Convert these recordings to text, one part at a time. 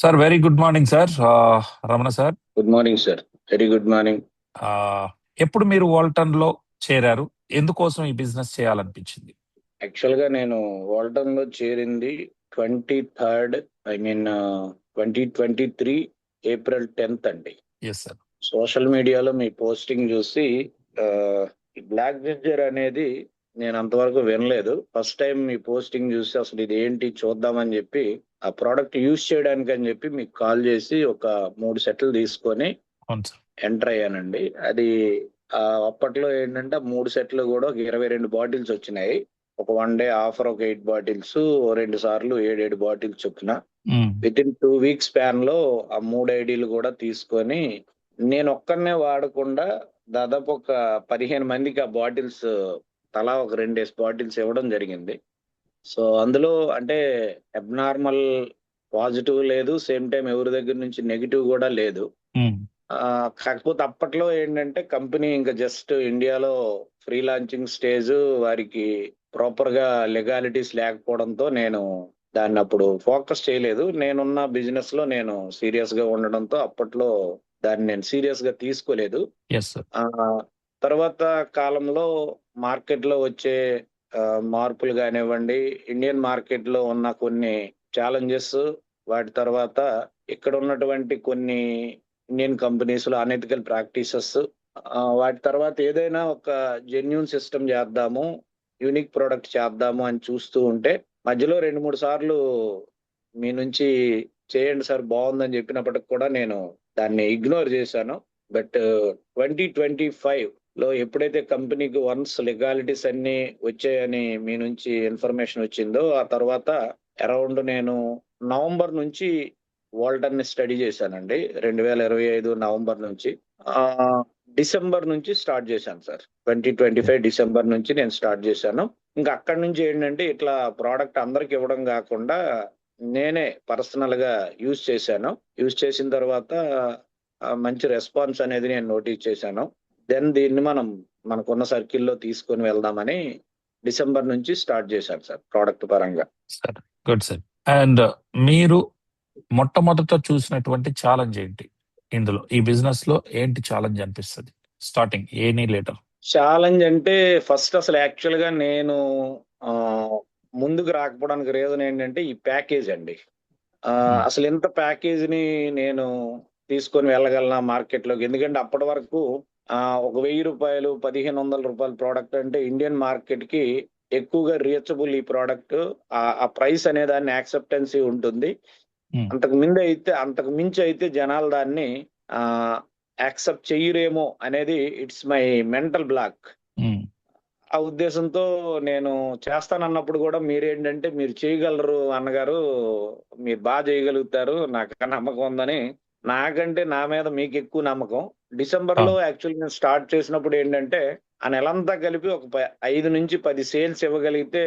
Sir very good morning sir. Ramana sir. Good morning sir. Very good morning. ఎప్పుడు మీరు Walton లో చేరారు? ఎందుకోసం ఈ బిజినెస్ చేయాలనిపించింది? యాక్చువల్ గా నేను వాల్టన్ లో చేరింది 23rd, 2023 April 10th అండి. Yes sir. సోషల్ మీడియాలో మీ పోస్టింగ్ చూసి బ్లాక్ జింజర్ అనేది నేను అంతవరకు వినలేదు. ఫస్ట్ టైం మీ పోస్టింగ్ చూసి అసలు ఇది ఏంటి చూద్దామని చెప్పి ఆ ప్రోడక్ట్ యూజ్ చేయడానికి అని చెప్పి మీకు కాల్ చేసి ఒక 3 సెట్లు తీసుకొని అవును సార్. ఎంటర్ అయ్యానండి. అది అప్పట్లో ఏంటంటే 3 సెట్లు కూడా ఒక 22 బాటిల్స్ వచ్చినాయి. ఒక 1 డే ఆఫర్ ఒక 8 బాటిల్స్, 2 సార్లు 7 బాటిల్స్ చొప్పున విత్ ఇన్ 2 వీక్స్ స్పాన్ లో ఆ 3 ఐడీలు కూడా తీసుకొని నేను ఒక్కనే వాడకుండా దాదాపు ఒక 15 మందికి ఆ బాటిల్స్ తలా ఒక 2 బాటిల్స్ ఇవ్వడం జరిగింది. సో అందులో అంటే అబ్నార్మల్ పాజిటివ్ లేదు, సేమ్ టైం ఎవరి దగ్గర నుంచి నెగిటివ్ కూడా లేదు. కాకపోతే అప్పట్లో ఏంటంటే కంపెనీ ఇంకా జస్ట్ ఇండియాలో ఫ్రీ లాంచింగ్ స్టేజ్, వారికి ప్రాపర్ గా లెగాలిటీస్ లేకపోవడంతో నేను దాన్ని అప్పుడు ఫోకస్ చేయలేదు. నేనున్న బిజినెస్ లో నేను సీరియస్ గా ఉండడంతో అప్పట్లో దాన్ని నేను సీరియస్ గా తీసుకోలేదు. తర్వాత కాలంలో మార్కెట్ లో వచ్చే మార్పులు కానివ్వండి, ఇండియన్ మార్కెట్ లో ఉన్న కొన్ని ఛాలెంజెస్, వాటి తర్వాత ఇక్కడ ఉన్నటువంటి కొన్ని ఇండియన్ కంపెనీస్ లో అనెథికల్ ప్రాక్టీసెస్, వాటి తర్వాత ఏదైనా ఒక జెన్యూన్ సిస్టమ్ చేద్దాము, యూనిక్ ప్రోడక్ట్ చేద్దాము అని చూస్తూ ఉంటే మధ్యలో 2-3 సార్లు మీ నుంచి చేయండి సార్ బాగుందని చెప్పినప్పటికి కూడా నేను దాన్ని ఇగ్నోర్ చేశాను. బట్ 2025 లో ఎప్పుడైతే కంపెనీకి వన్స్ లెగాలిటీస్ అన్ని వచ్చాయని మీ నుంచి ఇన్ఫర్మేషన్ వచ్చిందో, ఆ తర్వాత అరౌండ్ నేను నవంబర్ నుంచి వాల్టన్ ని స్టడీ చేశానండి. 2025 నవంబర్ నుంచి డిసెంబర్ నుంచి స్టార్ట్ చేశాను సార్. 2025 డిసెంబర్ నుంచి నేను స్టార్ట్ చేశాను. ఇంకా అక్కడి నుంచి ఏంటంటే ఇట్లా ప్రోడక్ట్ అందరికి ఇవ్వడం కాకుండా నేనే పర్సనల్ గా యూజ్ చేశాను. యూజ్ చేసిన తర్వాత మంచి రెస్పాన్స్ అనేది నేను నోటీస్ చేశాను. దెన్ దీన్ని మనకున్న సర్కిల్లో తీసుకొని వెళ్దామని డిసెంబర్ నుంచి స్టార్ట్ చేశాను సార్ ప్రోడక్ట్ పరంగా. Sir good sir. అండ్ మీరు మొట్టమొదట చూసినటువంటి ఛాలెంజ్ ఏంటి? ఇందులో ఈ బిజినెస్ లో ఏంటి ఛాలెంజ్ అనిపిస్తుంది స్టార్టింగ్ ఎనీ లేటర్? ఛాలెంజ్ అంటే ఫస్ట్ అసలు యాక్చువల్ గా నేను ముందుకు రాకపోవడానికి రీజన్ ఏంటంటే ఈ ప్యాకేజ్ అండి. అసలు ఎంత ప్యాకేజ్ ని నేను తీసుకొని వెళ్ళగలనా మార్కెట్ లోకి? ఎందుకంటే అప్పటి వరకు ఒక 1000 రూపాయలు, 1500 రూపాయల ప్రోడక్ట్ అంటే ఇండియన్ మార్కెట్ కి ఎక్కువగా రీచబుల్ ఈ ప్రోడక్ట్. ఆ ప్రైస్ అనే దాన్ని యాక్సెప్టెన్సీ ఉంటుంది. అంతకు మించి అయితే జనాలు దాన్ని యాక్సెప్ట్ చెయ్యరేమో అనేది ఇట్స్ మై మెంటల్ బ్లాక్. ఆ ఉద్దేశంతో నేను చేస్తానన్నప్పుడు కూడా మీరేంటంటే మీరు చేయగలరు అన్నగారు, మీరు బాగా చేయగలుగుతారు, నాకు నమ్మకం ఉందని, నాకంటే నా మీద మీకు ఎక్కువ నమ్మకం. డిసెంబర్ లో యాక్చువల్లీ నేను స్టార్ట్ చేసినప్పుడు ఏంటంటే ఆ నెలంతా కలిపి ఒక 5 నుంచి 10 సేల్స్ ఇవ్వగలిగితే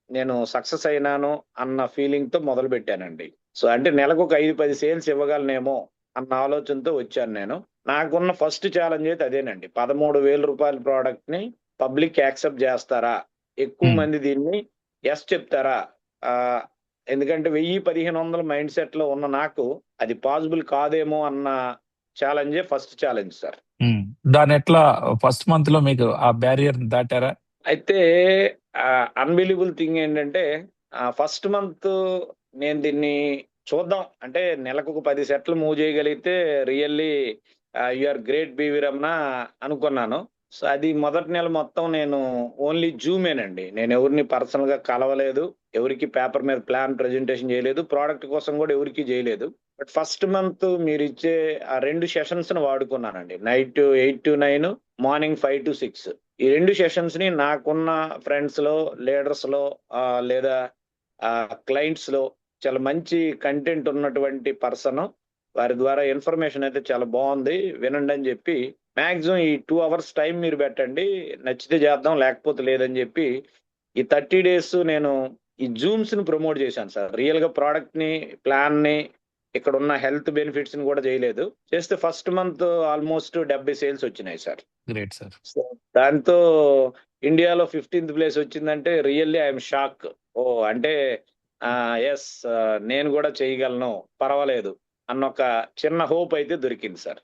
నేను సక్సెస్ అయినాను అన్న ఫీలింగ్ తో మొదలు పెట్టానండి. సో అంటే నెలకు ఒక 5-10 సేల్స్ ఇవ్వగలనేమో అన్న ఆలోచనతో వచ్చాను నేను. నాకున్న ఫస్ట్ ఛాలెంజ్ అయితే అదేనండి. 13,000 రూపాయల ప్రోడక్ట్ ని పబ్లిక్ యాక్సెప్ట్ చేస్తారా, ఎక్కువ మంది దీన్ని ఎస్ చెప్తారా? ఎందుకంటే 1000-1500 మైండ్ సెట్ లో ఉన్న నాకు అది పాసిబుల్ కాదేమో అన్న ఛాలెంజే ఫస్ట్ ఛాలెంజ్ సార్. దాని ఎట్లా ఫస్ట్ మంత్ లో మీకు ఆ బ్యారియర్ దాటారా? అయితే అన్బిలీవబుల్ థింగ్ ఏంటంటే ఫస్ట్ మంత్ నేను దీన్ని చూద్దాం అంటే నెలకు ఒక 10 సెట్లు మూవ్ చేయగలిగితే really you're great B Ramana అనుకున్నాను. సో అది మొదటి నెల మొత్తం నేను ఓన్లీ జూమేనండి. నేను ఎవరిని పర్సనల్ గా కలవలేదు, ఎవరికి పేపర్ మీద ప్లాన్ ప్రెజెంటేషన్ చేయలేదు, ప్రోడక్ట్ కోసం కూడా ఎవరికి చేయలేదు. బట్ ఫస్ట్ మంత్ మీరు ఇచ్చే ఆ 2 సెషన్స్ ని వాడుకున్నానండి. Night 8 to 9, morning 5 to 6. ఈ 2 సెషన్స్ ని నాకున్న ఫ్రెండ్స్ లో, లీడర్స్ లో లేదా క్లయింట్స్ లో చాలా మంచి కంటెంట్ ఉన్నటువంటి పర్సన్, వారి ద్వారా ఇన్ఫర్మేషన్ అయితే చాలా బాగుంది, వినండి అని చెప్పి మాక్సిమం ఈ 2 hours టైం మీరు పెట్టండి, నచ్చితే చేద్దాం లేకపోతే లేదని చెప్పి ఈ 30 days నేను ఈ జూమ్స్ ని ప్రమోట్ చేశాను సార్. రియల్ గా ప్రోడక్ట్ ని, ప్లాన్ ని, ఇక్కడ ఉన్న హెల్త్ బెనిఫిట్స్ ని కూడా చేయలేదు. చేస్తే ఫస్ట్ మంత్ ఆల్మోస్ట్ 70 సేల్స్ వచ్చినాయి సార్. Great sir. దాంతో ఇండియాలో 15th ప్లేస్ వచ్చిందంటే రియల్లీ ఐఎమ్ షాక్. అంటే ఎస్, నేను కూడా చేయగలను, పర్వాలేదు అన్న ఒక చిన్న హోప్ అయితే దొరికింది సార్.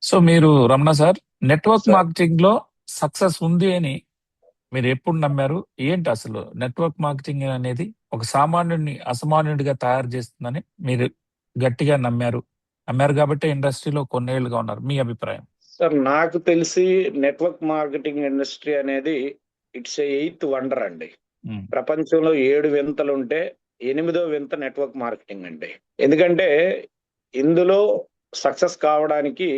సో మీరు Ramana sir, network sir marketing లో సక్సెస్ ఉంది అని మీరు ఎప్పుడు నమ్మారు? ఏంటి అసలు నెట్వర్క్ మార్కెటింగ్ అనేది ఒక సామాన్యుడిని అసామాన్యుడిగా తయారు చేస్తుందని మీరు గట్టిగా నమ్మారు కాబట్టి ఇండస్ట్రీలో కొన్నేళ్లుగా ఉన్నారు. మీ అభిప్రాయం? సార్ నాకు తెలిసి నెట్వర్క్ మార్కెటింగ్ ఇండస్ట్రీ అనేది ఇట్స్ ఏ 8th వండర్ అండి. ఉమ్, ప్రపంచంలో 7 వింతలు ఉంటే 8వ వింత నెట్వర్క్ మార్కెటింగ్ అండి. ఎందుకంటే ఇందులో సక్సెస్ కావడానికి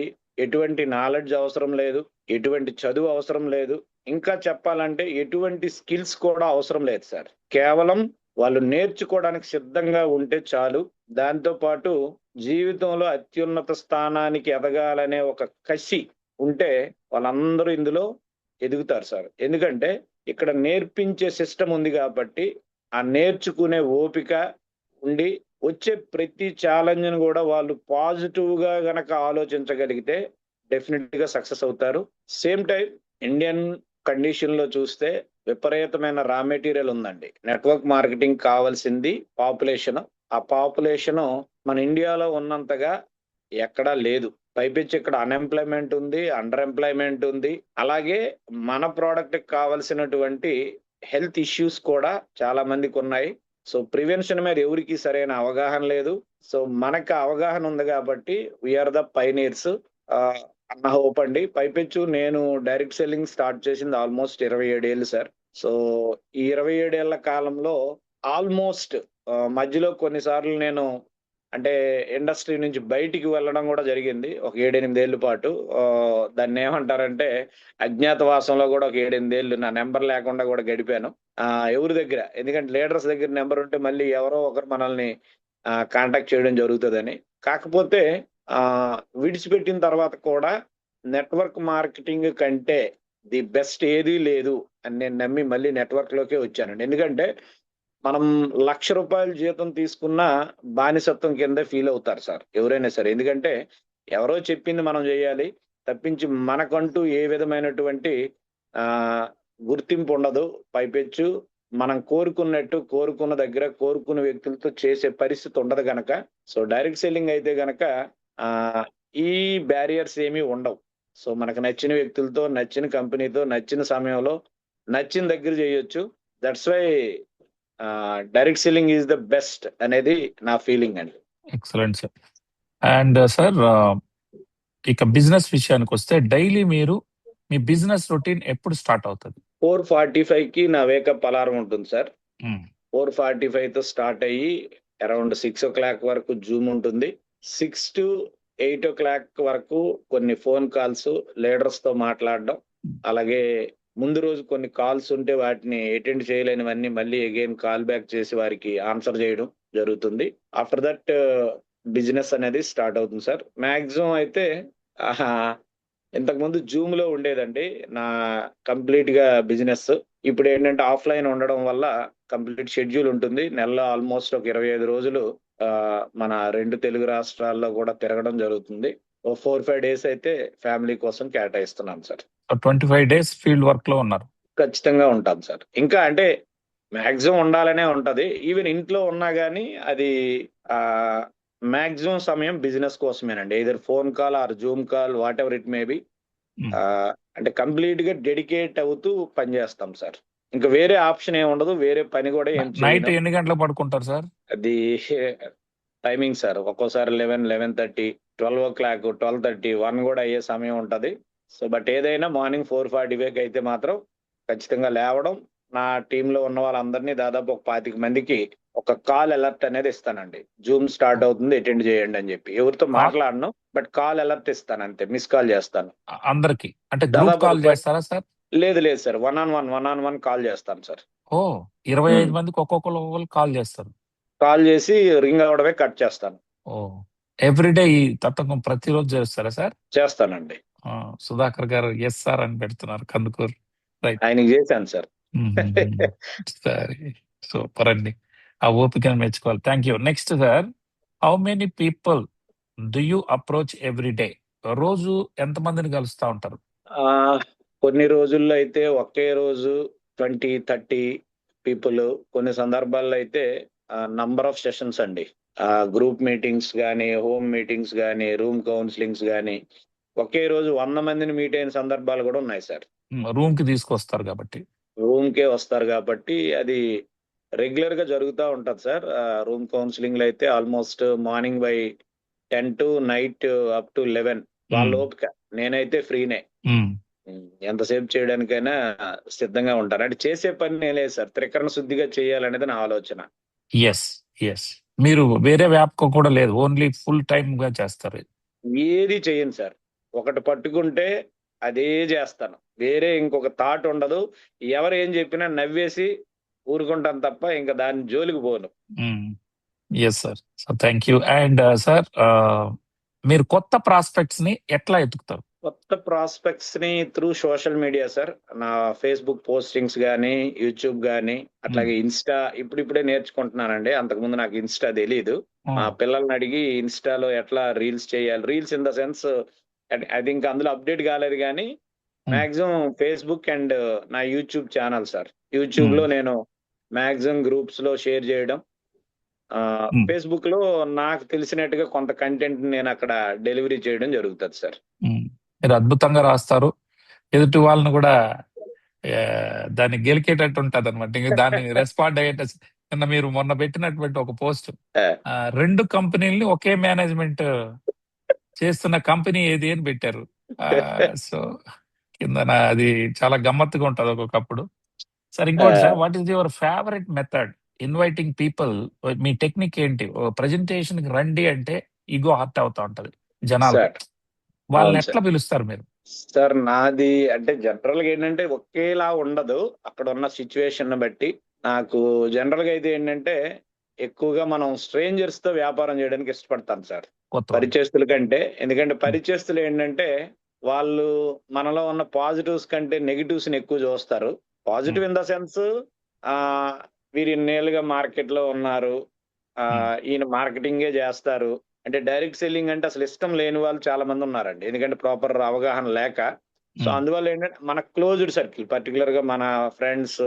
ఎటువంటి నాలెడ్జ్ అవసరం లేదు, ఎటువంటి చదువు అవసరం లేదు, ఇంకా చెప్పాలంటే ఎటువంటి స్కిల్స్ కూడా అవసరం లేదు సార్. కేవలం వాళ్ళు నేర్చుకోవడానికి సిద్ధంగా ఉంటే చాలు. దాంతో పాటు జీవితంలో అత్యున్నత స్థానానికి ఎదగాలనే ఒక కసి ఉంటే వాళ్ళందరూ ఇందులో ఎదుగుతారు సార్. ఎందుకంటే ఇక్కడ నేర్పించే సిస్టమ్ ఉంది కాబట్టి ఆ నేర్చుకునే ఓపిక ఉండి వచ్చే ప్రతి ఛాలెంజ్ ను కూడా వాళ్ళు పాజిటివ్ గా గనక ఆలోచించగలిగితే డెఫినెట్ గా సక్సెస్ అవుతారు. సేమ్ టైం ఇండియన్ కండిషన్ లో చూస్తే విపరీతమైన రా మెటీరియల్ ఉందండి. నెట్వర్క్ మార్కెటింగ్ కావాల్సింది పాపులేషన్. ఆ పాపులేషన్ మన ఇండియాలో ఉన్నంతగా ఎక్కడా లేదు. పైపించి ఇక్కడ అన్ఎంప్లాయ్మెంట్ ఉంది, అండర్ ఎంప్లాయ్మెంట్ ఉంది. అలాగే మన ప్రోడక్ట్ కావలసినటువంటి హెల్త్ ఇష్యూస్ కూడా చాలా మందికి ఉన్నాయి. సో ప్రివెన్షన్ మీద ఎవరికి సరైన అవగాహన లేదు. సో మనకు అవగాహన ఉంది కాబట్టి వీఆర్ ద పైనీర్స్ అన్న హోప్ అండి. పైపెచ్చు నేను డైరెక్ట్ సెల్లింగ్ స్టార్ట్ చేసింది ఆల్మోస్ట్ 27 ఏళ్ళు సార్. సో ఈ 27 ఏళ్ల కాలంలో ఆల్మోస్ట్ మధ్యలో కొన్నిసార్లు నేను అంటే ఇండస్ట్రీ నుంచి బయటికి వెళ్ళడం కూడా జరిగింది ఒక 7-8 ఏళ్ళ పాటు. దాన్ని ఏమంటారంటే అజ్ఞాతవాసంలో కూడా ఒక 7-8 ఏళ్ళు నా నెంబర్ లేకుండా కూడా గడిపాను. ఎవరి దగ్గర, ఎందుకంటే లీడర్స్ దగ్గర నెంబర్ ఉంటే మళ్ళీ ఎవరో ఒకరు మనల్ని కాంటాక్ట్ చేయడం జరుగుతుందని. కాకపోతే విడిచిపెట్టిన తర్వాత కూడా నెట్వర్క్ మార్కెటింగ్ కంటే ది బెస్ట్ ఏదీ లేదు అని నేను నమ్మి మళ్ళీ నెట్వర్క్ లోకే వచ్చానండి. ఎందుకంటే మనం ₹1,00,000 జీతం తీసుకున్న బానిసత్వం కింద ఫీల్ అవుతారు సార్ ఎవరైనా సరే. ఎందుకంటే ఎవరో చెప్పింది మనం చేయాలి తప్పించి మనకంటూ ఏ విధమైనటువంటి ఆ గుర్తింపు ఉండదు. పైపెచ్చు మనం కోరుకున్నట్టు కోరుకున్న దగ్గర కోరుకున్న వ్యక్తులతో చేసే పరిస్థితి ఉండదు గనక, సో డైరెక్ట్ సెల్లింగ్ అయితే గనక ఆ ఈ బ్యారియర్స్ ఏమీ ఉండవు. సో మనకు నచ్చిన వ్యక్తులతో, నచ్చిన కంపెనీతో, నచ్చిన సమయంలో, నచ్చిన దగ్గర చేయొచ్చు. That's why direct selling is the best అనేది నా ఫీలింగ్ అండి. Excellent sir. అండ్ సార్, ఇక బిజినెస్ విషయానికి వస్తే డైలీ మీరు మీ బిజినెస్ రొటీన్ ఎప్పుడు స్టార్ట్ అవుతుంది? 4:45కి నా వేకప్ అలారం ఉంటుంది సార్. 4:45తో స్టార్ట్ అయ్యి అరౌండ్ 6 o'clock వరకు జూమ్ ఉంటుంది. 6 to 8 o'clock వరకు కొన్ని ఫోన్ కాల్స్, లీడర్స్ తో మాట్లాడడం, అలాగే ముందు రోజు కొన్ని కాల్స్ ఉంటే వాటిని అటెండ్ చేయలేనివన్నీ మళ్ళీ అగైన్ కాల్ బ్యాక్ చేసి వారికి ఆన్సర్ చేయడం జరుగుతుంది. ఆఫ్టర్ దట్ బిజినెస్ అనేది స్టార్ట్ అవుతుంది సార్. మాక్సిమం అయితే ఇంతకుముందు జూమ్ లో ఉండేదండి నా కంప్లీట్ గా బిజినెస్. ఇప్పుడు ఏంటంటే ఆఫ్లైన్ ఉండడం వల్ల కంప్లీట్ షెడ్యూల్ ఉంటుంది. నెలలో ఆల్మోస్ట్ ఒక 25 రోజులు మన 2 తెలుగు రాష్ట్రాల్లో కూడా తిరగడం జరుగుతుంది. 4-5 days అయితే ఫ్యామిలీ కోసం కేటాయిస్తున్నాను సార్. 25 days ఫీల్డ్ వర్క్ లో ఉన్నారు. ఖచ్చితంగా ఉంటాం సార్. ఇంకా అంటే మాక్సిమం ఉండాలనే ఉంటది. ఈవెన్ ఇంట్లో ఉన్నా గానీ అది మాక్సిమం సమయం బిజినెస్ కోసమేనండి. either phone call or Zoom call, whatever it may be. అంటే కంప్లీట్ గా డెడికేట్ అవుతూ పనిచేస్తాం సార్. ఇంకా వేరే ఆప్షన్ ఏమి ఉండదు, వేరే పని కూడా ఏం నైట్ చేయను. ఎన్ని గంటలకు పడుకుంటారు సార్? అది టైమింగ్ సార్. ఒక్కోసారి 11, 11:30, 12 o'clock, 12:30, 1 కూడా అయ్యే సమయం ఉంటది. సో బట్ ఏదైనా మార్నింగ్ 4:45 అయితే మాత్రం ఖచ్చితంగా లేవడం, నా టీంలో ఉన్న వాళ్ళందరినీ దాదాపు ఒక 25 మందికి ఒక కాల్ అలర్ట్ అనేది ఇస్తానండి. జూమ్ స్టార్ట్ అవుతుంది, అటెండ్ చేయండి అని చెప్పి. ఎవరితో మాట్లాడను, బట్ కాల్ అలర్ట్ ఇస్తాను అంతే, మిస్ కాల్ చేస్తాను అందరికి. అంటే గ్రూప్ దాదాపు కాల్ చేస్తారా సార్? లేదు sir, one on one call చేస్తాను సార్. 25 మందికి ఒక్కొక్కరు కాల్ చేస్తారు. కాల్ చేసి రింగ్ అవడమే కట్ చేస్తాను. ఎవ్రీడే ఈ తతంగం ప్రతిరోజు చేస్తారా సార్? చేస్తానండి. సుధాకర్ గారు ఎస్ సార్ అని పెడుతున్నారు కందుకూరు. రైట్, ఆయనకి చేశాను సార్. సరే, సూపర్ అండి. ఆ ఓపికను మెచ్చుకోవాలి. Thank you. Next sir, how many people do you approach every day? రోజు ఎంత మందిని కలుస్తా ఉంటారు? కొన్ని రోజుల్లో అయితే ఒకే రోజు 20-30 పీపుల్, కొన్ని సందర్భాల్లో అయితే నంబర్ ఆఫ్ సెషన్స్ అండి. గ్రూప్ మీటింగ్స్ గానీ, హోమ్ మీటింగ్స్ గానీ, రూమ్ కౌన్సిలింగ్స్ గానీ, ఒకే రోజు 100 మందిని మీట్ అయిన సందర్భాలు కూడా ఉన్నాయి సార్. రూమ్ కి తీసుకొస్తారు కాబట్టి. రూమ్‌కే వస్తారు గాబట్టి, అది రెగ్యులర్‌గా జరుగుతా ఉంటది సార్. రూమ్ కౌన్సెలింగ్‌లో అయితే almost morning by 10 to night up to 11 వాళ్ళ ఓపిక. నేనైతే ఫ్రీనే. హ్మ్. ఎంతసేపు చేయడానికైనా సిద్ధంగా ఉంటాను. అంటే చేసే పని ఏం లేదు సార్. త్రికరణ శుద్ధిగా చేయాలనేది నా ఆలోచన. యెస్. యెస్. మీరు వేరే వ్యాపకం కూడా లేదు. ఓన్లీ ఫుల్ టైమ్‌గా చేస్తారు. ఏది చెయ్యను సార్. ఒకటి పట్టుకుంటే అదే జేస్తాను. వేరే ఇంకొక థాట్ ఉండదు. ఎవరు ఏం జెప్పినా నవ్వేసి ఊరుకుంటాను తప్ప ఇంక దాని జోలికి పోను. హ్మ్. Yes sir. So thank you. And sir మీరు కొత్త ప్రాస్పెక్ట్స్‌ని ఎట్లా ఎతుకుతారు? కొత్త ప్రాస్పెక్ట్స్‌ని త్రూ సోషల్ మీడియా సార్. నా ఫేస్‌బుక్ పోస్టింగ్స్ గానీ, యూట్యూబ్ గానీ, అట్లాగే ఇన్‌స్టా ఇప్పుడిప్పుడే నేర్చుకుంటున్నానండి. అంతకుముందు నాకు ఇన్‌స్టా తెలీదు. మా హ్మ్. పిల్లల్నడిగి ఇన్‌స్టాలో ఎట్లా రీల్స్ చేయాలి, రీల్స్ ఇన్ ద సెన్స్ అది ఇంకా అందులో అప్‌డేట్ కాలేదు గానీ, హ్మ్. మాక్సిమం ఫేస్‌బుక్ అండ్ నా యూట్యూబ్ ఛానెల్ సార్. హ్మ్. యూట్యూబ్‌లో నేను మాక్సిమం గ్రూప్స్‌లో షేర్ చేయడం. హ్మ్. ఫేస్‌బుక్‌లో నాకు తెలిసినట్టుగా కొంత కంటెంట్‌ని నేనక్కడ డెలివరీ చేయడం జరుగుతది సార్. హ్మ్. మీరు అద్భుతంగా రాస్తారు. ఎదుటి వాళ్ళని కూడా దాన్ని గెలికేటట్టు ఉంటదనమాట. ఇంక దాన్ని రెస్పాండ్ అయ్యేట నిన్న మీరు మొన్న పెట్టినటువంటి ఒక పోస్ట్ ఆ! 2 కంపెనీలని ఒకే మేనేజ్మెంట్ చేస్తున్న కంపెనీ ఏది అని పెట్టారు. సో కిందన అది చాలా గమ్మత్తుగా ఉంటది ఒక్కొక్కప్పుడు. సార్ ఇంకోటి సార్, ఆ! What is your favourite method inviting people? Me technique ఏంటి? ప్రెజెంటేషన్ కి రండి అంటే ఇగో హర్ట్ అవుతా ఉంటది జనాలది. సార్. వాళ్ళని అవును ఎట్లా సార్. పిలుస్తారు మీరు? సార్ నాది అంటే జనరల్‌గా ఏంటంటే ఒకేలా ఉండదు. అక్కడున్న సిట్యుయేషన్‌ని బట్టి. నాకు జనరల్‌గా అయితే ఏంటంటే ఎక్కువగా మనం స్ట్రేంజర్స్‌తో వ్యాపారం చేయడానికి ఇష్టపడతాను సార్. కొత్త వాళ్ళు. పరిచయస్తుల కంటే. ఎందుకంటే హ్మ్. పరిచయస్తులు ఏంటంటే వాళ్ళు మనలో ఉన్న పాజిటివ్స్ కంటే నెగెటివ్స్‌ని ఎక్కువ చూస్తారు. హ్మ్. పాజిటివ్ ఇన్ ద సెన్స్ ఆహ్, వీరు ఇన్నేళ్లుగా మార్కెట్‌లో ఉన్నారు. హ్మ్. ఈయన మార్కెటింగే చేస్తారు. అంటే డైరెక్ట్ సెల్లింగ్ అంటే అసలు ఇష్టం లేని వాళ్ళు చాలా మంది ఉన్నారండి. ఎందుకంటే ప్రాపర్ అవగాహన లేక. సో, హ్మ్. అందువల్ల ఏంటంటే మన క్లోజ్డ్ సర్కిల్ పర్టిక్యులర్‌గా మన ఫ్రెండ్స్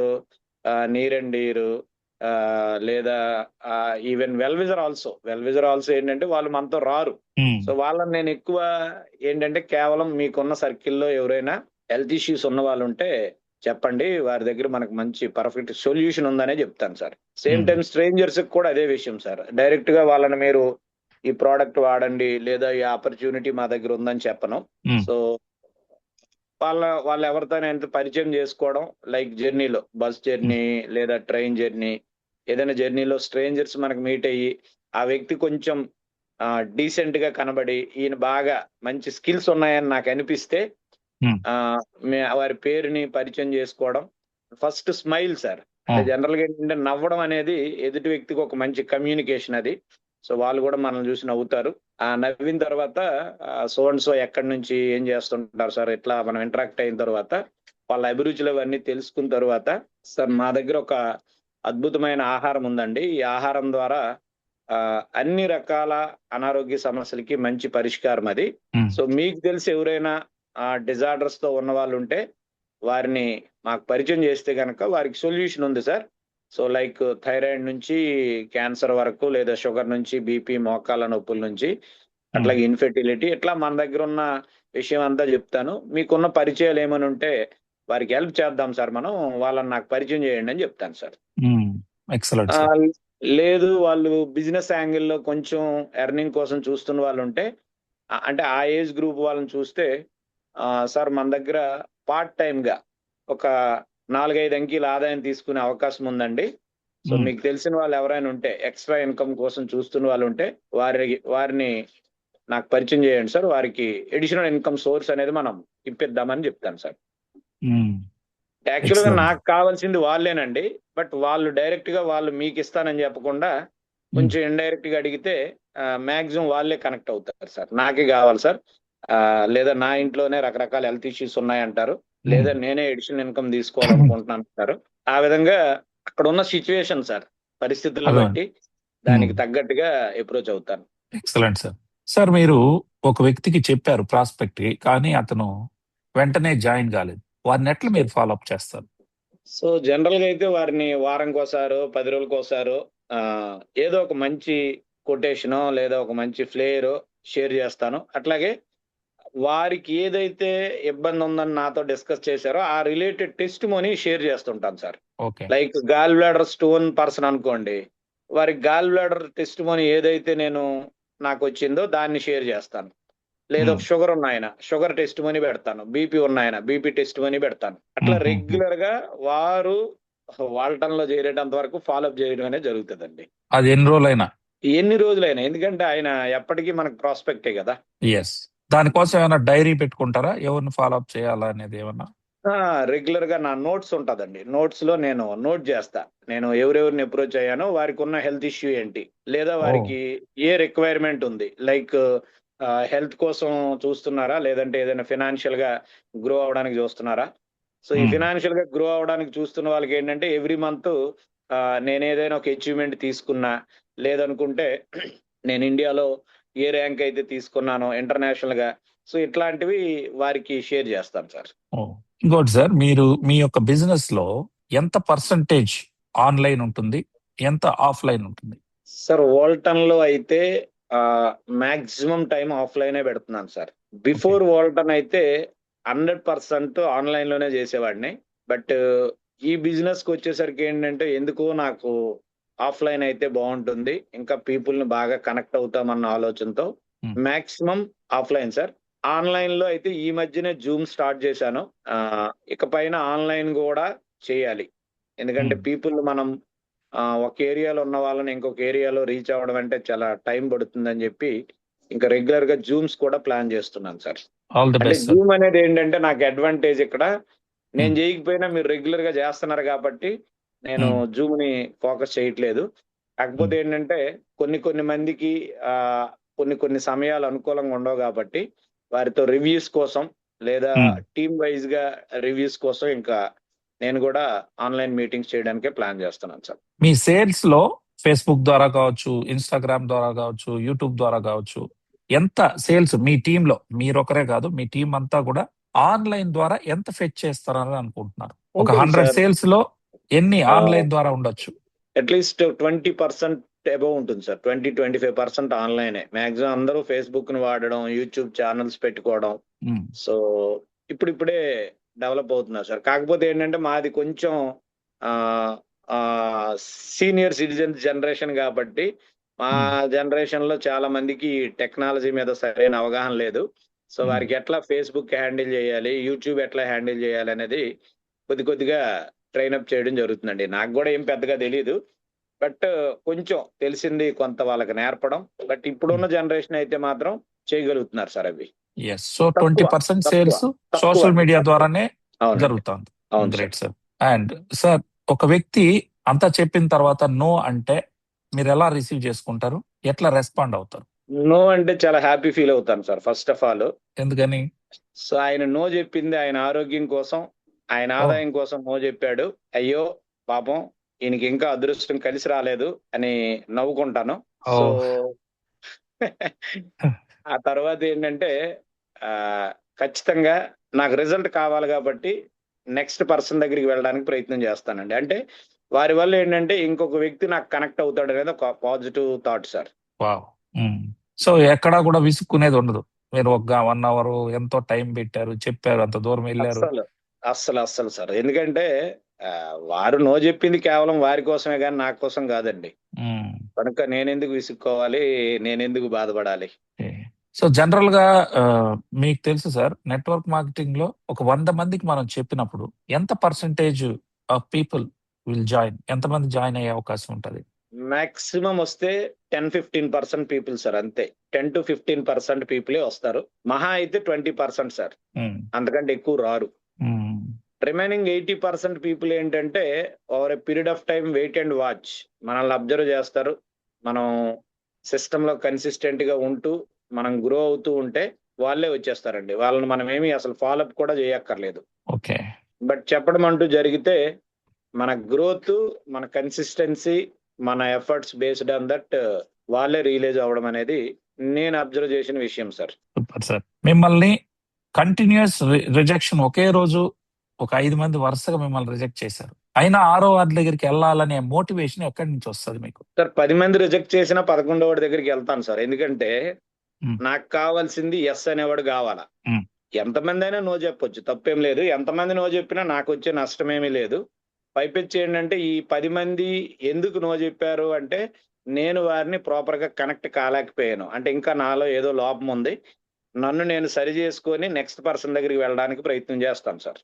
నియర్ అండ్ డీర్ లేదా ఈవెన్ వెల్ విషర్ ఆల్సో ఏంటంటే వాళ్ళు మనతో రారు. హ్మ్. సో, వాళ్ళని నేను ఎక్కువ ఏంటంటే కేవలం మీకున్న సర్కిల్‌లో ఎవరైనా హెల్త్ ఇష్యూస్ ఉన్నవాళ్ళుంటే చెప్పండి. వారి దగ్గర మనకు మంచి పర్ఫెక్ట్ సొల్యూషన్ ఉందనే చెప్తాను సార్. సేమ్ హ్మ్. టైమ్ స్ట్రేంజర్స్‌కి కూడా అదే విషయం సార్. డైరెక్ట్‌గా వాళ్ళని మీరు ఈ ప్రొడక్ట్ వాడండి, లేదా ఈ ఆపర్చునిటీ మా దగ్గర ఉందని చెప్పను. హ్మ్. సో, వాళ్ళెవరితోనైనా పరిచయం చేసుకోవడం లైక్ జర్నీలో బస్ హ్మ్. జర్నీ లేదా ట్రైన్ జర్నీ, ఏదైనా జర్నీలో స్ట్రేంజర్స్ మనకు మీట్ అయ్యి, ఆ వ్యక్తి కొంచెం డీసెంట్‌గా కనబడి, ఈయన బాగా మంచి స్కిల్స్ ఉన్నాయని నాకనిపిస్తే హ్మ్. వారి పేరుని పరిచయం చేసుకోవడం. First smile sir. అంటే హ్మ్. జనరల్‌గా ఏంటంటే నవ్వడం అనేది ఎదుటి వ్యక్తికి ఒక మంచి కమ్యూనికేషన్ అది. సో, వాళ్ళు గూడా మనల్ని చూసి నవ్వుతారు. నవ్విన తర్వాత సో అండ్ సో ఎక్కడి నుంచి ఏం చేస్తుంటారు సార్? ఇట్లా మనం ఇంటరాక్ట్ అయిన తర్వాత వాళ్ళ అభిరుచులు అవన్నీ తెలుసుకున్న తరువాత, సార్ మా దగ్గర ఒక అద్భుతమైన ఆహారం ఉందండి. ఈ ఆహారం ద్వారా అన్ని రకాల అనారోగ్య సమస్యలకి మంచి పరిష్కారం అది. హ్మ్. సో, మీకు తెలిసి ఎవరైనా డిజార్డర్స్‌తో ఉన్నవాళ్ళుంటే వారిని మాకు పరిచయం చేస్తే గనక వారికి సొల్యూషన్ ఉంది సార్. సో, లైక్ థైరాయిడ్ నుంచి క్యాన్సర్ వరకు లేదా షుగర్ నుంచి బీపీ, మోకాళ్ళ నొప్పుల నుంచి హ్మ్. అట్లాగే ఇన్‌ఫెర్టిలిటీ ఇట్లా మన దగ్గరున్న విషయం అంతా జెప్తాను. మీకున్న పరిచయాలు ఏమైనా ఉంటే వారికి హెల్ప్ చేద్దాం సార్ మనం. వాళ్ళని నాకు పరిచయం చేయండి అని జెప్తాను సార్. హ్మ్. Excellent sir. ఆహ్, లేదు వాళ్ళు బిజినెస్ యాంగిల్‌లో కొంచెం ఎర్నింగ్ కోసం చూస్తున్న వాళ్ళుంటే అంటే ఆ ఏజ్ గ్రూప్ వాళ్ళని చూస్తే సార్ మన దగ్గర పార్ట్ టైమ్‌గా ఒక 4, 5 అంకెల ఆదాయం తీసుకునే అవకాశం ఉందండి. సో, హ్మ్. మీకు తెలిసిన వాళ్ళు ఎవరైనా ఉంటే ఎక్స్‌ట్రా ఇన్‌కమ్ కోసం చూస్తున్న వాళ్ళుంటే వారిని నాకు పరిచయం చేయండి సార్. వారికి అడిషనల్ ఇన్‌కమ్ సోర్స్ అనేది మనం ఇప్పిద్దామని జెప్తాను సార్. హ్మ్. యాక్చువల్‌గా ఎక్సలెంట్. నాకు కావాల్సింది వాళ్ళేనండి. బట్ వాళ్ళు డైరెక్ట్‌గా వాళ్ళు మీకిస్తానని చెప్పకుండా, హ్మ్. కొంచెం ఇండైరెక్ట్‌గా అడిగితే మాక్సిమం వాళ్ళే కనెక్ట్ అవుతారు సార్. నాకే గావాలి సార్. లేదా నా ఇంట్లోనే రకరకాల హెల్త్ ఇష్యూస్ ఉన్నాయంటారు. హ్మ్. లేదా నేనే అడిషనల్ ఇన్‌కమ్ తీసుకోవాలనుకుంటున్నానంటారు. ఆ విధంగా అక్కడున్న సిట్యుయేషన్ సార్. పరిస్థితులను అర్థమైంది. బట్టి హ్మ్. దానికి తగ్గట్టుగా అప్రోచ్ అవుతాను. Excellent sir. సార్ మీరు ఒక వ్యక్తికి చెప్పారు ప్రాస్పెక్ట్‌కి. కానీ అతను వెంటనే జాయిన్ గాలేదు. వారినెట్లా సో మీరు ఫాలో అప్ చేస్తారు? సో, జనరల్‌గా అయితే వారిని వారంకోసారో, 10 రోజులకోసారో ఏదో ఒక మంచి కొటేషనో లేదా ఒక మంచి ఫ్లేయరో షేర్ చేస్తాను. అట్లాగే వారికి ఏదైతే ఇబ్బంది ఉందని నాతో డిస్కస్ చేశారో ఆ రిలేటెడ్ టెస్టిమోనీ షేర్ చేస్తుంటాను సార్. Okay. Like gall bladder stone person అనుకోండి. వారికి గాల్ బ్లాడర్ టెస్టిమోనీ ఏదైతే నాకొచ్చిందో దాన్ని షేర్ చేస్తాను. లేదా హ్మ్. షుగర్ ఉన్నాయన షుగర్ టెస్టిమోనీ పెడతాను. బీపీ ఉన్నాయన బీపీ టెస్టిమోనీ పెడతాను. అట్లా రెగ్యులర్‌గా వారు వాడటంలో చేరేటంత వరకు ఫాలోఅప్ చేయడం అనేది జరుగుతదండి. అది ఎన్ని రోజులైనా? ఎన్ని రోజులైనా. ఎందుకంటే ఆయన ఎప్పటికీ మనకు ప్రాస్పెక్టే గదా! యెస్. దానికోసం ఏమైనా డైరీ పెట్టుకుంటారా? ఎవరిని ఫాలో అప్ చేయాలా అనేది ఏమన్నా? ఆ! రెగ్యులర్‌గా నా నోట్స్ ఉంటదండి. నోట్స్‌లో నేను నోట్ జేస్తా. నేను ఎవరెవరిని అప్రోచ్ అయ్యానో వారికున్న హెల్త్ ఇష్యూ ఏంటి? లేదా ఓహ్! వారికి ఏ రిక్వైర్మెంట్ ఉంది? లైక్ హెల్త్ కోసం చూస్తున్నారా? లేదంటే ఏదైనా ఫైనాన్షియల్‌గా గ్రో అవ్వడానికి చూస్తున్నారా? సో, ఈ హ్మ్. ఫైనాన్షియల్‌గా గ్రో అవ్వడానికి చూస్తున్న వాళ్ళకేంటంటే ఎవ్రీ మంత్ నేనేదైనా ఒక అచీవ్‌మెంట్ తీసుకున్నా, లేదనుకుంటే నేను ఇండియాలో ఏ ర్యాంక్ అయితే తీసుకున్నానో ఇంటర్నేషనల్‌గా సో, ఇట్లాంటివి వారికి షేర్ జేస్తాను సార్. ఓహ్! ఇంకోటి సార్, మీరు మీ యొక్క బిజినెస్‌లో ఎంత పర్సెంటేజ్ ఆన్‌లైన్ ఉంటుంది? ఎంత ఆఫ్‌లైన్ ఉంటుంది? సార్ వోల్టన్‌లో అయితే ఆహ్, మాక్సిమం టైమ్ ఆఫ్‌లైనే పెడుతున్నాను సార్. ఓకే. బిఫోర్ వోల్టన్ అయితే 100% ఆన్‌లైన్‌లోనే చేసేవాడిని. బట్ ఈ బిజినెస్‌కొచ్చేసరికి ఏంటంటే ఎందుకో నాకు ఆఫ్‌లైన్ అయితే బావుంటుంది. ఇంకా పీపుల్‌ని బాగా కనెక్ట్ అవుతామన్న ఆలోచనతో హ్మ్. Maximum offline sir. ఆన్‌లైన్‌లో అయితే ఈ మధ్యనే జూమ్ స్టార్ట్ చేశాను. ఇకపైన ఆన్‌లైన్ గూడా చేయాలి. ఎందుకంటే హ్మ్. పీపుల్‌ని మనం ఒక ఏరియాలో ఉన్న వాళ్ళని ఇంకొక ఏరియాలో రీచ్ అవ్వడం అంటే చాలా టైం పడుతుందని జెప్పి, ఇంకా రెగ్యులర్‌గా జూమ్స్ కూడా ప్లాన్ జేస్తున్నాను సార్. ఆల్ ది అంటే బెస్ట్ సార్. జూమ్ అనేదేంటంటే నాకు అడ్వాంటేజ్ ఇక్కడ. నేను హ్మ్. జేయకపోయినా మీరు రెగ్యులర్‌గా జేస్తున్నారు గాబట్టి, నేను హ్మ్. జూమ్‌ని ఫోకస్ చేయట్లేదు. హ్మ్. కాకపోతే ఏంటంటే కొన్ని కొన్ని మందికి ఆహ్, కొన్ని కొన్ని సమయాలు అనుకూలంగా ఉండవు గాబట్టి, వారితో రివ్యూస్ కోసం లేదా హ్మ్. టీమ్ వైస్‌గా రివ్యూస్ కోసం ఇంకా నేను గూడా ఆన్‌లైన్ మీటింగ్స్ చేయడానికే ప్లాన్ జేస్తున్నాను సార్. మీ సేల్స్‌లో ఫేస్‌బుక్ ద్వారా కావచ్చు, ఇన్‌స్టాగ్రామ్ ద్వారా కావచ్చు, యూట్యూబ్ ద్వారా కావచ్చు, ఎంత సేల్స్ మీ టీమ్‌లో మీరొకరే కాదు, మీ టీమ్ అంతా కూడా ఆన్‌లైన్ ద్వారా ఎంత ఫెచ్ చేస్తారని అనుకుంటున్నారు? ఒక ఉంటుంది 100 సార్. సేల్స్‌లో ఎన్ని ఆహ్, ఆన్‌లైన్ ద్వారా ఉండొచ్చు? అట్‌లీస్ట్ 20% అబోవ్ ఉంటుంది సార్. 25% ఆన్‌లైనే. మాక్సిమం అందరూ ఫేస్‌బుక్‌ని వాడడం, యూట్యూబ్ ఛానెల్స్ పెట్టుకోవడం. హ్మ్. సో, ఇప్పుడిప్పుడే డెవలప్ అవుతున్నారు సార్. కాకపోతే ఏంటంటే మాది కొంచెం ఆహ్, ఆహ్, సీనియర్ సిటిజన్స్ జనరేషన్ గాబట్టి, మా హ్మ్. జనరేషన్‌లో చాలా మందికి టెక్నాలజీ మీద సరైన అవగాహన లేదు. సో, హ్మ్. వారికి ఎట్లా ఫేస్‌బుక్ హ్యాండిల్ జేయాలి, యూట్యూబ్ ఎట్లా హ్యాండిల్ జేయాలనేది కొద్దిగా ట్రైనప్ చేయడం జరుగుతుందండి. నాకు గూడా ఏం పెద్దగా తెలీదు. బట్ కొంచెం తెలిసింది కొంత వాళ్ళకి నేర్పడం. బట్ హ్మ్. ఇప్పుడున్న జనరేషన్ అయితే మాత్రం చేయగలుగుతున్నారు సార్ అవి. యెస్. సో, తక్కువ. 20% తక్కువ. సేల్స్ సోషల్ తక్కువండి. మీడియా తక్కువ. ద్వారానే అవునండి. జరుగుతోంది. అవును sir. Great sir. And sir, ఒక వ్యక్తి అంతా చెప్పిన తర్వాత నో అంటే మీరెలా రిసీవ్ చేసుకుంటారు? ఎట్లా రెస్పాండ్ అవుతారు? నో అంటే చాలా హ్యాపీ ఫీల్ అవుతాను సార్ ఫస్ట్ ఆఫ్ ఆల్. ఎందుకని? సో, ఆయన నో జెప్పింది ఆయన ఆరోగ్యం కోసం, ఆయన ఓహ్! ఆదాయం కోసం నో జెప్పాడు. అయ్యో! పాపం ఈయనకి ఇంకా అదృష్టం కలిసి రాలేదు అని నవ్వుకుంటాను. సో, ఓహ్! ఆ తర్వాతేంటంటే ఆహ్, ఖచ్చితంగా నాకు రిజల్ట్ కావాలి గాబట్టి నెక్స్ట్ పర్సన్ దగ్గరికి వెళ్ళడానికి ప్రయత్నం జేస్తానండి. అంటే వారి వల్ల ఏంటంటే ఇంకొక వ్యక్తి నాకు కనెక్ట్ అవుతాడనేది ఒక పాజిటివ్ థాట్ సార్. వావ్! హ్మ్. సో, ఎక్కడా గూడా విసుక్కునేదుండదు. మీరు ఒక 1 అవరు ఎంతో టైం పెట్టారు, చెప్పారు, అంత దూరం ఎళ్లారు. అస్సలు. అస్సలు సార్. ఎందుకంటే వారు నో జెప్పింది కేవలం వారి కోసమే గాని నా కోసం గాదండి. హ్మ్. కనుక నేనెందుకు విసుక్కోవాలి? నేనెందుకు బాధపడాలి? ఓకే. సో, జనరల్‌గా మీకు తెలుసు సార్, నెట్వర్క్ మార్కెటింగ్‌లో ఒక 100 మందికి మనం చెప్పినప్పుడు ఎంత percentage of people will join? ఎంతమంది జాయిన్ అయ్యే అవకాశం ఉంటది? మాక్సిమం వస్తే 10, 15% పీపుల్ సార్ అంతే. 10-15% పీపులే వస్తారు. మహా అయితే 20% సార్. హ్మ్. అంతకంటే ఎక్కువ రారు. హ్మ్. రిమైనింగ్ 80% పీపుల్ ఏంటంటే over a period of time wait and watch. మనల్ని అబ్జర్వ్ జేస్తారు. మనం సిస్టమ్‌లో కన్సిస్టెంట్‌గా ఉంటూ, మనం గ్రో అవుతూ ఉంటే వాళ్ళే వచ్చేస్తారండి. వాళ్ళని మనమేమి అసలు ఫాలో అప్ కూడా జేయక్కర్లేదు. ఓకే. బట్ చెప్పడం అంటూ జరిగితే మన గ్రోత్, మన కన్సిస్టెన్సీ, మన ఎఫర్ట్స్ బేస్డ్ ఆన్ దట్ వాళ్ళే రియలైజ్ అవ్వడం అనేది నేను అబ్జర్వ్ చేసిన విషయం సార్. Super sir. మిమ్మల్ని కంటిన్యూయస్ రిజెక్షన్ ఒకే రోజు ఒక 5 మంది వరుసగా మిమ్మల్ని రిజెక్ట్ చేశారు. అయినా 6వ వార్డు దగ్గరికి వెళ్ళాలనే మోటివేషన్ ఎక్కడి నుంచి వస్తుంది మీకు? సార్ 10 మంది రిజెక్ట్ చేసినా 11వ దగ్గరికి వెళ్తాను సార్. ఎందుకంటే ఉమ్, నాకు కావాల్సింది ఎస్ అనేవాడు కావాలా. ఉమ్, ఎంతమంది అయినా నో చెప్పొచ్చు, తప్పేం లేదు. ఎంతమంది నో చెప్పినా నాకు వచ్చే నష్టమేమీ లేదు. పైపెచ్చి ఏంటంటే ఈ 10 మంది ఎందుకు నో చెప్పారు అంటే నేను వారిని ప్రాపర్ గా కనెక్ట్ కాలేకపోయాను. అంటే ఇంకా నాలో ఏదో లోపం ఉంది. నన్ను నేను సరి చేసుకొని నెక్స్ట్ పర్సన్ దగ్గరికి వెళ్ళడానికి ప్రయత్నం చేస్తాను సార్.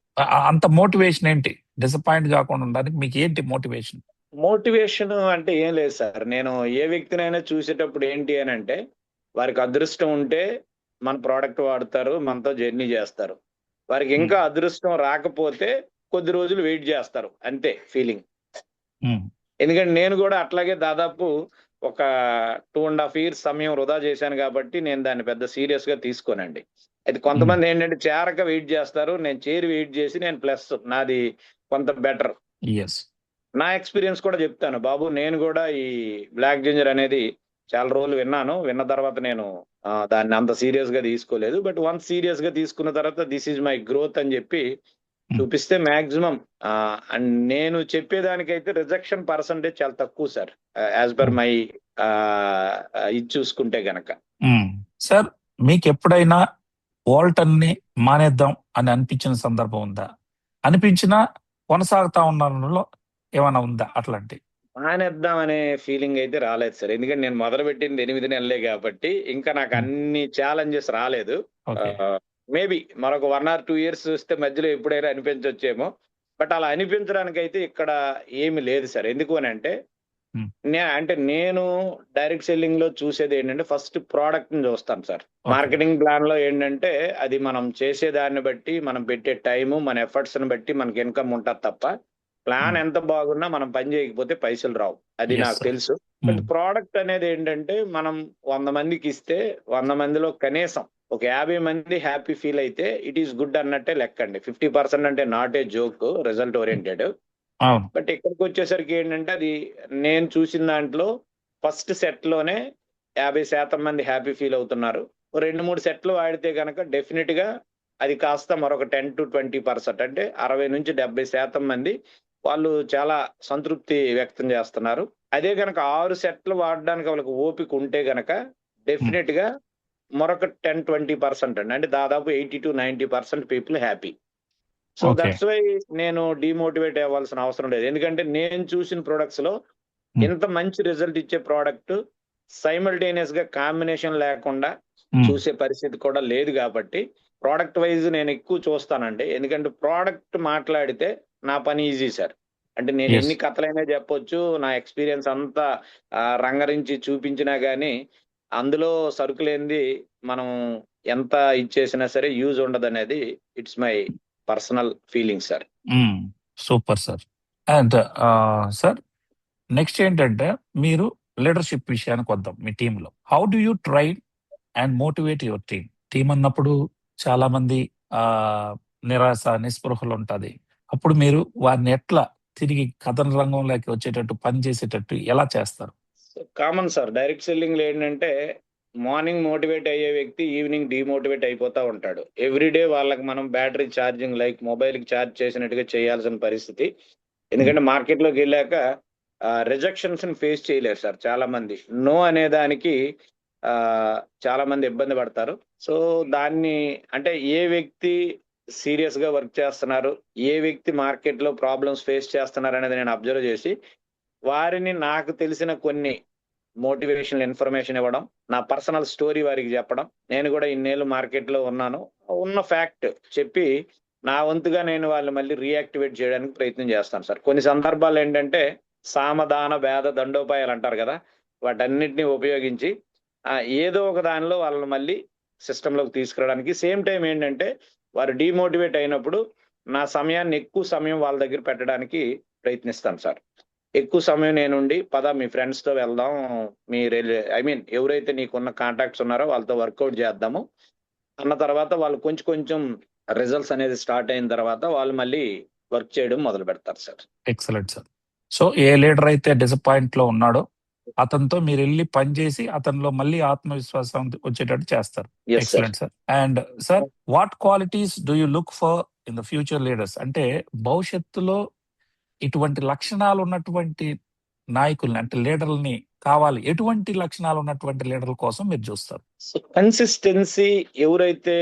అంత మోటివేషన్ ఏంటి? డిసప్పాయింట్ కాకుండా ఉండడానికి మీకు ఏంటి మోటివేషన్? మోటివేషన్ అంటే ఏం లేదు సార్. నేను ఏ వ్యక్తినైనా చూసేటప్పుడు ఏంటి అని అంటే వారికి అదృష్టం ఉంటే మన ప్రోడక్ట్ వాడతారు, మనతో జర్నీ చేస్తారు. వారికి ఇంకా అదృష్టం రాకపోతే కొద్ది రోజులు వెయిట్ చేస్తారు, అంతే ఫీలింగ్. ఎందుకంటే నేను కూడా అట్లాగే దాదాపు ఒక 2.5 years సమయం వృధా చేశాను కాబట్టి నేను దాన్ని పెద్ద సీరియస్ గా తీసుకోనండి. అయితే కొంతమంది ఏంటంటే చేరక వెయిట్ చేస్తారు, నేను చేరి వెయిట్ చేసి నేను ప్లస్ నాది కొంత బెటర్. నా ఎక్స్పీరియన్స్ కూడా చెప్తాను బాబు. నేను కూడా ఈ బ్లాక్ జింజర్ అనేది చాలా రోజులు విన్నాను. విన్న తర్వాత నేను దాన్ని అంత సీరియస్ గా తీసుకోలేదు. బట్ వన్స్ సీరియస్ గా తీసుకున్న తర్వాత దిస్ ఈజ్ మై గ్రోత్ అని చెప్పి చూపిస్తే మాక్సిమం అండ్ నేను చెప్పేదానికైతే రిజెక్షన్ పర్సంటేజ్ చాలా తక్కువ సార్, యాజ్ పర్ మై ఇది చూసుకుంటే గనక. సార్ మీకు ఎప్పుడైనా వాల్టన్ ని మానేద్దాం అని అనిపించిన సందర్భం ఉందా? అనిపించినా కొనసాగుతా ఉన్న ఏమైనా ఉందా అట్లాంటి? మానేద్దాం అనే ఫీలింగ్ అయితే రాలేదు సార్. ఎందుకంటే నేను మొదలు పెట్టింది 8 నెలలే కాబట్టి ఇంకా నాకు అన్ని ఛాలెంజెస్ రాలేదు. మేబీ మరొక 1 or 2 years చూస్తే మధ్యలో ఎప్పుడైనా అనిపించవచ్చేమో. బట్ అలా అనిపించడానికి అయితే ఇక్కడ ఏమి లేదు సార్. ఎందుకు అని అంటే అంటే నేను డైరెక్ట్ సెల్లింగ్ లో చూసేది ఏంటంటే ఫస్ట్ ప్రోడక్ట్ ని చూస్తాను సార్. మార్కెటింగ్ ప్లాన్ లో ఏంటంటే అది మనం చేసే దాన్ని బట్టి, మనం పెట్టే టైము, మన ఎఫర్ట్స్ ని బట్టి మనకి ఇన్కమ్ ఉంటుంది తప్ప ప్లాన్ ఎంత బాగున్నా మనం పని చేయకపోతే పైసలు రావు. అది నాకు తెలుసు. బట్ ప్రోడక్ట్ అనేది ఏంటంటే మనం 100 మందికి ఇస్తే 100 మందిలో కనీసం ఒక 50 మంది హ్యాపీ ఫీల్ అయితే ఇట్ ఈస్ గుడ్ అన్నట్టే లెక్కండి. 50% అంటే not a joke, result oriented. But ఇక్కడికి వచ్చేసరికి ఏంటంటే అది నేను చూసిన దాంట్లో ఫస్ట్ సెట్ లోనే 50% మంది హ్యాపీ ఫీల్ అవుతున్నారు. 2-3 సెట్లు వాడితే కనుక డెఫినెట్ గా అది కాస్త మరొక 10 to 20% అంటే 60 నుంచి 70% మంది వాళ్ళు చాలా సంతృప్తి వ్యక్తం చేస్తున్నారు. అదే గనక 6 సెట్లు వాడడానికి వాళ్ళకి ఓపిక ఉంటే గనక డెఫినెట్ గా మరొక 10-20% అండి, అంటే దాదాపు 80 to 90% people happy. So that's why నేను డిమోటివేట్ అవ్వాల్సిన అవసరం లేదు. ఎందుకంటే నేను చూసిన ప్రొడక్ట్స్ లో ఇంత మంచి రిజల్ట్ ఇచ్చే ప్రోడక్ట్ సైమల్టేనియస్ గా కాంబినేషన్ లేకుండా చూసే పరిస్థితి కూడా లేదు. కాబట్టి ప్రోడక్ట్ వైజ్ నేను ఎక్కువ చూస్తానండి. ఎందుకంటే ప్రోడక్ట్ మాట్లాడితే నా పని ఈజీ సార్. అంటే నేను ఎన్ని కథలైనా చెప్పొచ్చు, నా ఎక్స్పీరియన్స్ అంతా రంగరించి చూపించినా గానీ అందులో సరుకులేంది మనం ఎంత ఇచ్చేసినా సరే యూజ్ ఉండదు అనేది it's my personal feeling sir. Super sir. And sir next ఏంటంటే మీరు లీడర్షిప్ విషయానికి వద్దాం. మీ టీంలో how do you train and motivate your team అన్నప్పుడు చాలా మంది నిరాశ నిస్పృహలు ఉంటది. అప్పుడు మీరు వారిని ఎట్లా తిరిగి కథన రంగంలోకి వచ్చేటట్టు పని చేసేటట్టు ఎలా చేస్తారు? కామన్ సార్, డైరెక్ట్ సెల్లింగ్ లో ఏంటంటే మార్నింగ్ మోటివేట్ అయ్యే వ్యక్తి ఈవినింగ్ డిమోటివేట్ అయిపోతా ఉంటాడు. ఎవ్రీడే వాళ్ళకి మనం బ్యాటరీ ఛార్జింగ్ లైక్ మొబైల్ కి ఛార్జ్ చేసినట్టుగా చేయాల్సిన పరిస్థితి. ఎందుకంటే మార్కెట్ లోకి వెళ్ళాక రిజెక్షన్స్ ని ఫేస్ చేయలేరు సార్ చాలా మంది. నో అనే దానికి చాలా మంది ఇబ్బంది పడతారు. సో దాన్ని అంటే ఏ వ్యక్తి సీరియస్ గా వర్క్ చేస్తున్నారు, ఏ వ్యక్తి మార్కెట్ లో ప్రాబ్లమ్స్ ఫేస్ చేస్తున్నారు అనేది నేను అబ్జర్వ్ చేసి వారిని నాకు తెలిసిన కొన్ని మోటివేషనల్ ఇన్ఫర్మేషన్ ఇవ్వడం, నా పర్సనల్ స్టోరీ వారికి చెప్పడం. నేను కూడా ఇన్నేళ్ళు మార్కెట్ లో ఉన్నాను, ఉన్న ఫ్యాక్ట్ చెప్పి నా వంతుగా నేను వాళ్ళు మళ్ళీ రీయాక్టివేట్ చేయడానికి ప్రయత్నం చేస్తాను సార్. కొన్ని సందర్భాలు ఏంటంటే సామధాన భేద దండోపాయాలు అంటారు కదా, వాటన్నిటిని ఉపయోగించి ఏదో ఒక దానిలో వాళ్ళని మళ్ళీ సిస్టంలోకి తీసుకురావడానికి, సేమ్ టైం ఏంటంటే వారు డిమోటివేట్ అయినప్పుడు నా సమయాన్ని ఎక్కువ సమయం వాళ్ళ దగ్గర పెట్టడానికి ప్రయత్నిస్తాను సార్. ఎక్కువ సమయం నేనుండి పద మీ ఫ్రెండ్స్ తో వెళ్దాం, మీ ఎవరైతే నీకున్న కాంటాక్ట్స్ ఉన్నారో వాళ్ళతో వర్కౌట్ చేద్దాము అన్న తర్వాత వాళ్ళు కొంచెం రిజల్ట్స్ అనేది స్టార్ట్ అయిన తర్వాత వాళ్ళు మళ్ళీ వర్క్ చేయడం మొదలు పెడతారు సార్. Excellent sir. సో ఏ లీడర్ అయితే డిసప్పాయింట్ లో ఉన్నాడో అతనితో మీరు వెళ్ళి పనిచేసి అతనిలో మళ్ళీ ఆత్మవిశ్వాసం వచ్చేటట్టు చేస్తారు. Excellent sir. And sir what qualities do you look for in the future leaders? అంటే భవిష్యత్తులో ఇటువంటి లక్షణాలు ఉన్నటువంటి నాయకుల్ని అంటే లీడర్లని కావాలి, ఎటువంటి లక్షణాలు ఉన్నటువంటి లీడర్ల కోసం మీరు చూస్తారు? సో కన్సిస్టెన్సీ ఎవరైతే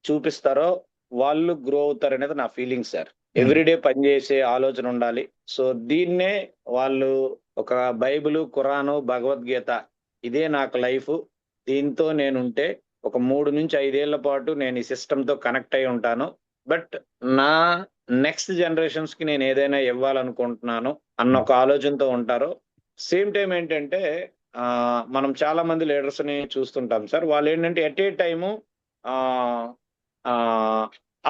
చూపిస్తారో వాళ్ళు గ్రో అవుతారు అనేది నా ఫీలింగ్ సార్. ఎవ్రీడే పనిచేసే ఆలోచన ఉండాలి. సో దీన్నే వాళ్ళు ఒక బైబిల్, ఖురాను, భగవద్గీత ఇదే నాకు లైఫ్, దీంతో నేనుంటే ఒక 3 నుంచి 5 ఏళ్ల పాటు నేను ఈ సిస్టమ్ తో కనెక్ట్ అయి ఉంటాను. బట్ నా నెక్స్ట్ జనరేషన్స్ కి నేను ఏదైనా ఇవ్వాలనుకుంటున్నాను అన్న ఒక ఆలోచనతో ఉంటారు. సేమ్ టైం ఏంటంటే మనం చాలా మంది లీడర్స్ ని చూస్తుంటాం సార్. వాళ్ళు ఏంటంటే ఎట్ ఏ టైము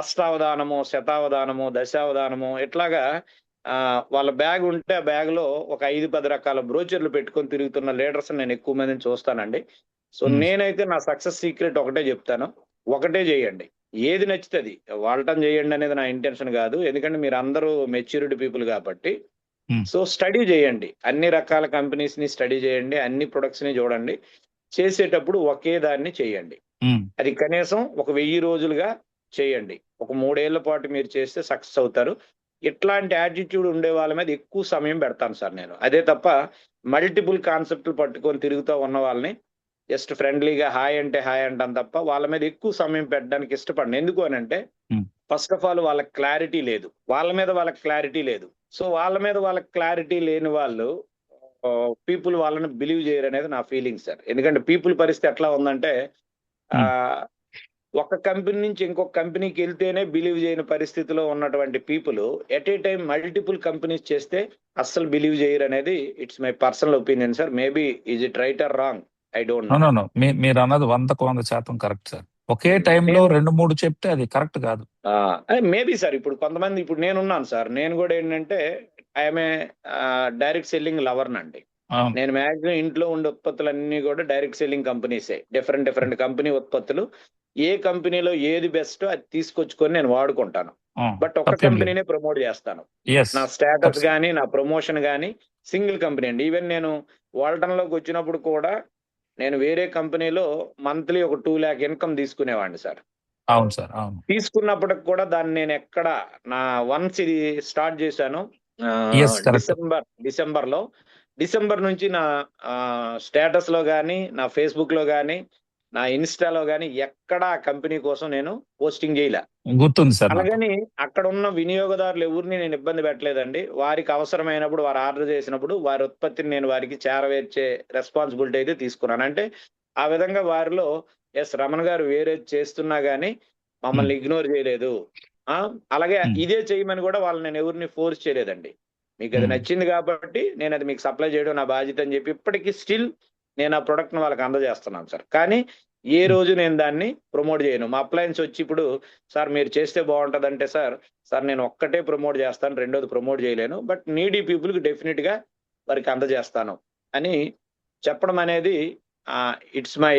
అష్టావధానము, శతావధానము, దశావధానము ఇట్లాగా వాళ్ళ బ్యాగ్ ఉంటే ఆ బ్యాగ్ లో ఒక 5-10 రకాల బ్రోచర్లు పెట్టుకొని తిరుగుతున్న లీడర్స్ నేను ఎక్కువ మందిని చూస్తానండి. సో నేనైతే నా సక్సెస్ సీక్రెట్ ఒకటే చెప్తాను, ఒకటే చేయండి, ఏది నచ్చుతుంది వాళ్ళటం చేయండి అనేది నా ఇంటెన్షన్ కాదు. ఎందుకంటే మీరు అందరూ మెచ్యూరిటీ పీపుల్ కాబట్టి. సో స్టడీ చేయండి, అన్ని రకాల కంపెనీస్ ని స్టడీ చేయండి, అన్ని ప్రొడక్ట్స్ ని చూడండి, చేసేటప్పుడు ఒకే దాన్ని చేయండి. అది కనీసం ఒక 1000 రోజులుగా చేయండి. ఒక 3 ఏళ్ల పాటు మీరు చేస్తే సక్సెస్ అవుతారు. ఇట్లాంటి యాటిట్యూడ్ ఉండే వాళ్ళ మీద ఎక్కువ సమయం పెడతాను సార్ నేను. అదే తప్ప మల్టిపుల్ కాన్సెప్ట్లు పట్టుకొని తిరుగుతూ ఉన్న వాళ్ళని జస్ట్ ఫ్రెండ్లీగా హాయ్ అంటే హాయ్ అంటాను తప్ప వాళ్ళ మీద ఎక్కువ సమయం పెట్టడానికి ఇష్టపడను. ఎందుకు అని అంటే ఫస్ట్ ఆఫ్ ఆల్ వాళ్ళకి క్లారిటీ లేదు, వాళ్ళ మీద వాళ్ళకి క్లారిటీ లేదు. సో వాళ్ళ మీద వాళ్ళకి క్లారిటీ లేని వాళ్ళు పీపుల్ వాళ్ళని బిలీవ్ చేయరు అనేది నా ఫీలింగ్ సార్. ఎందుకంటే పీపుల్ పరిస్థితి ఎట్లా ఉందంటే ఒక కంపెనీ నుంచి ఇంకొక కంపెనీకి వెళ్తేనే బిలీవ్ చేయని పరిస్థితిలో ఉన్నటువంటి people at a time multiple companies చేస్తే అస్సలు బిలీవ్ చేయరు అనేది it's my personal opinion sir. Maybe is it right are wrong, I don't know. మీరు అన్నది 100% కరెక్ట్ సార్. ఒకే టైంలో 2-3 చెప్తే అది కరెక్ట్ కాదు. మేబీ సార్ ఇప్పుడు కొంతమంది, ఇప్పుడు నేనున్నాను సార్, నేను కూడా ఏంటంటే I'm a direct selling lover నండి. నేను మ్యాక్సిమం ఇంట్లో ఉండే ఉత్పత్తులన్నీ కూడా డైరెక్ట్ సెల్లింగ్ కంపెనీసే, డిఫరెంట్ కంపెనీ ఉత్పత్తులు. ఏ కంపెనీలో ఏది బెస్ట్ అది తీసుకొచ్చుకొని నేను వాడుకుంటాను. బట్ ఒక కంపెనీనే ప్రమోట్ చేస్తాను. నా స్టేటస్ గానీ నా ప్రమోషన్ గానీ సింగిల్ కంపెనీ అండి. ఈవెన్ నేను వాల్టన్లోకి వచ్చినప్పుడు కూడా నేను వేరే కంపెనీలో మంత్లీ ఒక 2 lakh ఇన్కమ్ తీసుకునేవాడిని సార్. అవును సార్, అవును. తీసుకున్నప్పటికి కూడా దాన్ని నేను ఎక్కడ నా వన్స్ ఇది స్టార్ట్ చేశాను డిసెంబర్ నుంచి నా స్టేటస్ లో గానీ, నా ఫేస్బుక్ లో గానీ, నా ఇన్స్టాలో గానీ ఎక్కడ ఆ కంపెనీ కోసం నేను పోస్టింగ్ చేయలే. గుర్తుంది సార్. అలాగని అక్కడ ఉన్న వినియోగదారులు ఎవరిని నేను ఇబ్బంది పెట్టలేదండి. వారికి అవసరమైనప్పుడు వారు ఆర్డర్ చేసినప్పుడు వారి ఉత్పత్తిని నేను వారికి చేరవేర్చే రెస్పాన్సిబిలిటీ అయితే తీసుకున్నాను. అంటే ఆ విధంగా వారిలో రమణ గారు వేరే చేస్తున్నా గానీ మమ్మల్ని ఇగ్నోర్ చేయలేదు. అలాగే ఇదే చేయమని కూడా వాళ్ళు నేను ఎవరిని ఫోర్స్ చేయలేదండి. మీకు అది నచ్చింది కాబట్టి నేను అది మీకు సప్లై చేయడం నా బాధ్యత అని చెప్పి ఇప్పటికీ స్టిల్ నేను ఆ ప్రొడక్ట్ ని వాళ్ళకి అందజేస్తున్నాను సార్. కానీ ఏ రోజు నేను దాన్ని ప్రమోట్ చేయను. మా అప్లయన్స్ వచ్చి ఇప్పుడు సార్ మీరు చేస్తే బాగుంటది అంటే సార్ నేను ఒక్కటే ప్రమోట్ చేస్తాను, రెండోది ప్రమోట్ చేయలేను, బట్ నీడీ పీపుల్ కి డెఫినెట్ గా వారికి అందజేస్తాను అని చెప్పడం అనేది it's my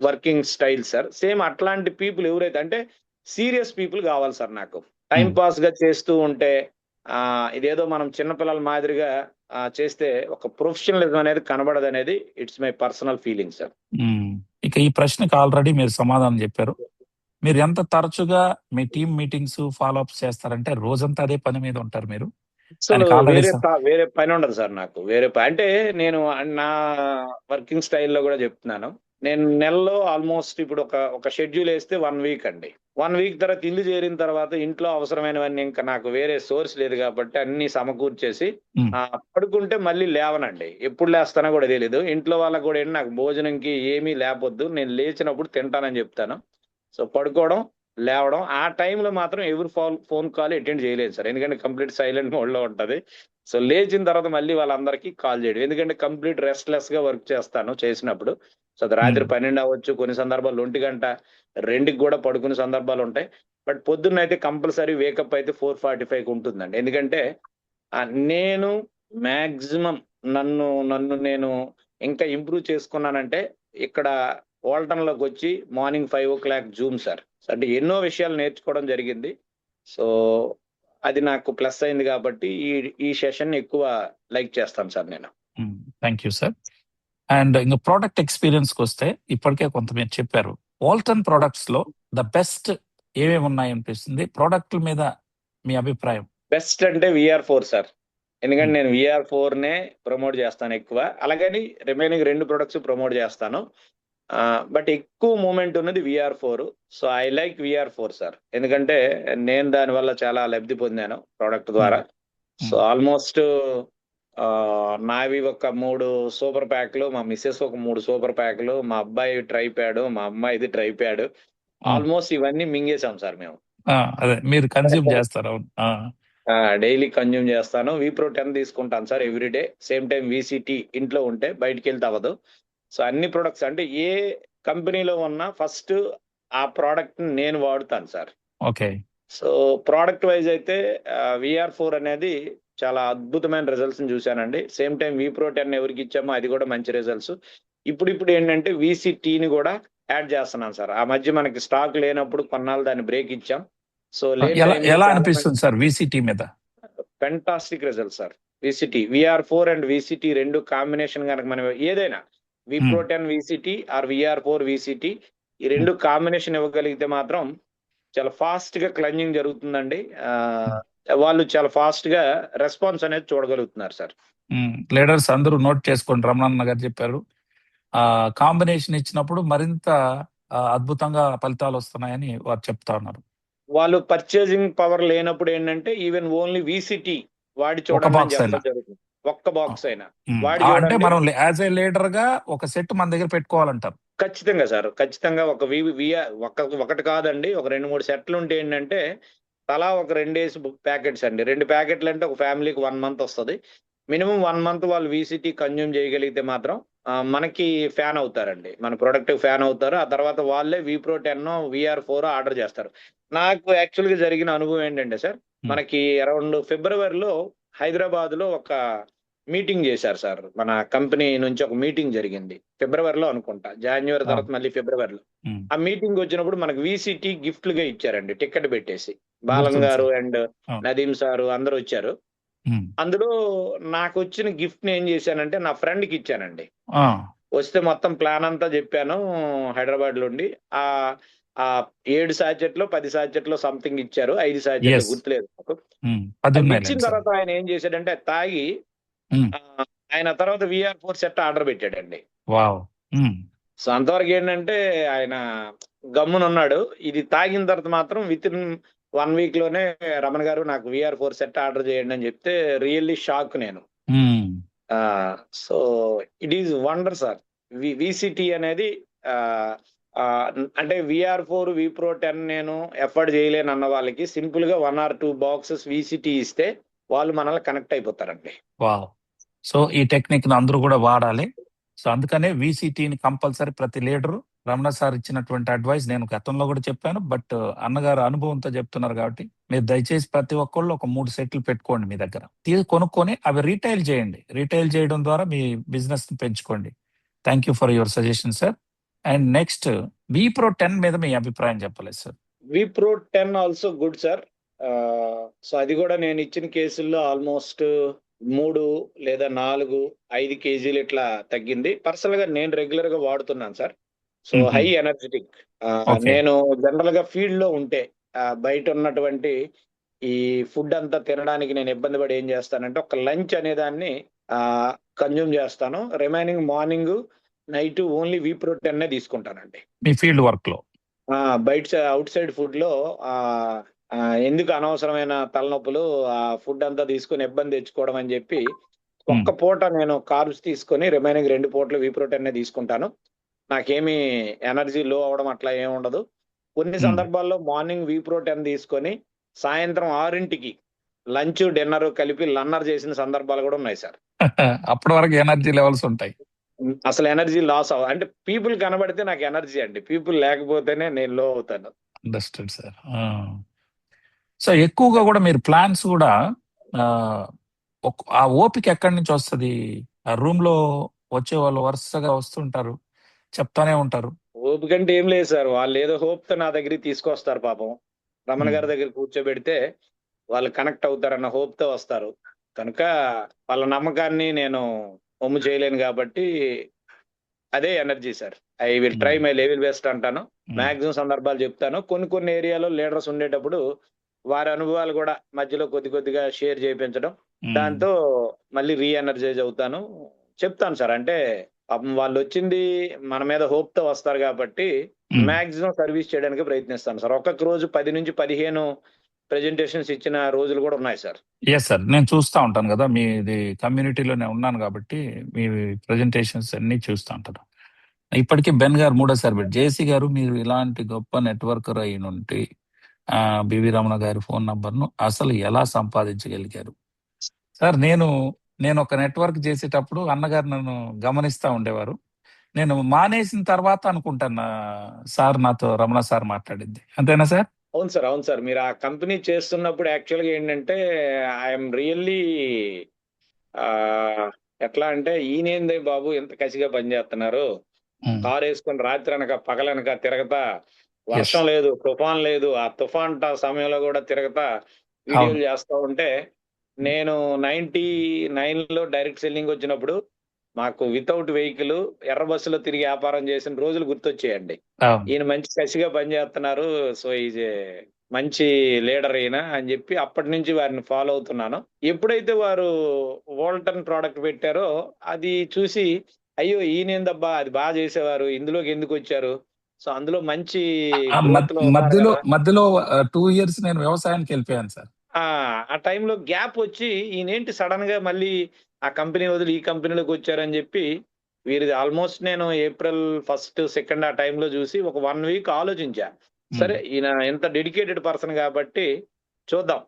working style sir. Same అట్లాంటి పీపుల్ ఎవరైతే అంటే సీరియస్ పీపుల్ కావాలి సార్ నాకు. టైం పాస్ గా చేస్తూ ఉంటే ఇదేదో మనం చిన్నపిల్లల మాదిరిగా చేస్తే ఒక ప్రొఫెషనలిజం అనేది కనబడదు అనేది it's my personal feeling sir. ఇక ఈ ప్రశ్నకు ఆల్రెడీ మీరు సమాధానం చెప్పారు. మీరు ఎంత తరచుగా మీ టీమ్ మీటింగ్స్ ఫాలో అప్స్ చేస్తారంటే రోజంతా అదే పని మీద ఉంటారు మీరు? వేరే పని ఉండదు సార్ నాకు. వేరే అంటే నేను నా వర్కింగ్ స్టైల్లో కూడా చెప్తున్నాను. నేను నెలలో ఆల్మోస్ట్ ఇప్పుడు ఒక షెడ్యూల్ వేస్తే 1 వీక్ అండి. 1 వీక్ తర్వాత ఇల్లు చేరిన తర్వాత ఇంట్లో అవసరమైనవన్నీ ఇంకా నాకు వేరే సోర్స్ లేదు కాబట్టి అన్ని సమకూర్చేసి పడుకుంటే మళ్ళీ లేవనండి. ఎప్పుడు లేస్తానో కూడా తెలియదు. ఇంట్లో వాళ్ళకి కూడా ఏంటి నాకు భోజనంకి ఏమీ లేపొద్దు, నేను లేచినప్పుడు తింటానని చెప్తాను. సో పడుకోవడం, లేవడం, ఆ టైంలో మాత్రం ఎవరు ఫోన్ కాల్ అటెండ్ చేయలేదు సార్. ఎందుకంటే కంప్లీట్ సైలెంట్ మోడ్ లో ఉంటది. సో లేచిన తర్వాత మళ్ళీ వాళ్ళందరికీ కాల్ చేయడం, ఎందుకంటే కంప్లీట్ రెస్ట్లెస్ గా వర్క్ చేస్తాను చేసినప్పుడు. సో అది రాత్రి 12 అవ్వచ్చు, కొన్ని సందర్భాలు 1 గంట 2కి కూడా పడుకునే సందర్భాలు ఉంటాయి. బట్ పొద్దున్న అయితే కంపల్సరీ వేకప్ అయితే 4:45కి ఉంటుందండి. ఎందుకంటే నేను మాక్సిమం నన్ను నేను ఇంకా ఇంప్రూవ్ చేసుకున్నానంటే ఇక్కడ వాల్టన్ లోకి వచ్చి మార్నింగ్ 5 o'clock జూమ్ సార్. అంటే ఎన్నో విషయాలు నేర్చుకోవడం జరిగింది. సో అది నాకు ప్లస్ అయింది కాబట్టి ఈ సెషన్ ఎక్కువ లైక్ చేస్తాను సార్ నేను. Thank you sir. అండ్ ఇంకా ప్రోడక్ట్ ఎక్స్పీరియన్స్ కి వస్తే ఇప్పటికే కొంత మీరు చెప్పారు. వాల్టన్ ప్రొడక్ట్స్ లో ద బెస్ట్ ఏమేమి ఉన్నాయి అనిపిస్తుంది? ప్రోడక్ట్ల మీద మీ అభిప్రాయం? బెస్ట్ అంటే VR4 సార్. ఎందుకంటే హ్మ్. నేను VR4నే ప్రమోట్ చేస్తాను ఎక్కువ. అలాగని రిమైనింగ్ 2 ప్రొడక్ట్స్ ప్రమోట్ చేస్తాను. బట్ ఎక్కువ మూవ్‌మెంట్ ఉన్నది VR4. So, I like VR4 sir. ఎందుకంటే నేను దాని వల్ల చాలా లబ్ధి పొందాను ప్రొడక్ట్ హ్మ్. ద్వారా. సో, హ్మ్. ఆల్‌మోస్ట్ నావి ఒక 3 సూపర్ ప్యాక్‌లు, మా మిసెస్ ఒక 3 సూపర్ ప్యాక్‌లు, మా అబ్బాయి ట్రై ప్యాడ్, మా అమ్మాయిది ట్రై ప్యాడ్. హ్మ్. ఆల్‌మోస్ట్ ఇవన్నీ మింగేసాం సార్ మేము. ఆ! అదే మీరు కన్జ్యూమ్ చేస్తారు. అవును. ఆ! ఆ! డైలీ కన్జ్యూమ్ చేస్తాను. విప్రో 10 తీసుకుంటాను sir everyday. Same time VCT ఇంట్లో ఉంటే బయటికెళ్తే అవ్వదు. సో, అన్ని ప్రొడక్ట్స్ అంటే ఏ కంపెనీలో ఉన్నా ఫస్ట్ ఆ ప్రొడక్ట్‌ని నేను వాడుతాను సార్. ఓకే. సో, ప్రొడక్ట్ వైస్ అయితే VR4 అనేది చాలా అద్భుతమైన రిజల్ట్స్‌ని చూసానండి. సేమ్ టైమ్ విప్రో 10 ఎవరికిచ్చామో అది కూడా మంచి రిజల్ట్స్. ఇప్పుడిప్పుడు ఏంటంటే వీసీటీని కూడా యాడ్ చేస్తున్నాను సార్. ఆ మధ్య మనకి స్టాక్ లేనప్పుడు కొన్నాళ్ళు దాన్ని బ్రేక్ ఇచ్చాం. సో, లేని ఎలా టైంలో ఎలా చాలా మంది అనిపిస్తుంది సార్ వీసీటీ మీద? Fantastic result sir. VCT. VR4 and VCT 2 combination గనక మనం ఏదైనా హ్మ్. Wipro 10 VCT are VR4 VCT ఈ హ్మ్. 2 కాంబినేషన్ ఇవ్వగలిగితే మాత్రం చాలా ఫాస్ట్‌గా క్లెన్జింగ్ జరుగుతుందండి. హ్మ్. వాళ్ళు చాలా ఫాస్ట్‌గా రెస్పాన్స్ అనేది చూడగలుగుతున్నారు సార్. హ్మ్. లీడర్స్ అందరూ నోట్ చేసుకోండి. రమణన్న గారు చెప్పారు. కాంబినేషన్ ఇచ్చినప్పుడు మరింత అద్భుతంగా ఫలితాలొస్తున్నాయని వారు చెప్తా ఉన్నారు. వాళ్ళు పర్చేసింగ్ పవర్ లేనప్పుడు ఏంటంటే ఈవెన్ ఓన్లీ వీసీటీ వాడి ఒక చూడండి అని బాక్స్ అయినా. చెప్పడం జరుగుతుంది. ఒక్క ఆ! బాక్స్ అయినా. హ్మ్. వాడి అంటే చూడండి మనం యాస్ ఎ లీడర్‌గా ఒక సెట్ మన దగ్గర పెట్టుకోవాలంటారు. ఖచ్చితంగా సార్. ఖచ్చితంగా ఒక ఒకటి కాదండి. ఒక 2, 3 సెట్లుంటే ఏంటంటే, తలా ఒక 2 ప్యాకెట్స్ అండి. 2 ప్యాకెట్లంటే ఒక ఫ్యామిలీకి 1 మంత్ ఒస్తది. మినిమమ్ 1 మంత్ వాళ్ళు వీసీటీ కన్జ్యూమ్ చేయగలిగితే మాత్రం మనకి ఫ్యాన్ అవుతారండి. మన ప్రొడక్ట్‌కి ఫ్యాన్ అవుతారు. ఆ తర్వాత వాళ్ళే విప్రో 10 VR4 ఆర్డర్ చేస్తారు. నాకు యాక్చువల్‌గా జరిగిన అనుభవం ఏంటంటే సార్, హ్మ్. మనకి అరౌండ్ ఫిబ్రవరిలో హైదరాబాద్‌లో ఒక మీటింగ్ జేశారు సార్. మన కంపెనీ నుంచి ఒక మీటింగ్ జరిగింది. ఫిబ్రవరిలో అనుకుంటా. జాన్యువరి అవును. తర్వాత మళ్ళీ ఫిబ్రవరిలో. హ్మ్. ఆ మీటింగొచ్చినప్పుడు మనకు వీసీటీ గిఫ్ట్‌లుగా ఇచ్చారండి. టికెట్ పెట్టేసి. బాలన్ గుర్తుంది గారు సార్. అండ్ అవును. నదీమ్ సారు అందరూ ఒచ్చారు. హ్మ్. అందులో నాకొచ్చిన గిఫ్ట్‌ని ఏం జేశానంటే నా ఫ్రెండ్‌కిచ్చానండి. ఆ! వస్తే మొత్తం ప్లాన్ అంతా జెప్పాను హైదరాబాద్‌లో ఉండి. ఆహ్, ఆహ్, 7 సాచెట్లో, 10 సాచెట్లో సంథింగ్ ఇచ్చారు. 5 సాచెట్లో యెస్. గుర్తులేదు నాకు. హ్మ్. 10 అది ఇచ్చిన ఉన్నాయిలెండి సార్. తర్వాత ఆయన ఏం జేశాడంటే అది తాగి హ్మ్. ఆయన తర్వాత VR4 సెట్ ఆర్డర్ పెట్టాడండి. వావ్! హ్మ్. సో, అంతవరకేంటంటే ఆయన గమ్మునున్నాడు. ఇది తాగిన తర్వాత మాత్రం వితిన్ 1 వీక్‌లోనే రమణ గారు నాకు VR4 సెట్ ఆర్డర్ చేయండి అని చెప్తే రియల్లీ షాక్ నేను. హ్మ్. ఆ! So, it is wonder sir. VCT అనేది ఆహ్, ఆహ్, అంటే VR4, విప్రో 10 నేను ఎఫర్డ్ చేయలేనన్న వాళ్ళకి సింపుల్‌గా 1 ఆర్ 2 బాక్సెస్ వీసీటీ ఇస్తే వాళ్ళు మనల్ని కనెక్ట్ అయిపోతారండి. వావ్! సో, ఈ టెక్నిక్‌ని అందరూ గూడా వాడాలి. సో, అందుకనే వీసీటీని కంపల్సరీ ప్రతి లీడరు రమణ సార్ ఇచ్చినటువంటి అడ్వైస్ నేను గతంలో గూడా చెప్పాను. బట్ అన్నగారు అనుభవంతో చెప్తున్నారు గాబట్టి, మీరు దయచేసి ప్రతి ఒక్కళ్ళు ఒక 3 సెట్‌లు పెట్టుకోండి మీ దగ్గర. కొనుక్కొని అవి రీటైల్ చేయండి. రీటైల్ చేయడం ద్వారా మీ బిజినెస్‌ని పెంచుకోండి. Thank you for your suggestion sir. And next Wipro 10 మీద మీ అభిప్రాయం చెప్పలేదు sir. Wipro 10 also good sir. So, అది గూడా నేనిచ్చిన కేసుల్లో ఆల్‌మోస్ట్ 3 లేదా 4, 5 కేజీలు ఇట్లా తగ్గింది. పర్సనల్‌గా నేను రెగ్యులర్‌గా వాడుతున్నాను సార్. సో, హుహు. High energetic. ఓకే. నేను జనరల్‌గా ఫీల్డ్‌లో ఉంటే బయటున్నటువంటి ఈ ఫుడ్ అంతా తినడానికి నేను ఇబ్బంది పడి ఏం చేస్తానంటే, ఒక లంచ్ అనే దాన్ని ఆహ్, కన్జ్యూమ్ చేస్తాను. Remaining morning, night only Wipro 10 తీసుకుంటానండి. మీ ఫీల్డ్ వర్క్‌లో. ఆ! ఔట్ సైడ్ ఫుడ్‌లో ఆహ్, ఎందుకు అనవసరమైన తలనొప్పులు, ఫుడ్ అంతా తీసుకొని ఇబ్బంది తెచ్చుకోవడం అని జెప్పి, హ్మ్. ఒక్క పూట నేను కార్బ్స్ తీసుకొని రిమైనింగ్ 2 పూటలు విప్రో 10 తీసుకుంటాను. నాకేమీ ఎనర్జీ లో అవ్వడం అట్లా ఏముండదు. కొన్ని హ్మ్. సందర్భాల్లో మార్నింగ్ విప్రో 10 తీసుకొని, సాయంత్రం 6కి లంచ్, డిన్నర్ కలిపి లన్నర్ చేసిన సందర్భాలు గూడా ఉన్నాయి సార్. అప్పటి వరకు ఎనర్జీ లెవెల్స్ ఉంటాయి. అసలు ఎనర్జీ లాస్ అంటే పీపుల్ కనబడితే నాకు ఎనర్జీ అండి. పీపుల్ లేకపోతేనే నేను లో అవుతాను. Understood sir. ఆ! సో, ఎక్కువగా గూడా మీరు ప్లాన్స్ గూడా ఆహ్, ఆ ఓపిక ఎక్కడి నుంచొస్తది? ఆ రూమ్‌లో వచ్చేవాళ్ళు వరుసగా వస్తుంటారు. చెప్తానే ఉంటారు. ఓపికంటే ఏం లేదు సార్. వాళ్ళేదో హోప్‌తో నా దగ్గరికి తీసుకొస్తారు పాపం. రమణ హ్మ్. గారి దగ్గర కూర్చోబెడితే, వాళ్ళు కనెక్ట్ అవుతారన్న హోప్‌తో వస్తారు. కనుక వాళ్ళ నమ్మకాన్ని నేను వమ్ము చేయలేను గాబట్టి, అదే energy sir. I will try హ్మ్. మై లెవెల్ బెస్ట్ అంటాను. హ్మ్. మాక్సిమం సందర్భాలు చెప్తాను. కొన్ని కొన్ని ఏరియాలో లీడర్స్ ఉండేటప్పుడు వారి అనుభవాలు కూడా మధ్యలో కొద్దిగా షేర్ చేయించడం, ఉమ్, దాంతో మళ్ళీ రీఎనర్జైజ్ అవుతాను. చెప్తాను సార్. అంటే పాపం వాళ్ళు వచ్చింది మన మీద హోప్ తో వస్తారు కాబట్టి ఉమ్. మాక్సిమం సర్వీస్ చేయడానికి ప్రయత్నిస్తాను సార్. ఒక్కొక్క రోజు 10 నుంచి 15 ప్రెజెంటేషన్స్ ఇచ్చిన రోజులు కూడా ఉన్నాయి సార్. ఎస్ సార్, నేను చూస్తూ ఉంటాను కదా, మీది కమ్యూనిటీలోనే ఉన్నాను కాబట్టి మీ ప్రజెంటేషన్స్ అన్ని చూస్తూ ఉంటాను. ఇప్పటికీ బెన్ గారు మూడోసారి పెట్టి, జేసీ గారు మీరు ఇలాంటి గొప్ప నెట్వర్కర్ అయి నుండి బివి రమణ గారి ఫోన్ నంబర్ను అసలు ఎలా సంపాదించగలిగారు? సార్, నేను ఒక నెట్వర్క్ చేసేటప్పుడు అన్నగారు నన్ను గమనిస్తూ ఉండేవారు. నేను మానేసిన తర్వాత అనుకుంటాను సార్ నాతో రమణ సార్ మాట్లాడింది, అంతేనా సార్? అవును సార్. అవును సార్. మీరు ఆ కంపెనీ చేస్తున్నప్పుడు యాక్చువల్‌గా ఏంటంటే ఐయామ్ రియల్లీ ఎట్లా అంటే ఈయనేంది బాబు ఇంత కసిగా పనిచేస్తున్నారు. కారేసుకొని రాత్రనక పగలనక తిరగతా, ఎస్. వర్షం లేదు, తుఫాన్ లేదు. ఆ తుఫాన్ సమయంలో కూడా తిరగతా అవును. వీడియోలు చేస్తా ఉంటే, నేను 99లో డైరెక్ట్ సెల్లింగ్ వచ్చినప్పుడు మాకు వితౌట్ వెహికల్ ఎర్ర బస్సులో తిరిగి వ్యాపారం చేసిన రోజులు గుర్తొచ్చాయండి. అవును. ఈయన మంచి కసిగా పనిచేస్తున్నారు. సో ఈజ్ ఏ మంచి లీడర్ ఈయన అని చెప్పి అప్పటి నుంచి వారిని ఫాలో అవుతున్నాను. ఎప్పుడైతే వారు వోల్టన్ ప్రోడక్ట్ పెట్టారో అది చూసి, అయ్యో! ఈయనేందబ్బా! అది చేసేవారు. ఇందులోకి ఎందుకొచ్చారు? సో అందులో మంచి గ్రోత్‌లో ఉన్నారు మధ్యలో గదా! మధ్యలో 2 years నేను వ్యవసాయానికి వెళ్ళిపోయాను సార్. ఆ! ఆ టైంలో గ్యాప్ వచ్చి ఈయనేంటి సడెన్‌గా మళ్ళీ ఆ కంపెనీ వదిలి ఈ కంపెనీలోకొచ్చారని జెప్పి, వీరిది ఆల్‌మోస్ట్ నేను ఏప్రిల్ 1, 2 ఆ టైంలో జూసి ఒక 1 వీక్ ఆలోచించా. ఉమ్, సరే ఈయన ఇంత డెడికేటెడ్ పర్సన్ గాబట్టి చూద్దాం.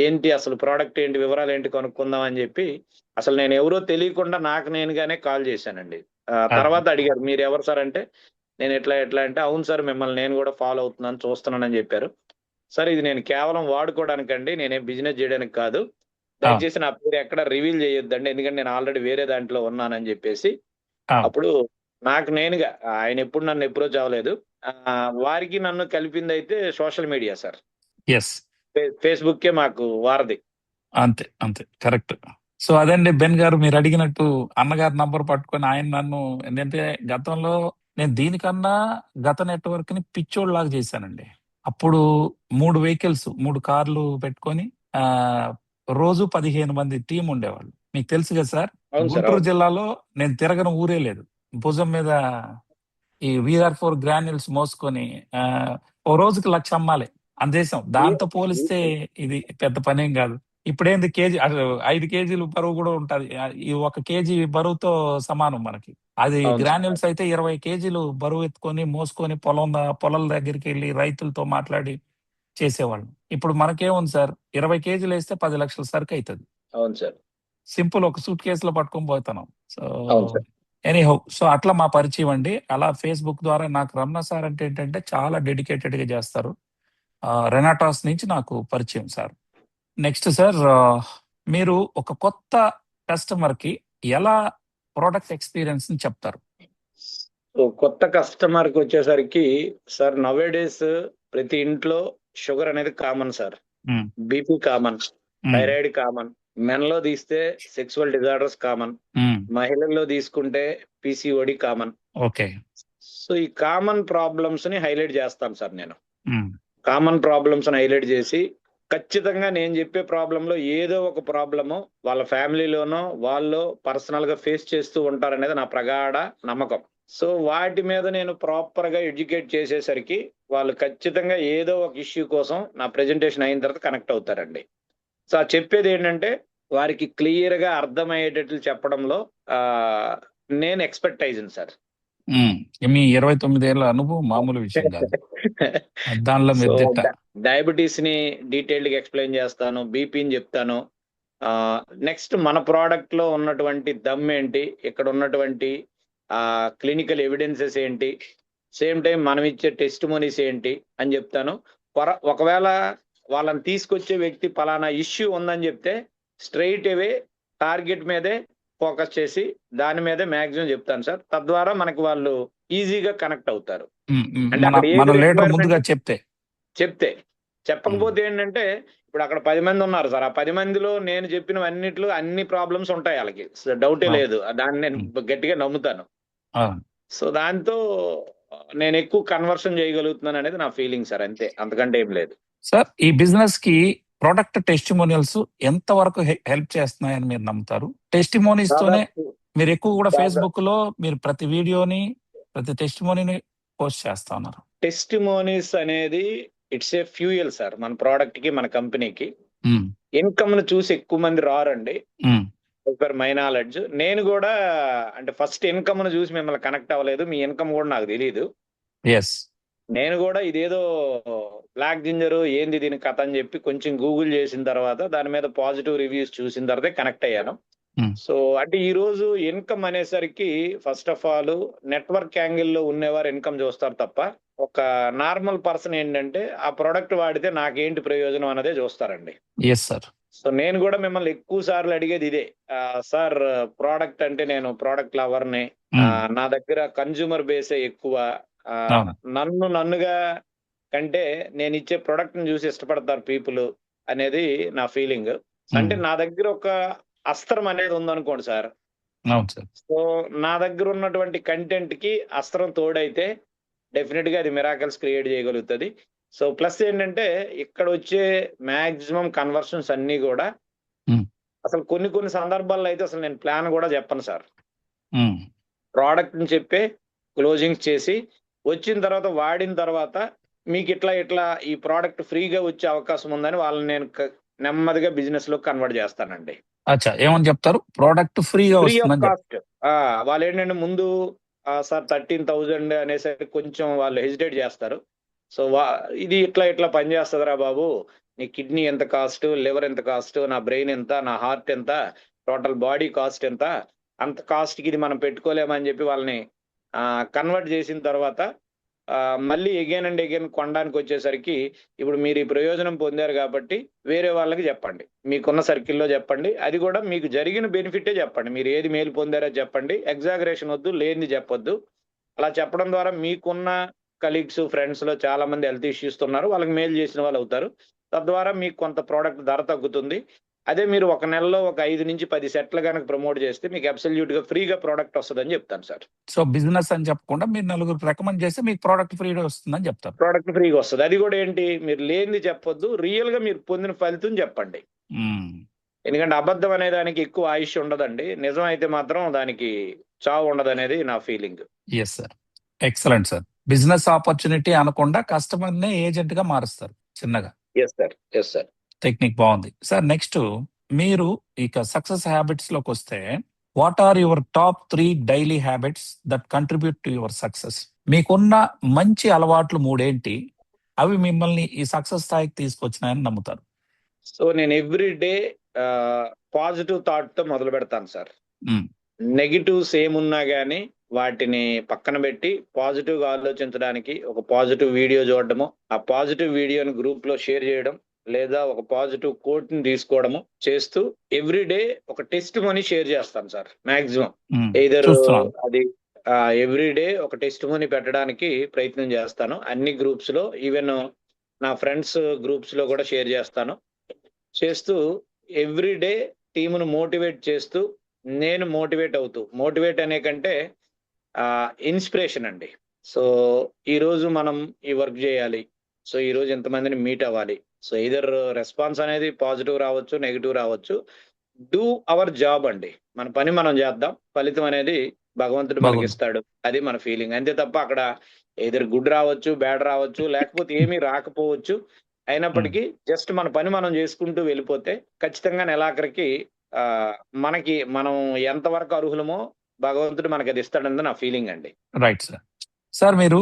ఏంటి అసలు ప్రొడక్ట్ ఏంటి, వివరాలేంటి కనుక్కుందాం అని జెప్పి, అసలు నేనెవరో తెలియకుండా నాకు నేనుగానే కాల్ జేశానండి. ఆ, తర్వాత అడిగారు, "మీరెవరు సార్" అంటే, నేను ఇట్లా అంటే, "అవును సార్ మిమ్మల్ని నేను గూడా ఫాలో అవుతున్నాను, చూస్తున్నానని" జెప్పారు. సార్ ఇది నేను కేవలం వాడుకోవడానికండి. నేనేం బిజినెస్ జేయడానికి కాదు. ఆ, దయచేసి నా పేరు ఎక్కడ రివీల్ చేయొద్దండి. ఎందుకంటే నేను ఆల్రెడీ వేరే దాంట్లో ఉన్నానని జెప్పేసి, ఆ, అప్పుడు నాకు నేనుగా ఆయనెప్పుడు నన్ను అప్రోచ్ అవ్వలేదు. వారికి నన్ను కలిపిందైతే సోషల్ మీడియా సార్. ఎస్. ఫేస్‌బుక్కే మాకు వారధి. అంతే, అంతే, కరెక్ట్. సో అదండి బెన్ గారు, మీరు అడిగినట్టు అన్నగారి నంబర్ పట్టుకొని ఆయన నన్ను, ఏంటంటే గతంలో నేను దీనికన్నా గత నెట్వర్క్ ని పిచ్చోళ్ళలాగా చేశానండి. అప్పుడు 3 vehicles 3 కార్లు పెట్టుకొని ఆ రోజు 15 మంది టీం ఉండేవాళ్ళు. మీకు తెలుసు కదా సార్, అవును సార్. గుంటూరు అవును. జిల్లాలో నేను తిరగని ఊరే లేదు. భుజం మీద ఈ వీఆర్ 4 గ్రాన్యుల్స్ మోసుకొని ఆ ఓ రోజుకి 1,00,000 అమ్మాలి అందేశం. ఏ దాంతో పోలిస్తే ఇది పెద్ద పనేం కాదు. ఇప్పుడేంది కేజీ 5 కేజీలు బరువు కూడా ఉంటది. ఈ 1 కేజీ బరువుతో సమానం మనకి. అది అవును సార్. గ్రాన్యుల్స్ అయితే 20 కేజీలు బరువు ఎత్తుకొని మోసుకొని పొలం దగ్గరికి వెళ్ళి రైతులతో మాట్లాడి చేసేవాళ్ళం. ఇప్పుడు మనకేముంది సార్, 20 కేజీలు వేస్తే 10 లక్షల సరుకు అవుతుంది. అవును సార్. సింపుల్, ఒక సూట్ కేసులో పట్టుకొని పోతున్నాం. సో అవును సార్. ఎనీహౌ, సో అట్లా మా పరిచయం అండి. అలా ఫేస్బుక్ ద్వారా నాకు రమణ సార్ అంటే ఏంటంటే చాలా డెడికేటెడ్ గా చేస్తారు. రెనాటాస్ నుంచి నాకు పరిచయం సార్. నెక్స్ట్ సార్, మీరు ఒక కొత్త కస్టమర్ కి ఎలా ప్రోడక్ట్ ఎక్స్పీరియన్స్ ని చెప్తారు? సో కొత్త కస్టమర్‌కొచ్చేసరికి సార్ నౌ-ఏ-డేస్ ప్రతి ఇంట్లో షుగర్ అనేది కామన్ సార్. ఉమ్, బీపీ కామన్. ఉమ్, థైరాయిడ్ కామన్. మెన్‌లో తీస్తే సెక్సువల్ డిజార్డర్స్ కామన్. ఉమ్, మహిళల్లో తీసుకుంటే పీసీఓడి కామన్. ఓకే. సో ఈ కామన్ ప్రాబ్లమ్స్‌ని హైలైట్ చేస్తాను సార్ నేను. ఉమ్, కామన్ ప్రాబ్లమ్స్‌ని హైలైట్ చేసి, ఖచ్చితంగా నేను చెప్పే ప్రాబ్లమ్‌లో ఏదో ఒక ప్రాబ్లము వాళ్ళ ఫ్యామిలీలోనో, వాళ్ళో పర్సనల్‌గా ఫేస్ చేస్తూ ఉంటారనేది నా ప్రగాఢ నమ్మకం. సో వాటి మీద నేను ప్రాపర్‌గా ఎడ్యుకేట్ చేసేసరికి వాళ్ళు ఖచ్చితంగా ఏదో ఒక ఇష్యూ కోసం నా ప్రెజెంటేషన్ అయిన తర్వాత కనెక్ట్ అవుతారండి. సో ఆ చెప్పేదేంటంటే వారికి క్లియర్‌గా అర్థమయ్యేటట్లు చెప్పడంలో ఆహ్, నేను ఎక్స్‌పర్టైజ్‌ని సార్. ఉమ్. మీ 29 ఏళ్ల అనుభవం మామూలు విషయం కాదు. దానిలో సో మీరు దిట్ట. డయాబెటిస్‌ని డీటెయిల్డ్‌గా ఎక్స్‌ప్లెయిన్ చేస్తాను. బీపీని చెప్తాను. నెక్స్ట్ మన ప్రొడక్ట్‌లో ఉన్నటువంటి దమ్మేంటి? ఇక్కడ ఉన్నటువంటి క్లినికల్ ఎవిడెన్సెస్ ఏంటి? సేమ్ టైమ్ మనం ఇచ్చే టెస్టిమోనీస్ ఏంటి అని చెప్తాను. ఒకవేళ వాళ్ళని తీసుకొచ్చే వ్యక్తి పలానా ఇష్యూ ఉందని చెప్తే స్ట్రెయిట్ అవే టార్గెట్ మీదే ఫోకస్ చేసి దాని మీదే మాక్సిమం చెప్తాను సార్. తద్వారా మనకి వాళ్ళు ఈజీగా కనెక్ట్ అవుతారు. అంటే మన అక్కడ మన ఏది లీడర్ రిక్వైర్మెంట్ ముందుగా చెప్తే. చెప్తే. ఉమ్, చెప్పకపోతే ఏంటంటే, ఇప్పుడు అక్కడ 10 మంది ఉన్నారు సార్. ఆ 10 మందిలో నేను చెప్పినవన్నిట్లో అన్ని ప్రాబ్లమ్స్ ఉంటాయి ఆళ్ళకి. డౌటే అవును. లేదు. దాన్ని నేను ఉమ్, గట్టిగా నమ్ముతాను. అవును. సో, దాంతో నేనెక్కువ కన్వర్షన్ చేయగలుగుతున్నాననేది నా ఫీలింగ్ సార్ అంతే. అంతకంటే ఏం లేదు. సార్ ఈ బిజినెస్ కి ప్రొడక్ట్ టెస్టిమోనియల్స్ ఎంత వరకు హెల్ప్ చేస్తున్నాయని మీరు నమ్ముతారు? టెస్టిమోనీస్ తోనే దాదాపు మీరు ఎక్కువ కూడా దాదా ఫేస్బుక్ లో మీరు ప్రతి వీడియోని ప్రతి టెస్టిమోనీని పోస్ట్ చేస్తా ఉన్నారు. టెస్టిమోనీస్ అనేది ఇట్స్ ఏ ఫ్యూయల్ సార్ మన ప్రోడక్ట్ కి మన కంపెనీకి. ఉమ్, ఇన్కమ్ ను చూసి ఎక్కువ మంది రారండి. ఉమ్, పర్ మై నాలెడ్జ్ నేను కూడా అంటే ఫస్ట్ ఇన్కమ్ ను చూసి మిమ్మల్ని కనెక్ట్ అవ్వలేదు. మీ ఇన్కమ్ కూడా నాకు తెలియదు. ఎస్. నేను కూడా ఇదేదో బ్లాక్ జింజర్ ఏంది దీని కథ అని చెప్పి కొంచెం గూగుల్ చేసిన తర్వాత దాని మీద పాజిటివ్ రివ్యూస్ చూసిన తర్వాత కనెక్ట్ అయ్యాను. ఉమ్, సో అంటే ఈ రోజు ఇన్కమ్ అనేసరికి ఫస్ట్ ఆఫ్ ఆల్ నెట్వర్క్ యాంగిల్లో ఉన్నవారు ఇన్కమ్ చూస్తారు తప్ప ఒక నార్మల్ పర్సన్ ఏంటంటే ఆ ప్రోడక్ట్ వాడితే నాకేంటి ప్రయోజనం అన్నదే చూస్తారండి. Yes sir. సో నేను కూడా మిమ్మల్ని ఎక్కువ సార్లు అడిగేది ఇదే, సార్ ప్రోడక్ట్ అంటే నేను ప్రోడక్ట్ లవర్ని, నా దగ్గర కన్జ్యూమర్ బేసే ఎక్కువ, ఆ, అవును. నన్నుగా కంటే నేను ఇచ్చే ప్రొడక్ట్ ని చూసి ఇష్టపడతారు పీపుల్ అనేది నా ఫీలింగ్. అంటే నా దగ్గర ఒక అస్త్రం అనేది ఉందనుకోండి సార్. అవును సార్. సో నా దగ్గర ఉన్నటువంటి కంటెంట్ కి అస్త్రం తోడైతే డెఫినెట్ గా అది మిరాకల్స్ క్రియేట్ చేయగలుగుతుంది. సో ప్లస్ ఏంటంటే ఇక్కడ వచ్చే మాక్సిమం కన్వర్షన్స్ అన్ని కూడా ఉమ్, అసలు కొన్ని సందర్భాల్లో అయితే అసలు నేను ప్లాన్ కూడా చెప్పను సార్. ఉమ్, ప్రోడక్ట్ ని చెప్పి క్లోజింగ్ చేసి వచ్చిన తర్వాత వాడిన తర్వాత మీకు ఇట్లా ఈ ప్రోడక్ట్ ఫ్రీగా వచ్చే అవకాశం ఉందని వాళ్ళని నేను నెమ్మదిగా బిజినెస్ లో కన్వర్ట్ చేస్తానండి. అచ్చా, ఏమని చెప్తారు? ప్రోడక్ట్ ఫ్రీగా ఫ్రీ ఆఫ్ వస్తుందని కాస్ట్. వాళ్ళు ఏంటంటే ముందు సార్ 13,000 అనేసరికి కొంచెం వాళ్ళు హెజిటేట్ చేస్తారు. సో ఇది ఇట్లా పనిచేస్తుందిరా బాబు, నీ కిడ్నీ ఎంత కాస్ట్, లివర్ ఎంత కాస్ట్, నా బ్రెయిన్ ఎంత, నా హార్ట్ ఎంత, టోటల్ బాడీ కాస్ట్ ఎంత, అంత కాస్ట్ కి ఇది మనం పెట్టుకోలేమని చెప్పి వాళ్ళని కన్వర్ట్ చేసిన తర్వాత మళ్ళీ ఎగైన్ అండ్ ఎగైన్ కొనడానికి వచ్చేసరికి ఇప్పుడు మీరు ఈ ప్రయోజనం పొందారు కాబట్టి వేరే వాళ్ళకి చెప్పండి, మీకున్న సర్కిల్లో చెప్పండి, అది కూడా మీకు జరిగిన బెనిఫిటే చెప్పండి, మీరు ఏది మేలు పొందారో చెప్పండి, ఎగ్జాగరేషన్ వద్దు, లేనిది చెప్పొద్దు. అలా చెప్పడం ద్వారా మీకున్న కలీగ్స్ ఫ్రెండ్స్ లో చాలా మంది హెల్త్ ఇష్యూస్ ఉన్నారు, వాళ్ళకి మేలు చేసిన వాళ్ళు అవుతారు. తద్వారా మీకు కొంత ప్రోడక్ట్ ధర తగ్గుతుంది. అదే మీరు ఒక నెలలో ఒక 5 నుంచి 10 సెట్లు కనుక ప్రమోట్ చేస్తే మీకు అబ్సల్యూట్ గా ఫ్రీగా ప్రోడక్ట్ వస్తుందని చెప్తాను సార్. సో బిజినెస్ అని చెప్పకుండా మీరు నలుగురు రికమెండ్ చేస్తే మీకు ప్రోడక్ట్ ఫ్రీగా వస్తుందని చెప్తారు. ప్రోడక్ట్ ఫ్రీగా వస్తుంది. అది కూడా ఏంటి, మీరు లేనిది చెప్పొద్దు, రియల్ గా మీరు పొందిన ఫలితం చెప్పండి. ఎందుకంటే అబద్ధం అనే దానికి ఎక్కువ ఆయుష్ ఉండదండి, నిజం అయితే మాత్రం దానికి చావు ఉండదు అనేది నా feeling. Yes sir, excellent sir. Business opportunity అనకుండా కస్టమర్ నే ఏజెంట్ గా మారుస్తారు చిన్నగా. Yes sir, yes sir. Technique బాగుంది సార్. నెక్స్ట్ మీరు ఇక సక్సెస్ హ్యాబిట్స్ లోకి వస్తే, what are your top 3 daily habits that contribute to your success? మీకున్న మంచి అలవాట్లు 3 ఏంటి? అవి మిమ్మల్ని ఈ సక్సెస్ స్థాయికి తీసుకొచ్చినాయని నమ్ముతారు? సో నేను ఎవ్రీ డే పాజిటివ్ థాట్ తో మొదలు పెడతాను సార్. నెగిటివ్స్ ఏమున్నా గానీ వాటిని పక్కన పెట్టి పాజిటివ్ గా ఆలోచించడానికి ఒక పాజిటివ్ వీడియో చూడడము, ఆ పాజిటివ్ వీడియోని గ్రూప్ లో షేర్ చేయడం, లేదా ఒక పాజిటివ్ కోట్ ని తీసుకోవడము చేస్తూ ఎవ్రీ డే ఒక టెస్ట్ మనీ షేర్ చేస్తాను సార్. మాక్సిమం ఎయిదర్ అది ఎవ్రీ డే ఒక టెస్ట్ మనీ పెట్టడానికి ప్రయత్నం చేస్తాను అన్ని గ్రూప్స్ లో, ఈవెన్ నా ఫ్రెండ్స్ గ్రూప్స్ లో కూడా షేర్ చేస్తాను. చేస్తూ ఎవ్రీ డే టీమును మోటివేట్ చేస్తూ నేను మోటివేట్ అవుతూ, మోటివేట్ అనే కంటే ఇన్స్పిరేషన్ అండి. సో ఈ రోజు మనం ఈ వర్క్ చేయాలి, సో ఈ రోజు ఎంతమందిని మీట్ అవ్వాలి, సో ఇదర్ రెస్పాన్స్ అనేది పాజిటివ్ రావచ్చు, నెగిటివ్ రావచ్చు, డూ అవర్ జాబ్ అండి. మన పని మనం చేద్దాం, ఫలితం అనేది భగవంతుడు మనకి ఇస్తాడు, అది మన ఫీలింగ్. అంతే తప్ప అక్కడ ఎదర్ గుడ్ రావచ్చు, బ్యాడ్ రావచ్చు, లేకపోతే ఏమీ రాకపోవచ్చు. అయినప్పటికీ జస్ట్ మన పని మనం చేసుకుంటూ వెళ్ళిపోతే ఖచ్చితంగా నెలాఖరికి మనకి మనం ఎంతవరకు అర్హులమో భగవంతుడు మనకి అది ఇస్తాడన్నది నా ఫీలింగ్ అండి. Right sir. సార్ మీరు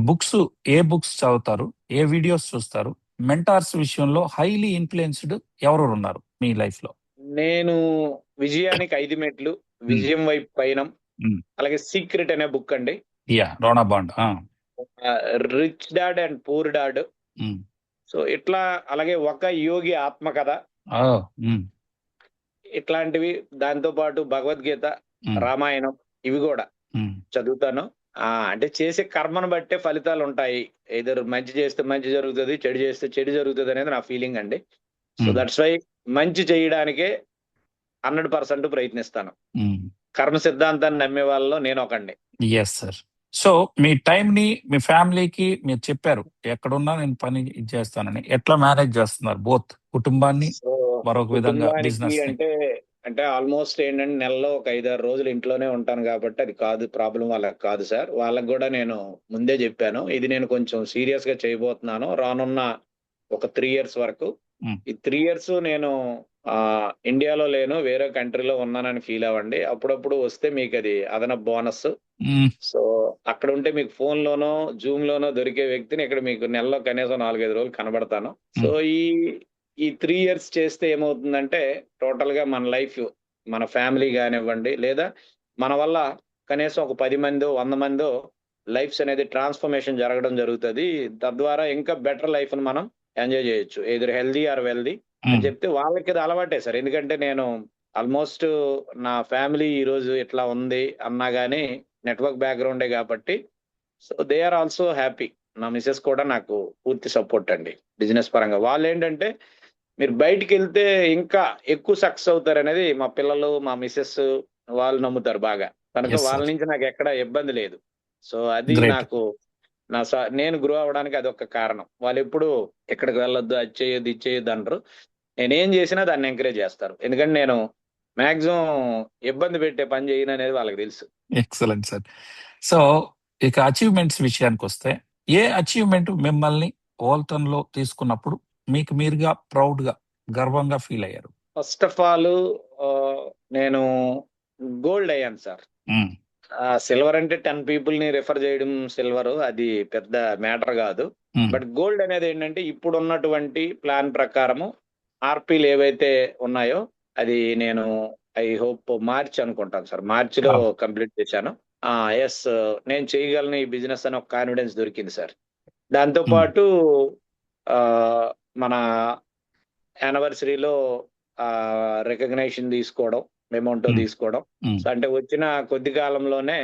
బుక్స్, ఏ బుక్స్ చదువుతారు, ఏ వీడియోస్ చూస్తారు? మెంటార్స్ విషయంలో హైలీ ఇన్ఫ్లుయెన్స్డ్ ఎవరు ఉన్నారు మీ లైఫ్ లో? నేను విజయానికి 5 మెట్లు, విజయం వైపు పయనం, అలాగే సీక్రెట్ అనే బుక్ అండి. రోనా బాండ్, rich dad and poor dad. So ఇట్లా అలాగే ఒక యోగి ఆత్మకథ, ఇట్లాంటివి, దాంతో పాటు భగవద్గీత, రామాయణం, ఇవి కూడా చదువుతాను. అంటే చేసే కర్మను బట్టే ఫలితాలు ఉంటాయి. ఏదో మంచి చేస్తే మంచి జరుగుతుంది, చెడు చేస్తే చెడు జరుగుతుంది అనేది నా ఫీలింగ్ అండి. సో దట్స్ వై మంచి చేయడానికే 100% ప్రయత్నిస్తాను. కర్మ సిద్ధాంతాన్ని నమ్మే వాళ్ళలో నేను ఒకండి. ఎస్ సార్, సో మీ టైంని మీ ఫ్యామిలీకి మీరు చెప్పారు. ఎక్కడున్నా నేను పని ఇది చేస్తానని. ఎట్లా మేనేజ్ చేస్తున్నారు బోత్ కుటుంబాన్ని, సో మరొక విధంగా కుటుంబానికి బిజినెస్‌ని? అంటే ఆల్మోస్ట్ ఏంటంటే నెలలో ఒక 5, 6 రోజులు ఇంట్లోనే ఉంటాను కాబట్టి అది కాదు ప్రాబ్లమ్, వాళ్ళకి కాదు సార్. వాళ్ళకి గూడా నేను ముందే జెప్పాను. ఇది నేను కొంచెం సీరియస్‌గా చేయబోతున్నాను. రానున్న ఒక 3 ఇయర్స్ వరకు. హ్మ్. ఈ 3 ఇయర్స్ నేను ఇండియాలో లేను. వేరే కంట్రీలో ఉన్నానని ఫీల్ అవ్వండి. అప్పుడప్పుడు వస్తే మీకది అదనపు బోనస్. హ్మ్. సో, అక్కడుంటే మీకు ఫోన్‌లోనో, జూమ్‌లోనో దొరికే వ్యక్తిని ఇక్కడ మీకు నెలలో కనీసం 4, 5 రోజులు కనబడతాను. సో, హ్మ్. ఈ ఈ 3 ఇయర్స్ చేస్తే ఏమవుతుందంటే టోటల్‌గా మన లైఫ్, మన ఫ్యామిలీ గానివ్వండి, లేదా మన వల్ల కనీసం ఒక 10 మందో, 100 మందో లైఫ్స్ అనేది ట్రాన్స్‌ఫర్మేషన్ జరగడం జరుగుతది. తద్వారా ఇంకా బెటర్ లైఫ్‌ని మనం ఎంజాయ్ జేయొచ్చు. ఎయిదర్ హెల్తీ ఆర్ వెల్తీ అని హ్మ్. చెప్తే వాళ్ళకిది అలవాటే సార్. ఎందుకంటే నేను ఆల్మోస్ట్ నా ఫ్యామిలీ ఈరోజు ఇట్లా ఉంది అన్నా గాని నెట్‌వర్క్ బ్యాక్‌గ్రౌండే గాబట్టి, so, they are also happy. నా మిసెస్ కూడా నాకు పూర్తి సపోర్ట్ అండి బిజినెస్ పరంగా. వాళ్ళేంటంటే మీరు బయటికెళ్తే ఇంకా ఎక్కువ సక్సెస్ అవుతారనేది మా పిల్లలు, మా మిసెస్ వాళ్ళు నమ్ముతారు బాగా. కనుక యెస్ వాళ్ళ సార్. నుంచి నాకెక్కడ ఇబ్బంది లేదు. సో, అది గ్రేట్. నాకు నేను గ్రో అవ్వడానికి అదొక కారణం. వాళ్ళెప్పుడు ఎక్కడికి వెళ్ళొద్దు, అది చేయొద్దు, ఇది చేయొద్దు అనరు. నేనేం జేసినా దాన్ని ఎంకరేజ్ జేస్తారు. ఎందుకంటే నేను మాక్సిమం ఇబ్బంది పెట్టే పని జేయననేది వాళ్ళకి తెలుసు. Excellent sir. సో, ఇక అచీవ్‌మెంట్స్ విషయానికొస్తే, ఏ అచీవ్‌మెంట్ మిమ్మల్ని వోల్టన్‌లో తీసుకున్నప్పుడు మీకు మీరుగా ప్రౌడ్‌గా, గర్వంగా ఫీల్ అయ్యారు? ఫస్ట్ ఆఫ్ ఆల్ నేను గోల్డ్ అయ్యాను సార్. హ్మ్. సిల్వర్ అంటే 10 పీపుల్‌ని రిఫర్ చేయడం సిల్వరు అది పెద్ద మ్యాటర్ గాదు. హ్మ్. బట్ గోల్డ్ అనేదేంటంటే ఇప్పుడున్నటువంటి ప్లాన్ ప్రకారము ఆర్‌పీలు ఏవైతే ఉన్నాయో అది నేను ఐ హోప్ మార్చ్ అనుకుంటాను సార్. మార్చ్‌లో వావ్! కంప్లీట్ చేశాను. యెస్. నేను చేయగలను ఈ బిజినెస్ అని ఒక కాన్ఫిడెన్స్ దొరికింది సార్. దాంతో హ్మ్. పాటు మన యానివర్సరీలో రికగ్నిషన్ తీసుకోవడం, మెమోంటో హ్మ్. తీసుకోవడం. హ్మ్. సో, అంటే వచ్చిన కొద్ది కాలంలోనే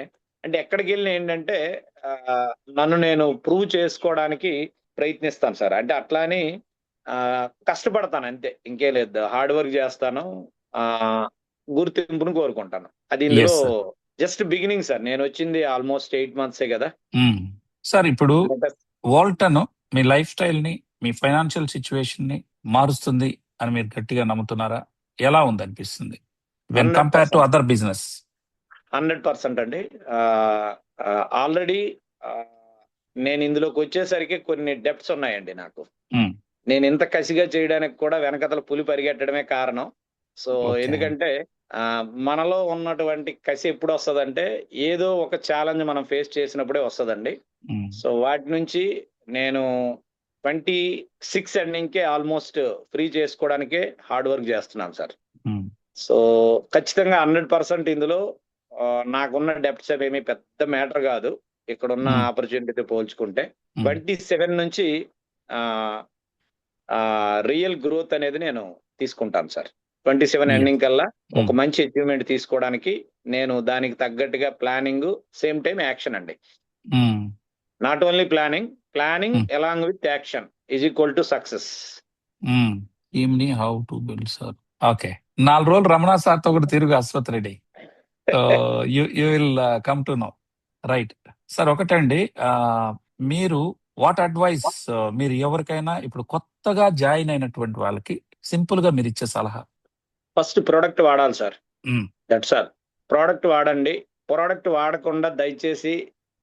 అంటే ఎక్కడికెళ్ళినా ఏంటంటే నన్ను నేను ప్రూవ్ చేసుకోవడానికి ప్రయత్నిస్తాను సార్. అంటే అట్లా అని కష్టపడతాను అంతే. ఇంకేం లేదు. హార్డ్ వర్క్ చేస్తాను. ఆహ్, గుర్తింపుని కోరుకుంటాను. అది ఇందులో yes sir. Just beginning sir. నేనొచ్చింది ఆల్‌మోస్ట్ 8 మంత్సే గదా! హ్మ్. సార్ ఇప్పుడు అంటే వోల్టన్ మీ లైఫ్ స్టైల్‌ని, మీ ఫైనాన్షియల్ సిట్యుయేషన్‌ని మారుస్తుంది అని మీరు గట్టిగా నమ్ముతున్నారా? ఎలా ఉందనిపిస్తుంది? When compare to 100%. Other business? 100% అండి. ఆహ్, ఆల్రెడీ ఆహ్, నేను ఇందులోకొచ్చేసరికి కొన్ని డెబ్ట్స్ ఉన్నాయండి నాకు. హ్మ్. నేనింత కసిగా చేయడానికి కూడా వెనకాతల పులి పరిగెట్టడమే కారణం. So, okay. ఎందుకంటే మనలో ఉన్నటువంటి కసి ఎప్పుడొస్తదంటే, ఏదో ఒక ఛాలెంజ్ మనం ఫేస్ చేసినప్పుడే వస్తదండి. హ్మ్. సో, వాటి నుంచి నేను 26 ఎండింగ్‌కే ఆల్‌మోస్ట్ ఫ్రీ చేసుకోవడానికే హార్డ్ వర్క్ జేస్తున్నాను సార్. హ్మ్. సో, ఖచ్చితంగా 100% ఇందులో నాకున్న డెబ్ట్స్ అవేమి పెద్ద మ్యాటర్ గాదు. ఇక్కడున్న హ్మ్. ఆపర్చునిటీతో పోల్చుకుంటే. హ్మ్. 27 నుంచి ఆహ్, రియల్ గ్రోత్ అనేది నేను తీసుకుంటాను సార్. 27 యెస్. ఎండింగ్ కల్లా హ్మ్. ఒక మంచి అచీవ్‌మెంట్ తీసుకోవడానికి నేను దానికి తగ్గట్టుగా ప్లానింగు, సేమ్ టైమ్ యాక్షన్ అండి. హ్మ్. నాట్ ఓన్లీ ప్లానింగ్ హ్మ్. Along with action is equal to success. హ్మ్. టీమ్‌ని how to build sir. Okay. 4 రోజులు రమణ సార్‌తో కూడా తిరుగు Ashwath Reddy. So, you will come to know. Right. Sir ఒకటండి మీరు వాట్ అడ్వైస్ మీరు ఎవరికైనా ఇప్పుడు కొత్తగా జాయిన్ అయినటువంటి వాళ్ళకి సింపుల్‌గా మీరిచ్చే సలహా? ఫస్ట్ ప్రొడక్ట్ వాడాలి సార్. హ్మ్. That's all. ప్రొడక్ట్ వాడండి. ప్రొడక్ట్ వాడకుండా దయచేసి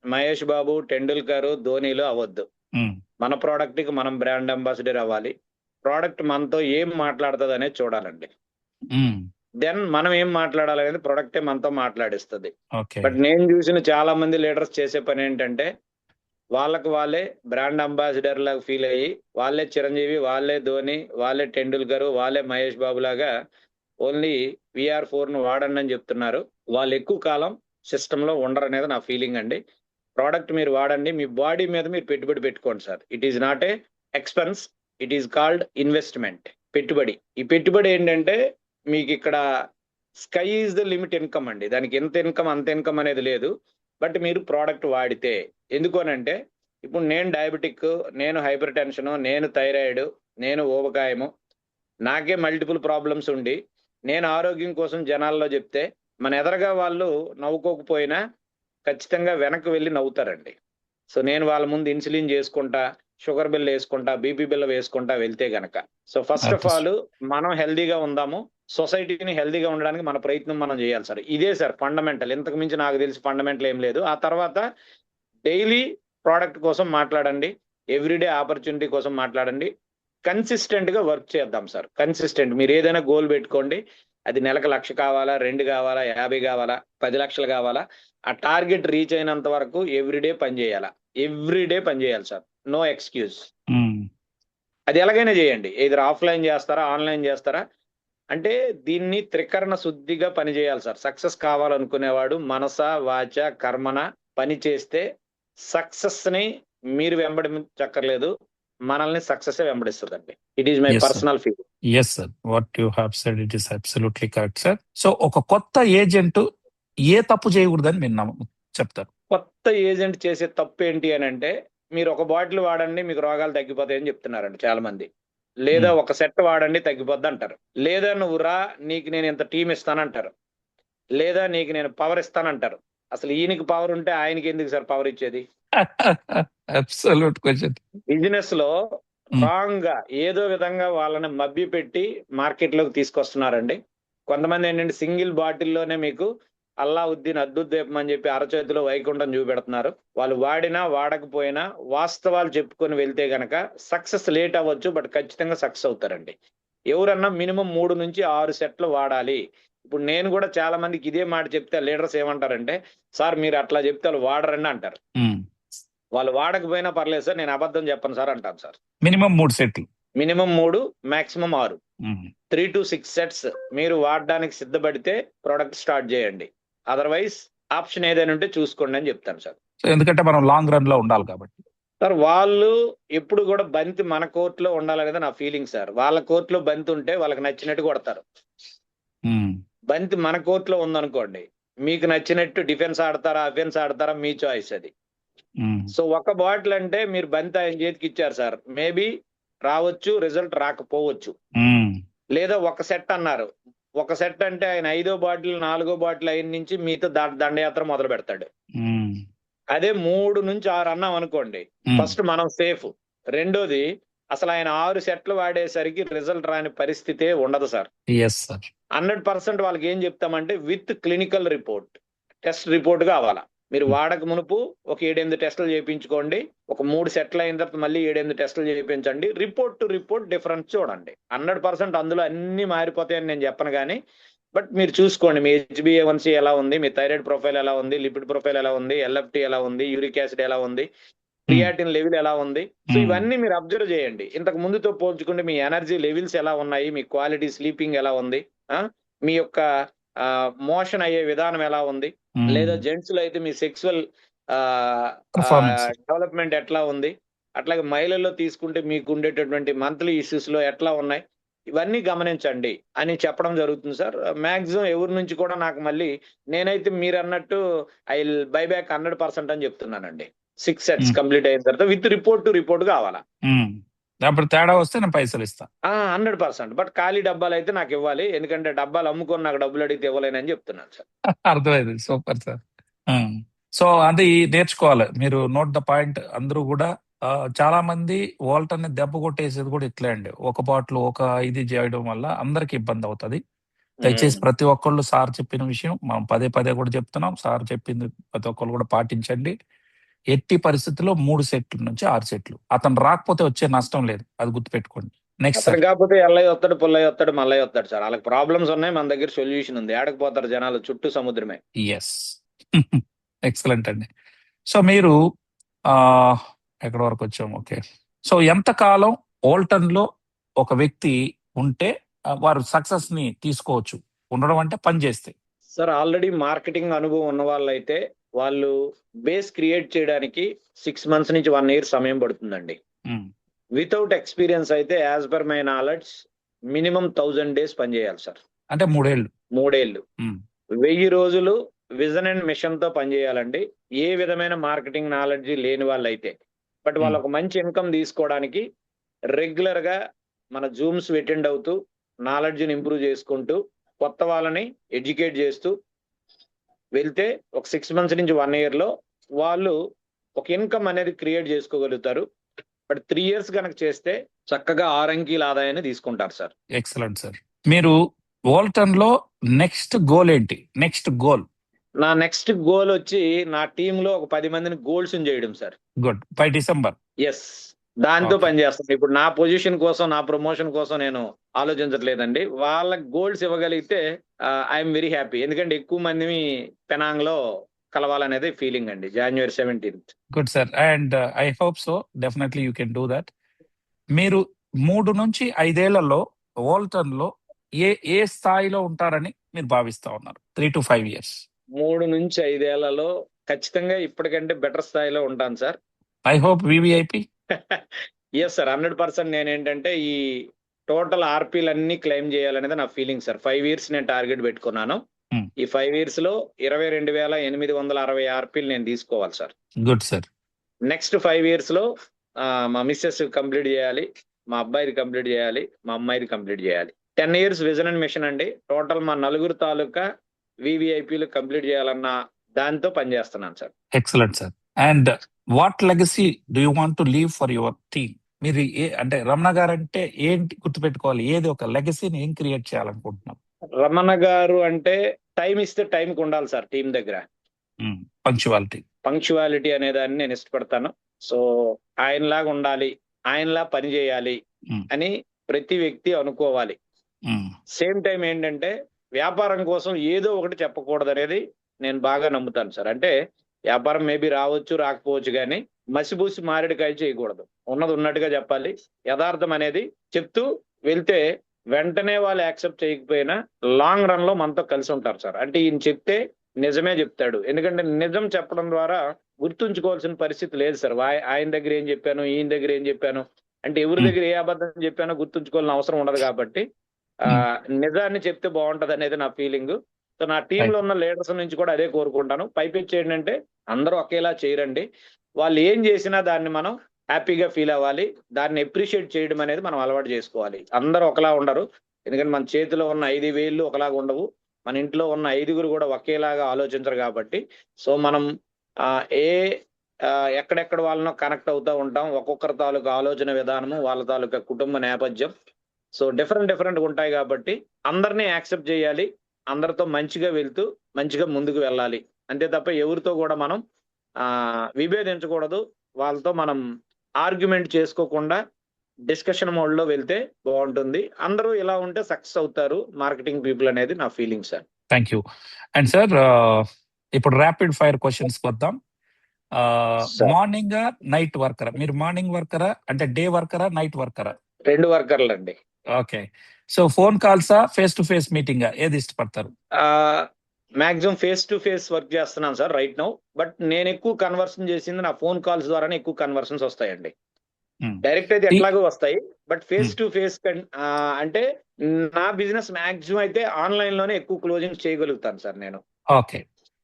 'మహేష్ బాబు', 'టెండూల్కర్', 'ధోని'లు అవ్వద్దు. హ్మ్. మన ప్రొడక్ట్‌కి మనం బ్రాండ్ అంబాసిడర్ అవ్వాలి. ప్రొడక్ట్ మనతో ఏం మాట్లాడుతదనేది చూడాలండి. హ్మ్. దెన్ మనం ఏం మాట్లాడాలనేది ప్రొడక్టే మనతో మాట్లాడిస్తది. ఓకే. బట్ నేను జూసిన చాలా మంది లీడర్స్ చేసే పనేంటంటే, వాళ్ళకి వాళ్ళే బ్రాండ్ అంబాసిడర్‌లాగా ఫీల్ అయ్యి, వాళ్ళే 'చిరంజీవి', వాళ్ళే 'ధోని', వాళ్ళే 'టెండూల్కర్', వాళ్ళే 'మహేష్ బాబు' లాగా ఓన్లీ వీఆర్4ను వాడండని జెప్తున్నారు. వాళ్ళెక్కువ కాలం సిస్టమ్‌లో ఉండరనేది నా ఫీలింగ్ అండి. ప్రొడక్ట్ మీరు వాడండి. మీ బాడీ మీద మీరు పెట్టుబడి పెట్టుకోండి sir. It is not a expense. It is called investment. పెట్టుబడి. ఈ పెట్టుబడి ఏంటంటే మీకిక్కడ sky is the limit income అండి. దానికి ఇంత ఇన్‌కమ్, అంత ఇన్‌కమ్ అనేది లేదు. బట్ మీరు ప్రొడక్ట్ వాడితే. ఎందుకు అనంటే ఇప్పుడు నేను డయాబెటిక్, నేను హైపర్ టెన్షను, నేను థైరాయిడ్, నేను ఊబకాయము, నాకే మల్టిపుల్ ప్రాబ్లమ్స్ ఉండి, నేను ఆరోగ్యం కోసం జనాల్లో జెప్తే, మన ఎదరగా వాళ్ళు నవ్వుకోకపోయినా, ఖచ్చితంగా వెనక్కి వెళ్ళి నవ్వుతారండి. సో నేను వాళ్ళ ముందు ఇన్సులిన్ చేసుకుంటా, షుగర్ బిల్ వేసుకుంటా, బీపీ బిల్ వేసుకుంటా వెళ్తే గనక, సో ఫస్ట్ ఆఫ్ అది ఆల్ మనం హెల్దీగా ఉందాము. సొసైటీని హెల్దీగా ఉండడానికి మన ప్రయత్నం మనం చేయాలి సార్. ఇదే సార్ ఫండమెంటల్. ఇంతకు మించి నాకు తెలిసి ఫండమెంటల్ ఏం లేదు. ఆ తర్వాత డైలీ ప్రోడక్ట్ కోసం మాట్లాడండి. ఎవ్రీడే ఆపర్చునిటీ కోసం మాట్లాడండి. కన్సిస్టెంట్ గా వర్క్ చేద్దాం సార్. కన్సిస్టెంట్. మీరు ఏదైనా గోల్ పెట్టుకోండి. అది నెలకు 1,00,000 కావాలా, 2 కావాలా, 50 కావాలా, 10 లక్షలు కావాలా, ఆ టార్గెట్ రీచ్ అయినంత వరకు ఎవ్రీడే పని చేయాలా. ఎవ్రీడే పని చేయాలి సార్. No excuse. అది ఎలాగైనా చేయండి. either ఆఫ్లైన్ చేస్తారా, ఆన్లైన్ చేస్తారా, అంటే దీన్ని త్రికరణ శుద్ధిగా పని చేయాలి సార్. సక్సెస్ కావాలనుకునేవాడు మనస, వాచ, కర్మన పని చేస్తే సక్సెస్ ని మీరు వెంబడించక్కర్లేదు, మనల్ని సక్సెస్ వెంబడిస్తుందండి. It is my Yes, sir. Personal feel. Yes sir, what you have said it is absolutely correct sir. So ఒక కొత్త ఏజెంట్ ఏ తప్పు చేయకూడదని మీరు చెప్తారు? కొత్త ఏజెంట్ చేసే తప్పు ఏంటి అని అంటే, మీరు ఒక బాటిల్ వాడండి మీకు రోగాలు తగ్గిపోతాయని చెప్తున్నారండి చాలా మంది. లేదా ఒక సెట్ వాడండి తగ్గిపోద్ది అంటారు. లేదా నువ్వు రా, నీకు నేను ఇంత టీం ఇస్తానంటారు. లేదా నీకు నేను పవర్ ఇస్తానంటారు. అసలు ఈయనకి పవర్ ఉంటే ఆయనకి ఎందుకు సార్ పవర్ ఇచ్చేది? Absolute question. బిజినెస్ లో రాంగ్ గా ఏదో విధంగా వాళ్ళని మభ్య పెట్టి మార్కెట్ లోకి తీసుకొస్తున్నారండి. కొంతమంది ఏంటంటే సింగిల్ బాటిల్లోనే మీకు అల్లావుద్దీన్ అద్దుద్దీపం అని చెప్పి అరచేతిలో వైకుంఠం చూపెడుతున్నారు. వాళ్ళు వాడినా వాడకపోయినా వాస్తవాలు చెప్పుకొని వెళ్తే గనక సక్సెస్ లేట్ అవ్వచ్చు, బట్ ఖచ్చితంగా సక్సెస్ అవుతారండి. ఎవరన్నా మినిమం 3 నుంచి 6 సెట్లు వాడాలి. ఇప్పుడు నేను కూడా చాలా మందికి ఇదే మాట చెప్తే లీడర్స్ ఏమంటారంటే, సార్ మీరు అట్లా చెప్తే వాళ్ళు వాడరండి అంటారు. వాళ్ళు వాడకపోయినా పర్లేదు సార్, నేను అబద్ధం చెప్పను సార్ అంటాను సార్. మినిమం 3 సెట్లు, మినిమం 3, మాక్సిమం 6, 3 to 6 సెట్స్ మీరు వాడడానికి సిద్ధపడితే ప్రొడక్ట్ స్టార్ట్ చేయండి. అదర్వైజ్ ఆప్షన్ ఏదైనా ఉంటే చూసుకోండి అని చెప్తాను సార్. ఎందుకంటే మనం లాంగ్ రన్ లో ఉండాలి కాబట్టి. సార్ వాళ్ళు ఎప్పుడు కూడా బంతి మన కోర్టులో ఉండాలనేది నా ఫీలింగ్ సార్. వాళ్ళ కోర్టులో బంతి ఉంటే వాళ్ళకి నచ్చినట్టు కొడతారు. బంతి మన కోర్టులో ఉందనుకోండి, మీకు నచ్చినట్టు డిఫెన్స్ ఆడతారా, అఫెన్స్ ఆడతారా, మీ చాయిస్ అది. సో ఒక బాటిల్ అంటే మీరు బంతి ఆయన చేతికి ఇచ్చారు సార్, మేబీ రావచ్చు, రిజల్ట్ రాకపోవచ్చు. లేదా ఒక సెట్ అన్నారు, ఒక సెట్ అంటే ఆయన 5వ బాటిల్ 4వ బాటిల్ అయిన నుంచి మీతో దండయాత్ర మొదలు పెడతాడు. అదే 3 నుంచి 6 అన్నాం అనుకోండి, ఫస్ట్ మనం సేఫ్. రెండోది అసలు ఆయన 6 సెట్లు వాడేసరికి రిజల్ట్ రాని పరిస్థితే ఉండదు సార్. 100% వాళ్ళకి ఏం చెప్తామంటే with clinical report, test report కావాలా. మీరు వాడక మునుపు ఒక 7-8 టెస్టులు చేయించుకోండి. ఒక 3 సెట్లు అయిన తర్వాత మళ్ళీ 7-8 టెస్టులు చేయించండి. రిపోర్ట్ టు రిపోర్ట్ డిఫరెన్స్ చూడండి. 100% అందులో అన్ని మారిపోతాయని నేను చెప్పను కానీ, బట్ మీరు చూసుకోండి మీ HbA1c ఎలా ఉంది, మీ థైరాయిడ్ ప్రొఫైల్ ఎలా ఉంది, లిపిడ్ ప్రొఫైల్ ఎలా ఉంది, LFT ఎలా ఉంది, యూరిక్ యాసిడ్ ఎలా ఉంది, క్రియాటిన్ లెవెల్ ఎలా ఉంది. సో ఇవన్నీ మీరు అబ్జర్వ్ చేయండి. ఇంతకు ముందుతో పోల్చుకుంటే మీ ఎనర్జీ లెవెల్స్ ఎలా ఉన్నాయి, మీ క్వాలిటీ స్లీపింగ్ ఎలా ఉంది, మీ యొక్క మోషన్ అయ్యే విధానం ఎలా ఉంది, లేదా జెంట్స్ లో అయితే మీ సెక్సువల్ డెవలప్మెంట్ ఎట్లా ఉంది, అట్లాగే మహిళల్లో తీసుకుంటే మీకు ఉండేటటువంటి మంత్లీ ఇష్యూస్ లో ఎట్లా ఉన్నాయి, ఇవన్నీ గమనించండి అని చెప్పడం జరుగుతుంది సార్. మాక్సిమం ఎవరి నుంచి కూడా నాకు మళ్ళీ నేనైతే మీరు అన్నట్టు ఐ విల్ బై బ్యాక్ 100% అని చెప్తున్నానండి. 6 సెట్స్ కంప్లీట్ అయిన తర్వాత విత్ రిపోర్ట్ టు రిపోర్ట్ కావాలా. అప్పుడు తేడా వస్తే నేను పైసలు ఇస్తా 100%. బట్ ఖాళీ డబ్బాలు అయితే నాకు ఇవ్వాలి, ఎందుకంటే డబ్బాలు అమ్ముకొని నాకు డబ్బులు అడిగితే ఇవ్వలేనని చెప్తున్నాను సార్. అర్థమైంది, సూపర్ సార్. సో అది నేర్చుకోవాలి మీరు. Note the point. అందరూ కూడా చాలా మంది వాల్టర్ ని దెబ్బ కొట్టేసేది కూడా ఇట్లే అండి. ఒక బాటిల్ ఒక ఇది చేయడం వల్ల అందరికి ఇబ్బంది అవుతుంది. దయచేసి ప్రతి ఒక్కళ్ళు సార్ చెప్పిన విషయం మనం పదే పదే కూడా చెప్తున్నాం. సార్ చెప్పింది ప్రతి ఒక్కళ్ళు కూడా పాటించండి. ఎట్టి పరిస్థితుల్లో 3 సెట్ల నుంచి 6 సెట్లు. అతను రాకపోతే వచ్చే నష్టం లేదు, అది గుర్తుపెట్టుకోండి. నెక్స్ట్ కాకపోతే ఎల్లయ్య వస్తాడు, పుల్లయ్య వస్తాడు, మల్లయ్య వస్తాడు సార్. వాళ్ళకి ప్రాబ్లమ్స్ ఉన్నాయి, మన దగ్గర సొల్యూషన్ ఉంది. ఆడకపోతారు జనాలు, చుట్టూ సముద్రమే. ఎస్, ఎక్సలెంట్ అండి. సో మీరు ఎక్కడి వరకు వచ్చాము? ఓకే. సో ఎంతకాలం ఓల్టన్ లో ఒక వ్యక్తి ఉంటే వారు సక్సెస్ ని తీసుకోవచ్చు? ఉండడం అంటే పని చేస్తే సార్, ఆల్రెడీ మార్కెటింగ్ అనుభవం ఉన్న వాళ్ళైతే వాళ్ళు బేస్ క్రియేట్ చేయడానికి 6 months నుంచి 1 year సమయం పడుతుందండి. వితౌట్ ఎక్స్పీరియన్స్ అయితే as per my knowledge minimum 1000 days పని చేయాలి సార్. అంటే 3 ఏళ్ళు 1000 రోజులు విజన్ అండ్ మిషన్ తో పనిచేయాలండి. ఏ విధమైన మార్కెటింగ్ నాలెడ్జ్ లేని వాళ్ళు అయితే. బట్ వాళ్ళు ఒక మంచి ఇన్కమ్ తీసుకోవడానికి రెగ్యులర్ గా మన జూమ్స్ అటెండ్ అవుతూ నాలెడ్జ్ ని ఇంప్రూవ్ చేసుకుంటూ కొత్త వాళ్ళని ఎడ్యుకేట్ చేస్తూ వెళ్తే ఒక 6 మంత్స్ నుంచి 1 ఇయర్ లో వాళ్ళు ఒక ఇన్కమ్ అనేది క్రియేట్ చేసుకోగలుగుతారు. బట్ 3 ఇయర్స్ కనుక చేస్తే చక్కగా 6 అంకెల ఆదాయాన్ని తీసుకుంటారు సార్. Excellent sir. మీరు వాల్టన్ లో నెక్స్ట్ గోల్ ఏంటి? Next goal? నా నెక్స్ట్ గోల్ వచ్చి నా టీమ్ లో ఒక 10 మందిని గోల్స్ చేయడం sir. Good. By December. Yes, దాంతో Okay. పనిచేస్తాను. ఇప్పుడు నా పొజిషన్ కోసం, నా ప్రమోషన్ కోసం నేను ఆలోచించట్లేదండి. వాళ్ళకి గోల్స్ ఇవ్వగలిగితే ఐఎమ్ వెరీ హ్యాపీ. ఎందుకంటే ఎక్కువ మందిని పెనాంగ్ లో కలవాలనేది ఫీలింగ్ అండి. January 17th. Good sir. And I hope so definitely you can do that. మీరు 3 నుంచి 5 ఏళ్లలో వాల్టన్ లో ఏ స్థాయిలో ఉంటారని మీరు భావిస్తా ఉన్నారు? 3 to 5 years. 3 నుంచి 5 ఏళ్లలో ఖచ్చితంగా ఇప్పటికంటే బెటర్ స్థాయిలో ఉంటాను sir. I hope VVIP. Yes sir, 100% నేనేంటంటే ఈ టోటల్ ఆర్పీలు అన్ని క్లెయిమ్ చేయాలనేది నా ఫీలింగ్ సార్. 5 ఇయర్స్ నేను టార్గెట్ పెట్టుకున్నాను. ఈ 5 ఇయర్స్ లో 22,860 ఆర్పీలు నేను తీసుకోవాలి సార్. Good sir. నెక్స్ట్ 5 ఇయర్స్ లో మా మిస్సెస్ కంప్లీట్ చేయాలి, మా అబ్బాయిది కంప్లీట్ చేయాలి, మా అమ్మాయిది కంప్లీట్ చేయాలి. 10 ఇయర్స్ విజన్ అండ్ మిషన్ అండి. టోటల్ మా నలుగురు తాలూకా వివిఐపీలు కంప్లీట్ చేయాలన్న దాంతో పనిచేస్తున్నాను sir. Excellent sir. And what legacy do you want to leave for your team? మీరు అంటే రమణ గారు అంటే ఏంటి గుర్తుపెట్టుకోవాలి? ఏది ఒక లెగసీని ఏం క్రియేట్ చేయాలనుకుంటున్నాం? రమణ గారు అంటే టైం ఇస్తే టైంకి ఉండాలి సార్ టీం దగ్గర. పంక్చువాలిటీ అనే దాన్ని నేను ఇష్టపడతాను. సో ఆయనలాగా ఉండాలి, ఆయనలా పని చేయాలి అని ప్రతి వ్యక్తి అనుకోవాలి. సేమ్ టైం ఏంటంటే వ్యాపారం కోసం ఏదో ఒకటి చెప్పకూడదు అనేది నేను బాగా నమ్ముతాను సార్. అంటే వ్యాపారం మేబీ రావచ్చు, రాకపోవచ్చు, కానీ మసిబూసి మారేడుకాయ చేయకూడదు. ఉన్నది ఉన్నట్టుగా చెప్పాలి. యథార్థం అనేది చెప్తూ వెళ్తే వెంటనే వాళ్ళు యాక్సెప్ట్ చేయకపోయినా లాంగ్ రన్ లో మనతో కలిసి ఉంటారు సార్. అంటే ఈయన చెప్తే నిజమే చెప్తాడు. ఎందుకంటే నిజం చెప్పడం ద్వారా గుర్తుంచుకోవాల్సిన పరిస్థితి లేదు సార్. ఆయన దగ్గర ఏం చెప్పాను, ఈయన దగ్గర ఏం చెప్పాను అంటే ఎవరి దగ్గర ఏ అబద్ధం చెప్పానో గుర్తుంచుకోవాల్సిన అవసరం ఉండదు. కాబట్టి నిజాన్ని చెప్తే బాగుంటది అనేది నా ఫీలింగ్. సో నా టీంలో ఉన్న లీడర్స్ నుంచి కూడా అదే కోరుకుంటాను. పైపెచ్చి ఏంటంటే అందరూ ఒకేలా చేయరండి. వాళ్ళు ఏం చేసినా దాన్ని మనం హ్యాపీగా ఫీల్ అవ్వాలి. దాన్ని అప్రిషియేట్ చేయడం అనేది మనం అలవాటు చేసుకోవాలి. అందరూ ఒకలా ఉండరు. ఎందుకంటే మన చేతిలో ఉన్న 5 వేళ్ళు ఒకలాగా ఉండవు. మన ఇంట్లో ఉన్న 5గురు కూడా ఒకేలాగా ఆలోచించరు. కాబట్టి సో మనం ఎక్కడెక్కడ వాళ్ళనో కనెక్ట్ అవుతూ ఉంటాం. ఒక్కొక్కరి తాలూకా ఆలోచన విధానము, వాళ్ళ తాలూకా కుటుంబ నేపథ్యం సో డిఫరెంట్ ఉంటాయి. కాబట్టి అందరినీ యాక్సెప్ట్ చేయాలి. అందరితో మంచిగా వెళ్తూ మంచిగా ముందుకు వెళ్ళాలి. అంతే తప్ప ఎవరితో కూడా మనం విభేదించకూడదు. వాళ్ళతో మనం ఆర్గ్యుమెంట్ చేసుకోకుండా డిస్కషన్ మోడ్ లో వెళ్తే బాగుంటుంది. అందరూ ఇలా ఉంటే సక్సెస్ అవుతారు మార్కెటింగ్ పీపుల్ అనేది నా feeling sir. Thank you. And sir ఇప్పుడు ర్యాపిడ్ ఫైర్ క్వశ్చన్స్ వద్దాం. మార్నింగ్ నైట్ వర్కరా? మీరు మార్నింగ్ వర్కరా అంటే డే వర్కరా, నైట్ వర్కరా? 2 వర్కర్లు అండి. ఓకే. సో ఫోన్ కాల్సా, ఫేస్ టు ఫేస్ మీటింగా, ఏది ఇష్టపడతారు? Maximum face to face work చేస్తున్నాను సార్ రైట్ నౌ. బట్ నేను ఎక్కువ కన్వర్షన్ చేసింది నా ఫోన్ కాల్స్ ద్వారానే ఎక్కువ కన్వర్షన్స్ వస్తాయండి. డైరెక్ట్ అయితే ఎట్లాగో వస్తాయి. బట్ ఫేస్ టు ఫేస్ అంటే నా బిజినెస్ మాక్సిమం అయితే ఆన్లైన్ లోనే ఎక్కువ క్లోజింగ్ చేయగలుగుతాను సార్ నేను. ఓకే.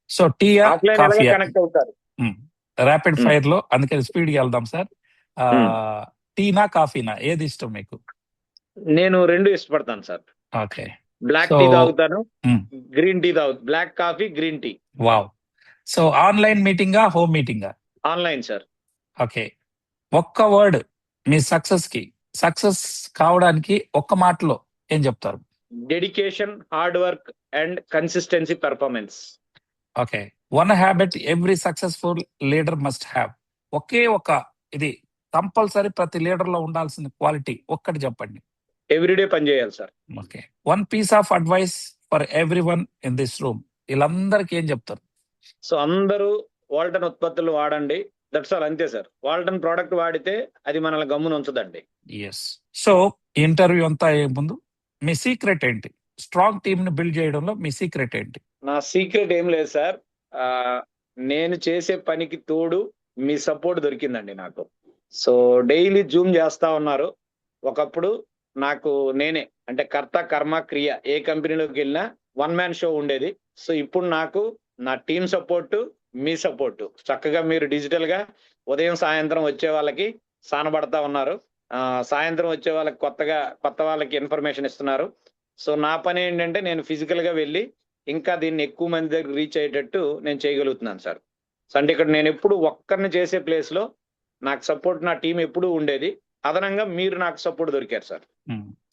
సో టీయా, కాఫీ కనెక్ట్ అవుతారు ర్యాపిడ్ ఫైర్ లో, అందుకని స్పీడ్ గా వెళ్దాం సార్. టీనా, కాఫీనా, ఏది ఇష్టం మీకు? నేను 2 ఇష్టపడతాను సార్. ఓకే. బ్లాక్ టీ తాగుతాను, గ్రీన్ టీ తాగుతాను. Black coffee, green tea. Wow. So online మీటింగా, హోమ్ మీటింగా? Online sir. ఓకే. ఒక్క వర్డ్ మీ సక్సెస్ కావడానికి ఒక్క మాటలో ఏం చెప్తారు? Dedication, hard work and consistency performance. Okay. One habit every successful leader must have. ఒకే ఒక ఇది కంపల్సరీ ప్రతి లీడర్ లో ఉండాల్సిన క్వాలిటీ ఒక్కటి చెప్పండి. ఎవ్రీడే పని చేయాలి sir. Okay. One piece of advice for every one in this room. వీళ్ళందరికీ ఏం చెప్తారు? సో అందరూ వాల్టన్ ఉత్పత్తులు వాడండి. దట్స్ ఆల్, అంతే సార్. వాల్టన్ ప్రోడక్ట్ వాడితే అది మనల్ని గమ్మున ఉంచదండి. ఎస్. సో ఇంటర్వ్యూ అంతా అయ్యే ముందు మీ సీక్రెట్ ఏంటి? స్ట్రాంగ్ టీమ్ ని బిల్డ్ చేయడంలో మీ సీక్రెట్ ఏంటి? నా సీక్రెట్ ఏం లేదు సార్. నేను చేసే పనికి తోడు మీ సపోర్ట్ దొరికిందండి నాకు. సో డైలీ జూమ్ చేస్తా ఉన్నారు. ఒకప్పుడు నాకు నేనే అంటే కర్త కర్మ క్రియ ఏ కంపెనీలోకి వెళ్ళినా 1 మ్యాన్ షో ఉండేది. సో ఇప్పుడు నాకు నా టీం సపోర్టు, మీ సపోర్టు, చక్కగా మీరు డిజిటల్ గా ఉదయం సాయంత్రం వచ్చే వాళ్ళకి సానబడతా ఉన్నారు. సాయంత్రం వచ్చే వాళ్ళకి కొత్త వాళ్ళకి ఇన్ఫర్మేషన్ ఇస్తున్నారు. సో నా పని ఏంటంటే నేను ఫిజికల్ గా వెళ్ళి ఇంకా దీన్ని ఎక్కువ మంది దగ్గర రీచ్ అయ్యేటట్టు నేను చేయగలుగుతున్నాను సార్. సో అంటే ఇక్కడ నేను ఎప్పుడు ఒక్కరిని చేసే ప్లేస్ లో నాకు సపోర్ట్ నా టీం ఎప్పుడూ ఉండేది. అదనంగా మీరు నాకు సపోర్ట్ దొరికారు సార్.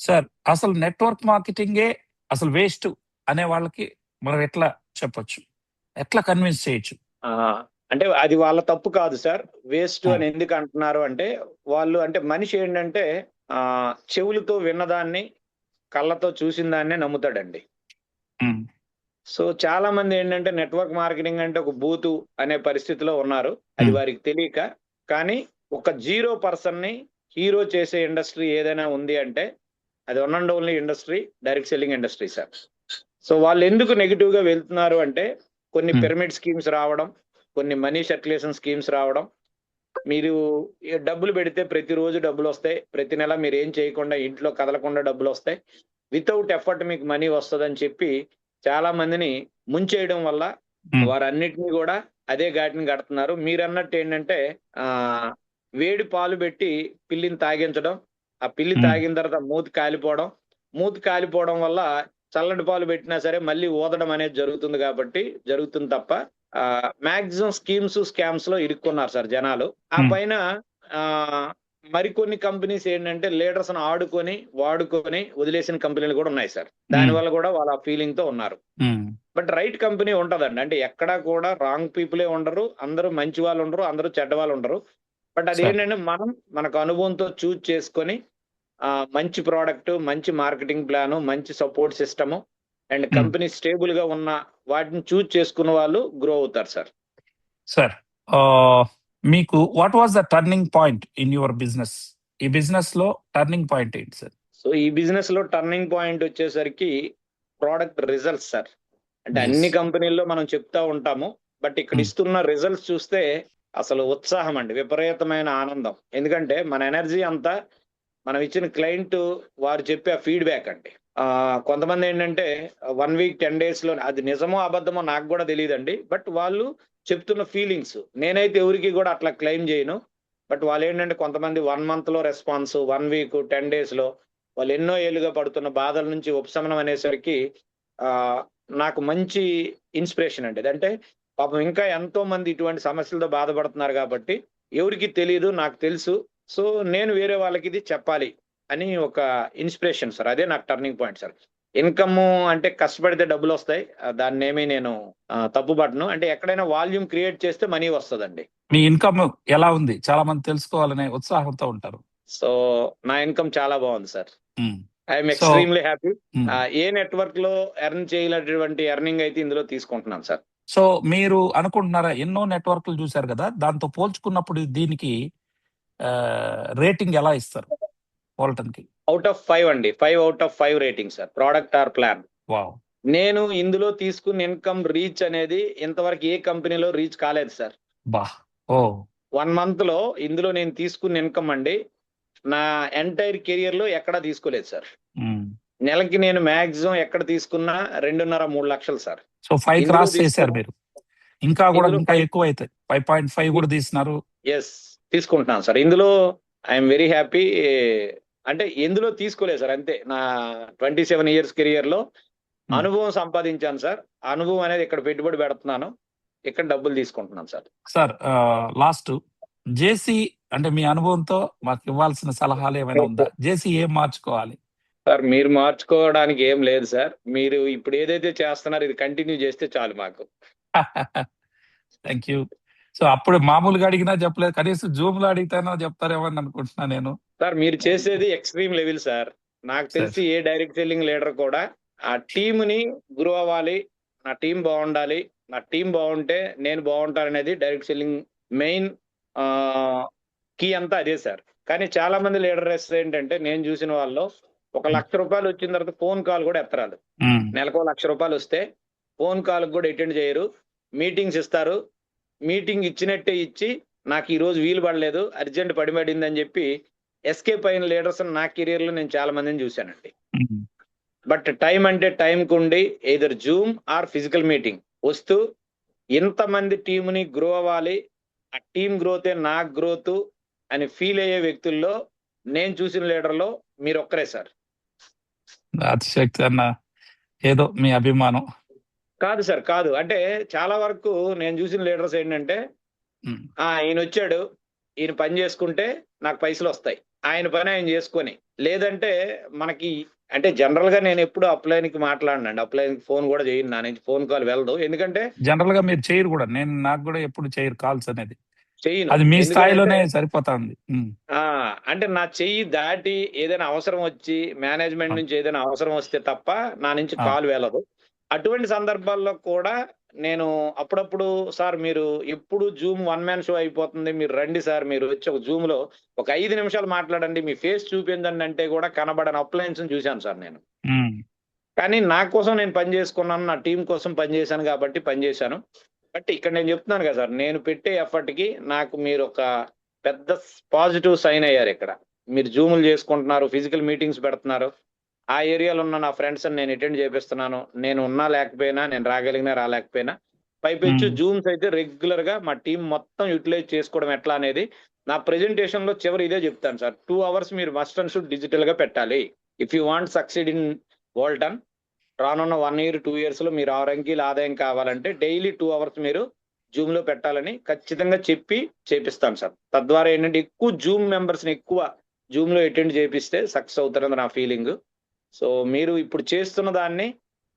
సార్ అసలు నెట్వర్క్ మార్కెటింగే అసలు వేస్ట్ అనే వాళ్ళకి మనం ఎట్లా చెప్పొచ్చు, ఎట్లా కన్విన్స్ చేయొచ్చు? ఆ, అంటే అది వాళ్ళ తప్పు కాదు సార్. Waste Hmm. అని ఎందుకు అంటున్నారు అంటే వాళ్ళు అంటే మనిషి ఏంటంటే చెవులతో విన్నదాన్ని కళ్ళతో చూసిన దాన్నే నమ్ముతాడండి. ఉమ్, సో చాలా మంది ఏంటంటే నెట్వర్క్ మార్కెటింగ్ అంటే ఒక బూతు అనే పరిస్థితిలో ఉన్నారు. అది Hmm. వారికి తెలియక. కానీ ఒక 0% ని హీరో చేసే ఇండస్ట్రీ ఏదైనా ఉంది అంటే అది one and only industry direct selling industry sir. So వాళ్ళు ఎందుకు నెగిటివ్ గా వెళ్తున్నారు అంటే కొన్ని Hmm. పిరమిడ్ స్కీమ్స్ రావడం, కొన్ని మనీ సర్క్యులేషన్ స్కీమ్స్ రావడం, మీరు డబ్బులు పెడితే ప్రతిరోజు డబ్బులు వస్తాయి, ప్రతి నెల మీరు ఏం చేయకుండా ఇంట్లో కదలకుండా డబ్బులు వస్తాయి, వితౌట్ ఎఫర్ట్ మీకు మనీ వస్తుందని చెప్పి చాలా మందిని ముంచేయడం వల్ల Hmm. వారన్నిటినీ కూడా అదే ఘాటిని కడుతున్నారు. మీరు అన్నట్టు ఏంటంటే ఆ వేడి పాలు పెట్టి పిల్లిని తాగించడం, ఆ పిల్లి Hmm. తాగిన తర్వాత మూతి కాలిపోవడం వల్ల చల్లటి పాలు పెట్టినా సరే మళ్ళీ ఊదడం అనేది జరుగుతుంది కాబట్టి జరుగుతుంది తప్ప మాక్సిమం స్కీమ్స్ స్కామ్స్ లో ఇరుక్కున్నారు సార్ జనాలు. ఆ Hmm. పైన ఆ మరికొన్ని కంపెనీస్ ఏంటంటే లీడర్స్ వాడుకొని వదిలేసిన కంపెనీలు కూడా ఉన్నాయి సార్. దానివల్ల కూడా వాళ్ళ ఫీలింగ్ తో ఉన్నారు. Hmm. బట్ రైట్ కంపెనీ ఉంటదండి. అంటే ఎక్కడా కూడా రాంగ్ పీపులే ఉండరు, అందరూ మంచి వాళ్ళు ఉండరు, అందరూ చెడ్డ వాళ్ళు ఉండరు. బట్ అది Sir. ఏంటంటే మనకు అనుభవంతో చూజ్ చేసుకొని మంచి ప్రోడక్ట్, మంచి మార్కెటింగ్ ప్లాన్, మంచి support system and Hmm. Company stable గా ఉన్న వాటిని చూజ్ చేసుకున్న వాళ్ళు గ్రో అవుతారు సార్. సార్ మీకు what was the turning point in your business? ఈ బిజినెస్ లో టర్నింగ్ పాయింట్ ఏంటి సార్? సో ఈ బిజినెస్ లో టర్నింగ్ పాయింట్ వచ్చేసరికి ప్రోడక్ట్ రిజల్ట్స్ సార్. అంటే Yes. అన్ని కంపెనీల్లో మనం చెప్తా ఉంటాము, బట్ ఇక్కడ Hmm. ఇస్తున్న రిజల్ట్స్ చూస్తే అసలు ఉత్సాహం అండి, విపరీతమైన ఆనందం. ఎందుకంటే మన ఎనర్జీ అంతా మనం ఇచ్చిన క్లయింట్ వారు చెప్పే ఫీడ్బ్యాక్ అండి. కొంతమంది ఏంటంటే 1 వీక్ 10 days లో అది నిజమో అబద్ధమో నాకు కూడా తెలియదండి, బట్ వాళ్ళు చెప్తున్న ఫీలింగ్స్ నేనైతే ఎవరికి కూడా అట్లా క్లెయిమ్ చేయను. బట్ వాళ్ళు ఏంటంటే కొంతమంది 1 month లో రెస్పాన్స్, 1 week 10 days లో వాళ్ళు ఎన్నో ఏళ్ళుగా పడుతున్న బాధల నుంచి ఉపశమనం అనేసరికి ఆ నాకు మంచి ఇన్స్పిరేషన్ అండి. అంటే పాపం ఇంకా ఎంతో మంది ఇటువంటి సమస్యలతో బాధపడుతున్నారు కాబట్టి ఎవరికి తెలియదు, నాకు తెలుసు. సో నేను వేరే వాళ్ళకి ఇది చెప్పాలి అని ఒక ఇన్స్పిరేషన్ సార్. అదే నాకు టర్నింగ్ పాయింట్ సార్. ఇన్కమ్ అంటే కష్టపడితే డబ్బులు వస్తాయి, దాన్నేమి నేను తప్పుపడను. అంటే ఎక్కడైనా వాల్యూమ్ క్రియేట్ చేస్తే మనీ వస్తుందండి. మీ ఇన్కమ్ ఎలా ఉంది? చాలా మంది తెలుసుకోవాలనే ఉత్సాహంతో ఉంటారు. సో నా ఇన్కమ్ చాలా బాగుంది sir. Hmm. I'm So, extremely happy. hmm. A network లో ఎర్న్ చేయలేటువంటి ఎర్నింగ్ అయితే ఇందులో తీసుకుంటున్నాను సార్. సో మీరు అనుకుంటున్నారా, ఎన్నో నెట్వర్క్లు చూశారు కదా, దాంతో పోల్చుకున్నప్పుడు దీనికి రేటింగ్ ఎలా ఇస్తారు పోల్టన్ కి? అవుట్ ఆఫ్ 5 అండి. 5 out of 5 rating sir. Product or plan. Wow. నేను ఇందులో తీసుకున్న ఇన్కమ్ రీచ్ అనేది ఇంతవరకు ఏ కంపెనీలో రీచ్ కాలేదు సార్. బా. ఓ. 1 month లో ఇందులో నేను తీసుకున్న ఇన్కమ్ అండి నా ఎంటైర్ కెరియర్ లో ఎక్కడా తీసుకోలేదు సార్. Hmm. నెలకి నేను మాక్సిమం ఎక్కడ తీసుకున్నా 2.5-3 లక్షలు సార్. సో 5 ఇందులో క్రాస్ చేశారు మీరు. ఇంకా కూడా ఇందులో ఇంకా ఎక్కువ అవుతాయి. 5.5 కూడా తీసినారు. ఎస్ తీసుకుంటున్నాను సార్. ఇందులో ఐఎమ్ వెరీ హ్యాపీ. అంటే ఎందులో తీసుకోలేదు సార్, అంతే. నా 27 years కెరియర్ లో అనుభవం సంపాదించాను సార్. అనుభవం అనేది ఇక్కడ పెట్టుబడి పెడుతున్నాను, ఇక్కడ డబ్బులు తీసుకుంటున్నాను సార్. సార్ లాస్ట్ జేసీ అంటే మీ అనుభవంతో మాకు ఇవ్వాల్సిన సలహాలు ఏమైనా ఉందా? జేసీ ఏం మార్చుకోవాలి? సార్ మీరు మార్చుకోవడానికి ఏం లేదు సార్. మీరు ఇప్పుడు ఏదైతే చేస్తున్నారో ఇది కంటిన్యూ చేస్తే చాలు మాకు. Thank you. సో అప్పుడు మామూలుగా అడిగినా చెప్పలేదు, కనీసం జూమ్ లో అడిగితేనో చెప్తారేమో అని అనుకుంటున్నా నేను. సార్ మీరు చేసేది ఎక్స్ట్రీమ్ లెవెల్ సార్. నాకు తెలిసి ఏ డైరెక్ట్ సెల్లింగ్ లీడర్ కూడా ఆ టీమ్ ని గ్రో అవ్వాలి, నా టీం బాగుండాలి, నా టీం బాగుంటే నేను బాగుంటాను అనేది డైరెక్ట్ సెల్లింగ్ మెయిన్ కీ అంతా అదే సార్. కానీ చాలా మంది లీడర్స్ ఏంటంటే నేను చూసిన వాళ్ళు ₹1,00,000 వచ్చిన తర్వాత ఫోన్ కాల్ కూడా ఎత్తరాదు. నెలకు ₹1,00,000 వస్తే ఫోన్ కాల్ కూడా అటెండ్ చేయరు. మీటింగ్స్ ఇస్తారు, మీటింగ్ ఇచ్చినట్టే ఇచ్చి నాకు ఈ రోజు వీలు పడలేదు, అర్జెంట్ పడింది అని చెప్పి ఎస్కేప్ అయిన లీడర్స్ నా కెరియర్ లో నేను చాలా మందిని చూశానండి. బట్ టైం అంటే టైంకి ఉండి either zoom or physical meeting వస్తూ ఇంతమంది టీంని గ్రో అవ్వాలి, ఆ టీం గ్రోతే నా గ్రోత్ అని ఫీల్ అయ్యే వ్యక్తుల్లో నేను చూసిన లీడర్లో మీరు ఒక్కరే సార్. అతిశక్తి అన్న, ఏదో మీ అభిమానం. కాదు సార్, కాదు. అంటే చాలా వరకు నేను చూసిన లీడర్స్ ఏంటంటే, ఉమ్. ఈయనొచ్చాడు, ఈయన పని చేసుకుంటే నాకు పైసలొస్తాయి. ఆయన పని ఆయన చేసుకొని. లేదంటే మనకి అంటే జనరల్‌గా నేనెప్పుడు అప్‌లైన్‌కి మాట్లాడనండి. అప్‌లైన్‌కి ఫోన్ గూడా చేయను. నా నుంచి ఫోన్ కాల్ వెళ్ళదు. ఎందుకంటే జనరల్ గా మీరు చేయరు కూడా, నాకు కూడా ఎప్పుడు చేయరు కాల్స్ అనేది. చెయ్యను. అది మీ ఎందుకనంటే స్థాయిలోనే సరిపోతుంది. ఆ! అంటే నా చెయ్యి దాటి ఏదైనా అవసరం వచ్చి మేనేజ్‌మెంట్ నుంచి ఏదైనా అవసరం వస్తే తప్ప నా నుంచి కాల్ వెళ్ళదు. అటువంటి సందర్భాల్లో కూడా నేను అప్పుడప్పుడు సార్ మీరు ఎప్పుడు జూమ్ వన్ మ్యాన్ షో అయిపోతుంది. మీరు రండి సార్, మీరు వచ్చి ఒక జూమ్‌లో ఒక 5 నిమిషాలు మాట్లాడండి. మీ ఫేస్ చూపించండి అంటే కూడా కనబడని అప్లయన్స్‌ని చూశాను సార్ నేను. కానీ నా కోసం నేను పని చేసుకున్నాను. నా టీమ్ కోసం పని చేశాను కాబట్టి పని చేశాను. బట్ ఇక్కడ నేను చెప్తున్నాను కదా సార్, నేను పెట్టే ఎఫర్ట్‌కి నాకు మీరొక పెద్ద పాజిటివ్ సైన్ అయ్యారిక్కడ. మీరు జూములు చేసుకుంటున్నారు, ఫిజికల్ మీటింగ్స్ పెడుతున్నారు. ఆ ఏరియాలో ఉన్న నా ఫ్రెండ్స్‌ని నేను అటెండ్ చేపిస్తున్నాను. నేను ఉన్నా లేకపోయినా, నేను రాగలిగినా రాలేకపోయినా. పైపెచ్చు జూమ్స్ అయితే రెగ్యులర్‌గా మా టీమ్ మొత్తం యుటిలైజ్ చేసుకోవడం ఎట్లా అనేది నా ప్రెజెంటేషన్‌లో చివరి ఇదే చెప్తాను సార్. 2 అవర్స్ మీరు మస్ట్ అండ్ షుడ్ డిజిటల్‌గా పెట్టాలి. If you want succeed in వోల్టన్ రానున్న 1 ఇయర్, 2 ఇయర్స్‌లో మీరు 6 అంకెల ఆదాయం కావాలంటే డైలీ 2 అవర్స్ మీరు జూమ్‌లో పెట్టాలని ఖచ్చితంగా చెప్పి చేపిస్తాను సార్. తద్వారా ఏంటంటే ఎక్కువ జూమ్ మెంబర్స్‌ని ఎక్కువ జూమ్‌లో అటెండ్ చేపిస్తే సక్సెస్ అవుతారని నా ఫీలింగు. సో, మీరు ఇప్పుడు చేస్తున్న దాన్ని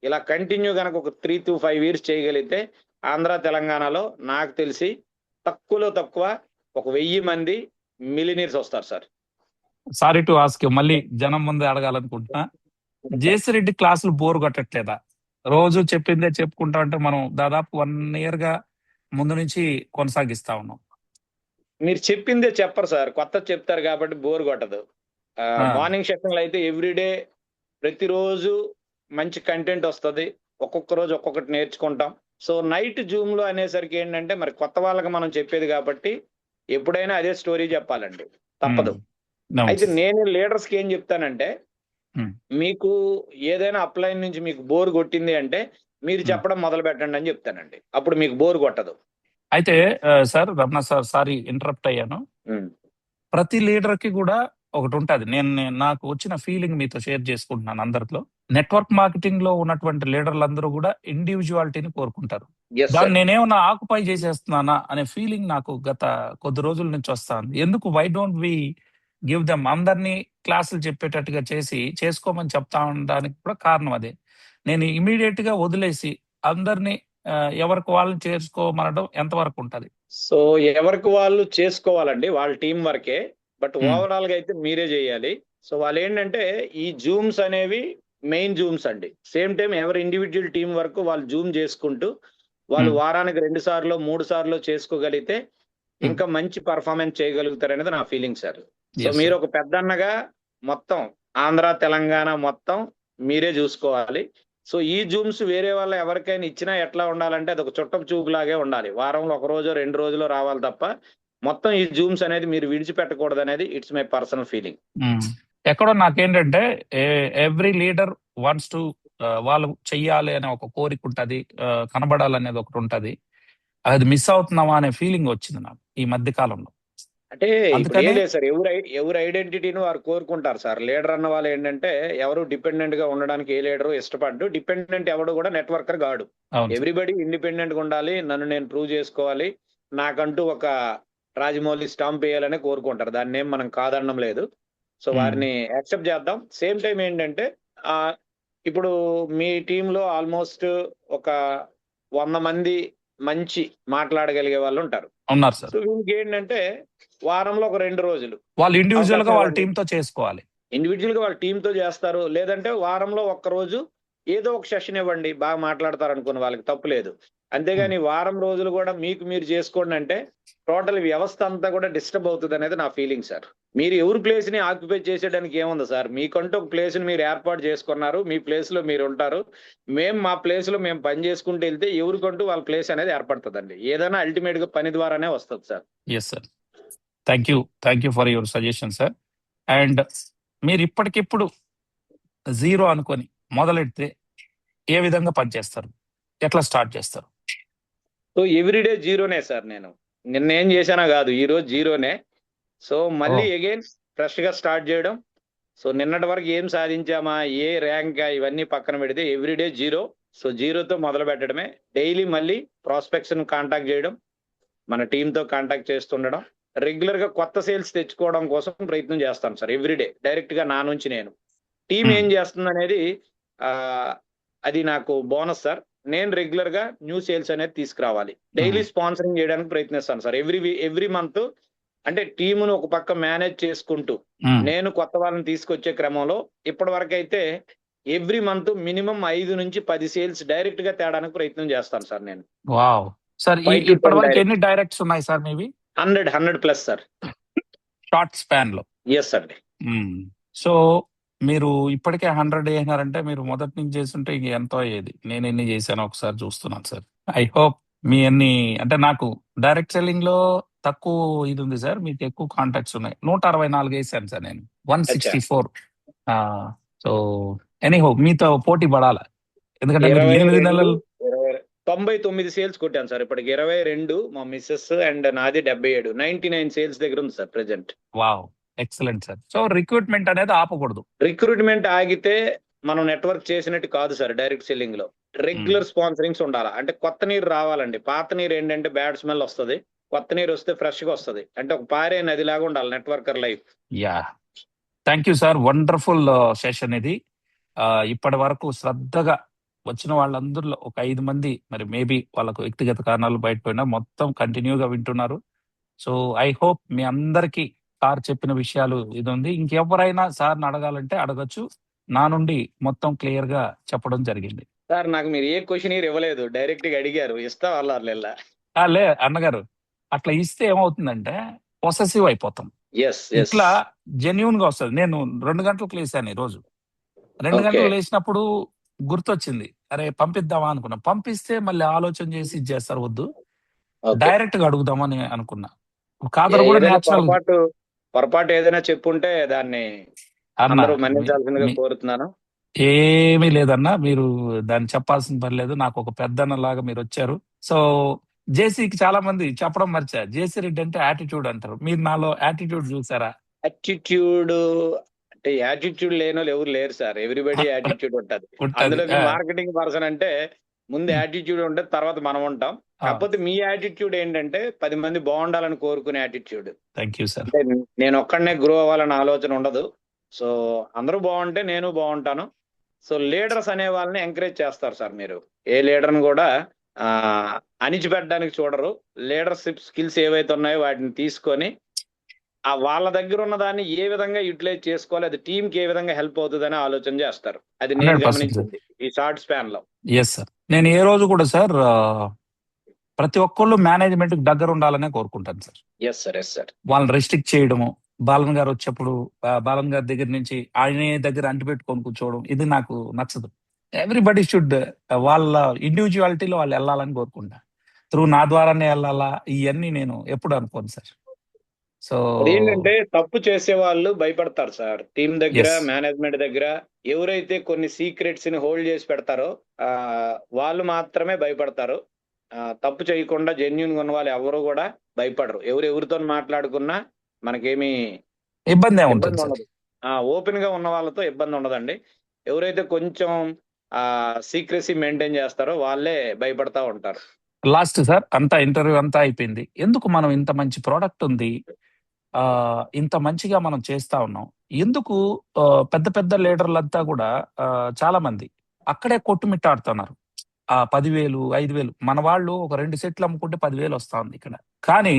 ఇలా కంటిన్యూ గనక ఒక 3-5 ఇయర్స్ చేయగలిగితే ఆంధ్ర, తెలంగాణలో నాకు తెలిసి తక్కువలో తక్కువ ఒక 1000 మంది మిలియనీర్స్ వస్తారు సార్. సారీ టు ఆస్క్, మళ్ళీ జనం ముందే అడగాలనుకుంటున్నా. జేసిరెడ్డి క్లాసులు బోర్ కొట్టట్లేదా? రోజు చెప్పిందే చెప్పుకుంటా ఉంటే మనం దాదాపు 1 ఇయర్ గా ముందు నుంచి కొనసాగిస్తా ఉన్నాం. మీరు చెప్పిందే చెప్పరు సార్. కొత్తది చెప్తారు కాబట్టి బోర్ కొట్టదు. మార్నింగ్ సెషన్‌లో అయితే ఎవ్రీడే ప్రతిరోజు మంచి కంటెంట్ వస్తది. ఒక్కొక్క రోజు ఒక్కొక్కటి నేర్చుకుంటాం. సో, నైట్ జూమ్‌లో అనేసరికి ఏంటంటే మరి కొత్త వాళ్ళకి మనం చెప్పేది కాబట్టి ఎప్పుడైనా అదే స్టోరీ చెప్పాలండి. తప్పదు. అయితే నేను లీడర్స్‌కి ఏం చెప్తానంటే, మీకు ఏదైనా అప్లైన్ నుంచి మీకు బోర్ కొట్టింది అంటే మీరు చెప్పడం మొదలుపెట్టండి అని చెప్తానండి. అప్పుడు మీకు బోర్ కొట్టదు. అయితే sir, Ramana sir, sorry interrupt అయ్యాను. ప్రతి లీడర్ కి కూడా ఒకటి ఉంటది. నాకు వచ్చిన ఫీలింగ్ మీతో షేర్ చేసుకుంటున్నాను అందరితో. నెట్వర్క్ మార్కెటింగ్ లో ఉన్నటువంటి లీడర్లందరూ కూడా ఇండివిజువాలిటీని కోరుకుంటారు. దాన్ని నేనేమన్నా ఆక్యుపై చేసేస్తున్నానా అనే ఫీలింగ్ నాకు గత కొద్ది రోజుల నుంచి వస్తాను. ఎందుకు why don't we give them, అందరినీ క్లాసులు చెప్పేటట్టుగా చేసుకోమని చెప్తా ఉండడానికి కూడా కారణం అదే. నేను ఇమీడియట్ గా వదిలేసి అందరినీ ఎవరికి వాళ్ళని చేసుకోమనడం ఎంతవరకు ఉంటది? సో, ఎవరికి వాళ్ళు చేసుకోవాలండి. వాళ్ళ టీమ్ వరకే. బట్ ఓవరాల్‌గా అయితే మీరే జేయాలి. సో, వాళ్ళేంటంటే ఈ జూమ్స్ అనేవి మెయిన్ జూమ్స్ అండి. సేమ్ టైమ్ ఎవరి ఇండివిడ్యువల్ టీమ్ వరకు వాళ్ళు జూమ్ జేసుకుంటూ, వాళ్ళు వారానికి 2 సార్లో, 3 సార్లో చేసుకోగలిగితే ఇంకా మంచి పెర్ఫార్మన్స్ చేయగలుగుతారనేది నా ఫీలింగ్ సార్. సో, మీరొక పెద్దన్నగా మొత్తం ఆంధ్ర, తెలంగాణ మొత్తం మీరే జూసుకోవాలి. సో, ఈ జూమ్స్ వేరే వాళ్ళు ఎవరికైనా ఇచ్చినా ఎట్లా ఉండాలంటే అదొక చుట్టపు చూపులాగే ఉండాలి. వారంలో ఒక రోజో, 2 రోజులో రావాలి తప్ప మొత్తం ఈ జూమ్స్ అనేది మీరు విడిచిపెట్టకూడదనేది ఇట్స్ మై పర్సనల్ ఫీలింగ్. ఎక్కడో నాకేంటంటే ఎవ్రీ లీడర్ వాంట్స్ టు వాళ్ళు చెయ్యాలి అనే ఒక కోరిక ఉంటది, కనబడాలనేది ఒకటి ఉంటది. అది మిస్ అవుతున్నామా అనే ఫీలింగ్ వచ్చింది నాకు ఈ మధ్య కాలంలో. అంటే ఇప్పుడు ఏం అందుకనే లేదు సార్. ఎవరి ఐడెంటిటీని వారు కోరుకుంటారు సార్. లీడర్ అన్న వాళ్ళు ఏంటంటే ఎవరు డిపెండెంట్ గా ఉండడానికి ఏ లీడరు ఇష్టపడ్డు. డిపెండెంట్ ఎవడు కూడా నెట్వర్కర్ గాడు. అవును సార్. ఎవ్రీబడి ఇండిపెండెంట్ గా ఉండాలి. నన్ను నేను ప్రూవ్ చేసుకోవాలి. నాకంటూ ఒక రాజమౌళి స్టాంప్ వేయాలని కోరుకుంటారు. దాన్నేం మనం కాదనడం లేదు. సో, వారిని యాక్సెప్ట్ చేద్దాం. సేమ్ టైమ్ ఏంటంటే ఆహ్, ఇప్పుడు మీ టీమ్‌లో ఆల్‌మోస్ట్ ఒక 100 మంది మంచి మాట్లాడగలిగే వాళ్ళుంటారు. ఉన్నారు సార్. సో, వీళ్ళకేంటంటే వారంలో ఒక 2 రోజులు వాళ్ళు ఇండివిజువల్ గా అవకాశం వాళ్ళ ఇవ్వండి. టీమ్ తో చేసుకోవాలి. ఇండివిడ్యువల్‌గా వాళ్ళ టీమ్‌తో చేస్తారు. లేదంటే వారంలో ఒక్కరోజు ఏదో ఒక సెషన్ ఇవ్వండి. బాగా మాట్లాడతారనుకున్న వాళ్ళకి తప్పు లేదు. అంతేగాని వారం రోజులు గూడా మీకు మీరు చేసుకోండంటే టోటల్ వ్యవస్థ అంతా కూడా డిస్టర్బ్ అవుతదనేది నా ఫీలింగ్ సార్. మీరు ఎవరి ప్లేస్‌ని ఆక్యుపై చేసేయడానికి ఏముంది సార్. మీకంటూ ఒక ప్లేస్‌ని మీరు ఏర్పాటు చేసుకున్నారు. మీ ప్లేస్‌లో మీరుంటారు. మేము మా ప్లేస్‌లో మేము పని చేసుకుంటూ ఎళ్తే ఎవరికంటూ వాళ్ళ ప్లేస్ అనేది ఏర్పడతదండి. ఏదైనా అల్టిమేట్‌గా పని ద్వారానే వస్తది sir. Yes sir. Thank you for your suggestion sir. And మీరు ఇప్పటికిప్పుడు జీరో అనుకొని మొదలెడితే ఏ విధంగా పనిచేస్తారు? ఎట్లా స్టార్ట్ చేస్తారు? సో, ఎవ్రీడే జీరోనే సార్ నేను. నిన్నేం చేశానో గాదు. ఈరోజు జీరోనే. సో, మళ్ళీ అగైన్ ఫ్రెష్‌గా స్టార్ట్ జేయడం. సో, నిన్నటి వరకు ఏం సాధించామా? ఏ ర్యాంకా? ఇవన్నీ పక్కన పెడితే ఎవ్రీడే జీరో. సో జీరోతో మొదలు పెట్టడమే. డైలీ మళ్ళీ ప్రాస్పెక్ట్స్ కాంటాక్ట్ చేయడం, మన టీంతో కాంటాక్ట్ చేస్తుండడం, రెగ్యులర్ గా కొత్త సేల్స్ తెచ్చుకోవడం కోసం ప్రయత్నం చేస్తాను సార్ ఎవ్రీడే. డైరెక్ట్ గా నా నుంచి నేను టీం ఏం చేస్తుంది అనేది అది నాకు బోనస్ సార్. నేను రెగ్యులర్ గా న్యూ సేల్స్ అనేది తీసుకురావాలి. డైలీ స్పాన్సరింగ్ చేయడానికి ప్రయత్నిస్తాను సార్. ఎవ్రీ మంత్ అంటే టీమును ఒక పక్క మేనేజ్ చేసుకుంటూ నేను కొత్త వాళ్ళని తీసుకొచ్చే క్రమంలో ఇప్పటి వరకు అయితే ఎవ్రీ మంత్ మినిమం 5 నుంచి 10 సేల్స్ డైరెక్ట్ గా తేడానికి ప్రయత్నం చేస్తాను సార్ నేను. వావ్ సార్, 5 to 10 ఇప్పటి వరకు direct. ఎన్ని డైరెక్ట్స్ ఉన్నాయి సార్ మీవి 100 ప్లస్ సార్. షార్ట్ స్పాన్ లో? ఎస్ అండి. సో మీరు ఇప్పటికే 100 చేసినారంటే మీరు మొదటి నుంచి చేస్తుంటే ఇంక ఎంతో అయ్యేది. నేను ఎన్ని చేశానో ఒకసారి చూస్తున్నాను సార్. ఐ హోప్ మీ అన్ని, అంటే నాకు డైరెక్ట్ సెల్లింగ్ లో తక్కువ ఇది ఉంది సార్, మీకు ఎక్కువ కాంటాక్ట్స్ ఉన్నాయి. 164 వేసాను సార్ నేను, 164. సో ఎనీహో మీతో పోటీ పడాల, ఎందుకంటే మీరు 8 నెలలు 99 సేల్స్ కొట్టాను సార్ ఇప్పటికి. 22 మా మిస్సెస్ అండ్ నాది 77, 99 సేల్స్ దగ్గర ఉంది sir present. Wow, excellent sir. So recruitment అనేది ఆపకూడదు. రిక్రూట్మెంట్ ఆగితే మనం నెట్వర్క్ చేసినట్టు కాదు సార్. డైరెక్ట్ సెల్లింగ్ లో రెగ్యులర్ స్పాన్సరింగ్స్ ఉండాలి. అంటే కొత్త నీరు రావాలండి. పాత నీరు ఏంటంటే బ్యాడ్ స్మెల్ వస్తుంది, కొత్త నీరు వస్తే ఫ్రెష్ గా వస్తుంది. అంటే ఒక పారే నదిలాగా ఉండాలి networker life. Yeah, thank you sir, wonderful session ఇది. ఇప్పటి వరకు శ్రద్ధగా వచ్చిన వాళ్ళందరిలో ఒక 5 మంది మరి మేబీ వాళ్ళకు వ్యక్తిగత కారణాలు బయటపోయినా మొత్తం కంటిన్యూగా వింటున్నారు. సో ఐ హోప్ మీ అందరికీ సార్ చెప్పిన విషయాలు ఇది ఉంది. ఇంకెవరైనా సార్ని అడగాలంటే అడగచ్చు. నా నుండి మొత్తం క్లియర్ గా చెప్పడం జరిగింది. సార్ నాకు మీరు ఏ క్వశ్చన్ ఇవ్వలేదు, డైరెక్ట్ గా అడిగారు, ఇస్తా వాళ్ళ. లే అన్నగారు, అట్లా ఇస్తే ఏమవుతుందంటే పొసెసివ్ అయిపోతాం. ఇట్లా జెన్యున్ గా వస్తుంది. నేను 2 గంటలకు లేసాను ఈ రోజు. 2 గంటలు లేచినప్పుడు గుర్తొచ్చింది, అరే పంపిద్దామా అనుకున్నా. పంపిస్తే మళ్ళీ ఆలోచన చేసి ఇచ్చేస్తారు, వద్దు డైరెక్ట్ గా అడుగుదామని అనుకున్నా. కాదర్ కూడా నేచురల్ పొరపాటు ఏదైనా చెప్పుంటే దాన్ని మన్నించాల్సిందిగా కోరుతున్నాను. ఏమీ లేదన్నా, మీరు దాన్ని చెప్పాల్సిన పని లేదు. నాకు ఒక పెద్దన్న లాగా మీరు వచ్చారు. సో జేసీకి చాలా మంది చెప్పడం మర్చా, జేసీ రెడ్డి అంటే యాటిట్యూడ్ అంటారు. మీరు నాలో యాటిట్యూడ్ చూసారా? యాటిట్యూడ్ అంటే యాటిట్యూడ్ లేని వాళ్ళు ఎవరు లేరు సార్. ఎవ్రీబడి యాటిట్యూడ్ ఉంటది. అందులో మార్కెటింగ్ పర్సన్ అంటే ముందు యాటిట్యూడ్ ఉంటుంది, తర్వాత మనం ఉంటాం. కాకపోతే మీ యాటిట్యూడ్ ఏంటంటే 10 మంది బాగుండాలని కోరుకునే యాటిట్యూడ్. Thank you sir. నేను ఒక్కడనే గ్రో అవ్వాలన్న ఆలోచన ఉండదు. సో అందరూ బాగుంటే నేను బాగుంటాను. సో లీడర్స్ అనే వాళ్ళని ఎంకరేజ్ చేస్తారు సార్. మీరు ఏ లీడర్ని కూడా అణిచిపెట్టడానికి చూడరు. లీడర్షిప్ స్కిల్స్ ఏవైతే ఉన్నాయో వాటిని తీసుకొని వాళ్ళ దగ్గర ఉన్న దాన్ని ఏ విధంగా యూటిలైజ్ చేసుకోవాలి, అది టీమ్ కి ఏ విధంగా హెల్ప్ అవుతుందని ఆలోచన చేస్తారు. అది నేను గమనించింది ఈ షార్ట్ స్పాన్ లో. ఎస్ సార్, నేను ఏ రోజు కూడా సార్ ప్రతి ఒక్కళ్ళు మేనేజ్మెంట్ కి దగ్గర ఉండాలనే కోరుకుంటాను సార్. Yes sir. వాళ్ళని రెస్ట్రిక్ట్ చేయడము, బాలన్ గారు వచ్చేప్పుడు బాలన్ గారి దగ్గర నుంచి ఆయన దగ్గర అంటిపెట్టుకొని కూర్చోవడం, ఇది నాకు నచ్చదు. ఎవ్రీబడి షుడ్ వాళ్ళ ఇండివిజువాలిటీలో వాళ్ళు వెళ్ళాలని కోరుకుంటా. నా ద్వారానే వెళ్ళాలా ఇవన్నీ నేను ఎప్పుడు అనుకోను సార్. సో ఏంటంటే తప్పు చేసే వాళ్ళు భయపడతారు సార్. టీం దగ్గర, మేనేజ్మెంట్ దగ్గర ఎవరైతే కొన్ని సీక్రెట్స్ ని హోల్డ్ చేసి పెడతారో వాళ్ళు మాత్రమే భయపడతారు. తప్పు చేయకుండా జెన్యున్ గా ఉన్న వాళ్ళు ఎవరు కూడా భయపడరు. ఎవరితో మాట్లాడుకున్నా మనకేమి ఇబ్బంది ఉండదు. ఓపెన్ గా ఉన్న వాళ్ళతో ఇబ్బంది ఉండదండి. ఎవరైతే కొంచెం సీక్రెసీ మెయింటైన్ చేస్తారో వాళ్ళే భయపడతా ఉంటారు. లాస్ట్ సార్, అంతా ఇంటర్వ్యూ అంతా అయిపోయింది. ఎందుకు మనం ఇంత మంచి ప్రోడక్ట్ ఉంది, ఇంత మంచిగా మనం చేస్తా ఉన్నాం, ఎందుకు పెద్ద పెద్ద లీడర్లంతా కూడా చాలా మంది అక్కడే కొట్టుమిట్టాడుతున్నారు. 10,000 5,000 మన వాళ్ళు ఒక 2 సెట్లు అమ్ముకుంటే 10,000 వస్తా ఉంది ఇక్కడ. కానీ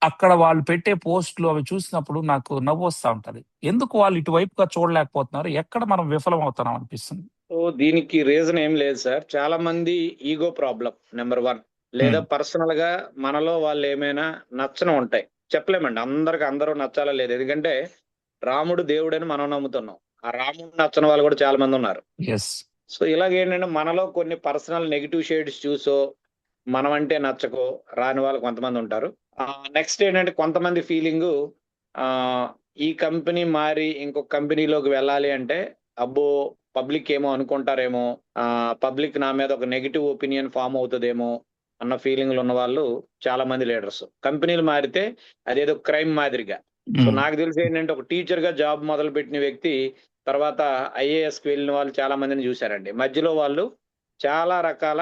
అక్కడ వాళ్ళు పెట్టే పోస్టులు అవి చూసినప్పుడు నాకు నవ్వు వస్తా ఉంటది. ఎందుకు వాళ్ళు ఇటువైపుగా చూడలేకపోతున్నారు? ఎక్కడ మనం విఫలం అవుతున్నాం అనిపిస్తుంది. సో దీనికి రీజన్ ఏం లేదు సార్. చాలా మంది ఈగో ప్రాబ్లం నెంబర్ 1, లేదా పర్సనల్ గా మనలో వాళ్ళు ఏమైనా నచ్చని ఉంటాయి. చెప్పలేమండి అందరూ నచ్చాలా లేదు. ఎందుకంటే రాముడు దేవుడని మనం నమ్ముతున్నాం. ఆ రాముడు నచ్చని వాళ్ళు కూడా చాలా మంది ఉన్నారు. సో ఇలాగేంటంటే మనలో కొన్ని పర్సనల్ నెగిటివ్ షేడ్స్ చూసో, మనం అంటే నచ్చకో రాని వాళ్ళు కొంతమంది ఉంటారు. నెక్స్ట్ ఏంటంటే కొంతమంది ఫీలింగ్, ఈ కంపెనీ మారి ఇంకొక కంపెనీలోకి వెళ్ళాలి అంటే అబ్బో పబ్లిక్ ఏమో అనుకుంటారేమో, పబ్లిక్ నా మీద ఒక నెగిటివ్ ఒపీనియన్ ఫామ్ అవుతుందేమో అన్న ఫీలింగ్లు ఉన్న వాళ్ళు చాలా మంది లీడర్స్. కంపెనీలు మారితే అదేదో క్రైమ్ మాదిరిగా. సో నాకు తెలిసి ఏంటంటే ఒక టీచర్ గా జాబ్ మొదలు పెట్టిన వ్యక్తి తర్వాత IAS కి వెళ్ళిన వాళ్ళు చాలా మందిని చూశారండి. మధ్యలో వాళ్ళు చాలా రకాల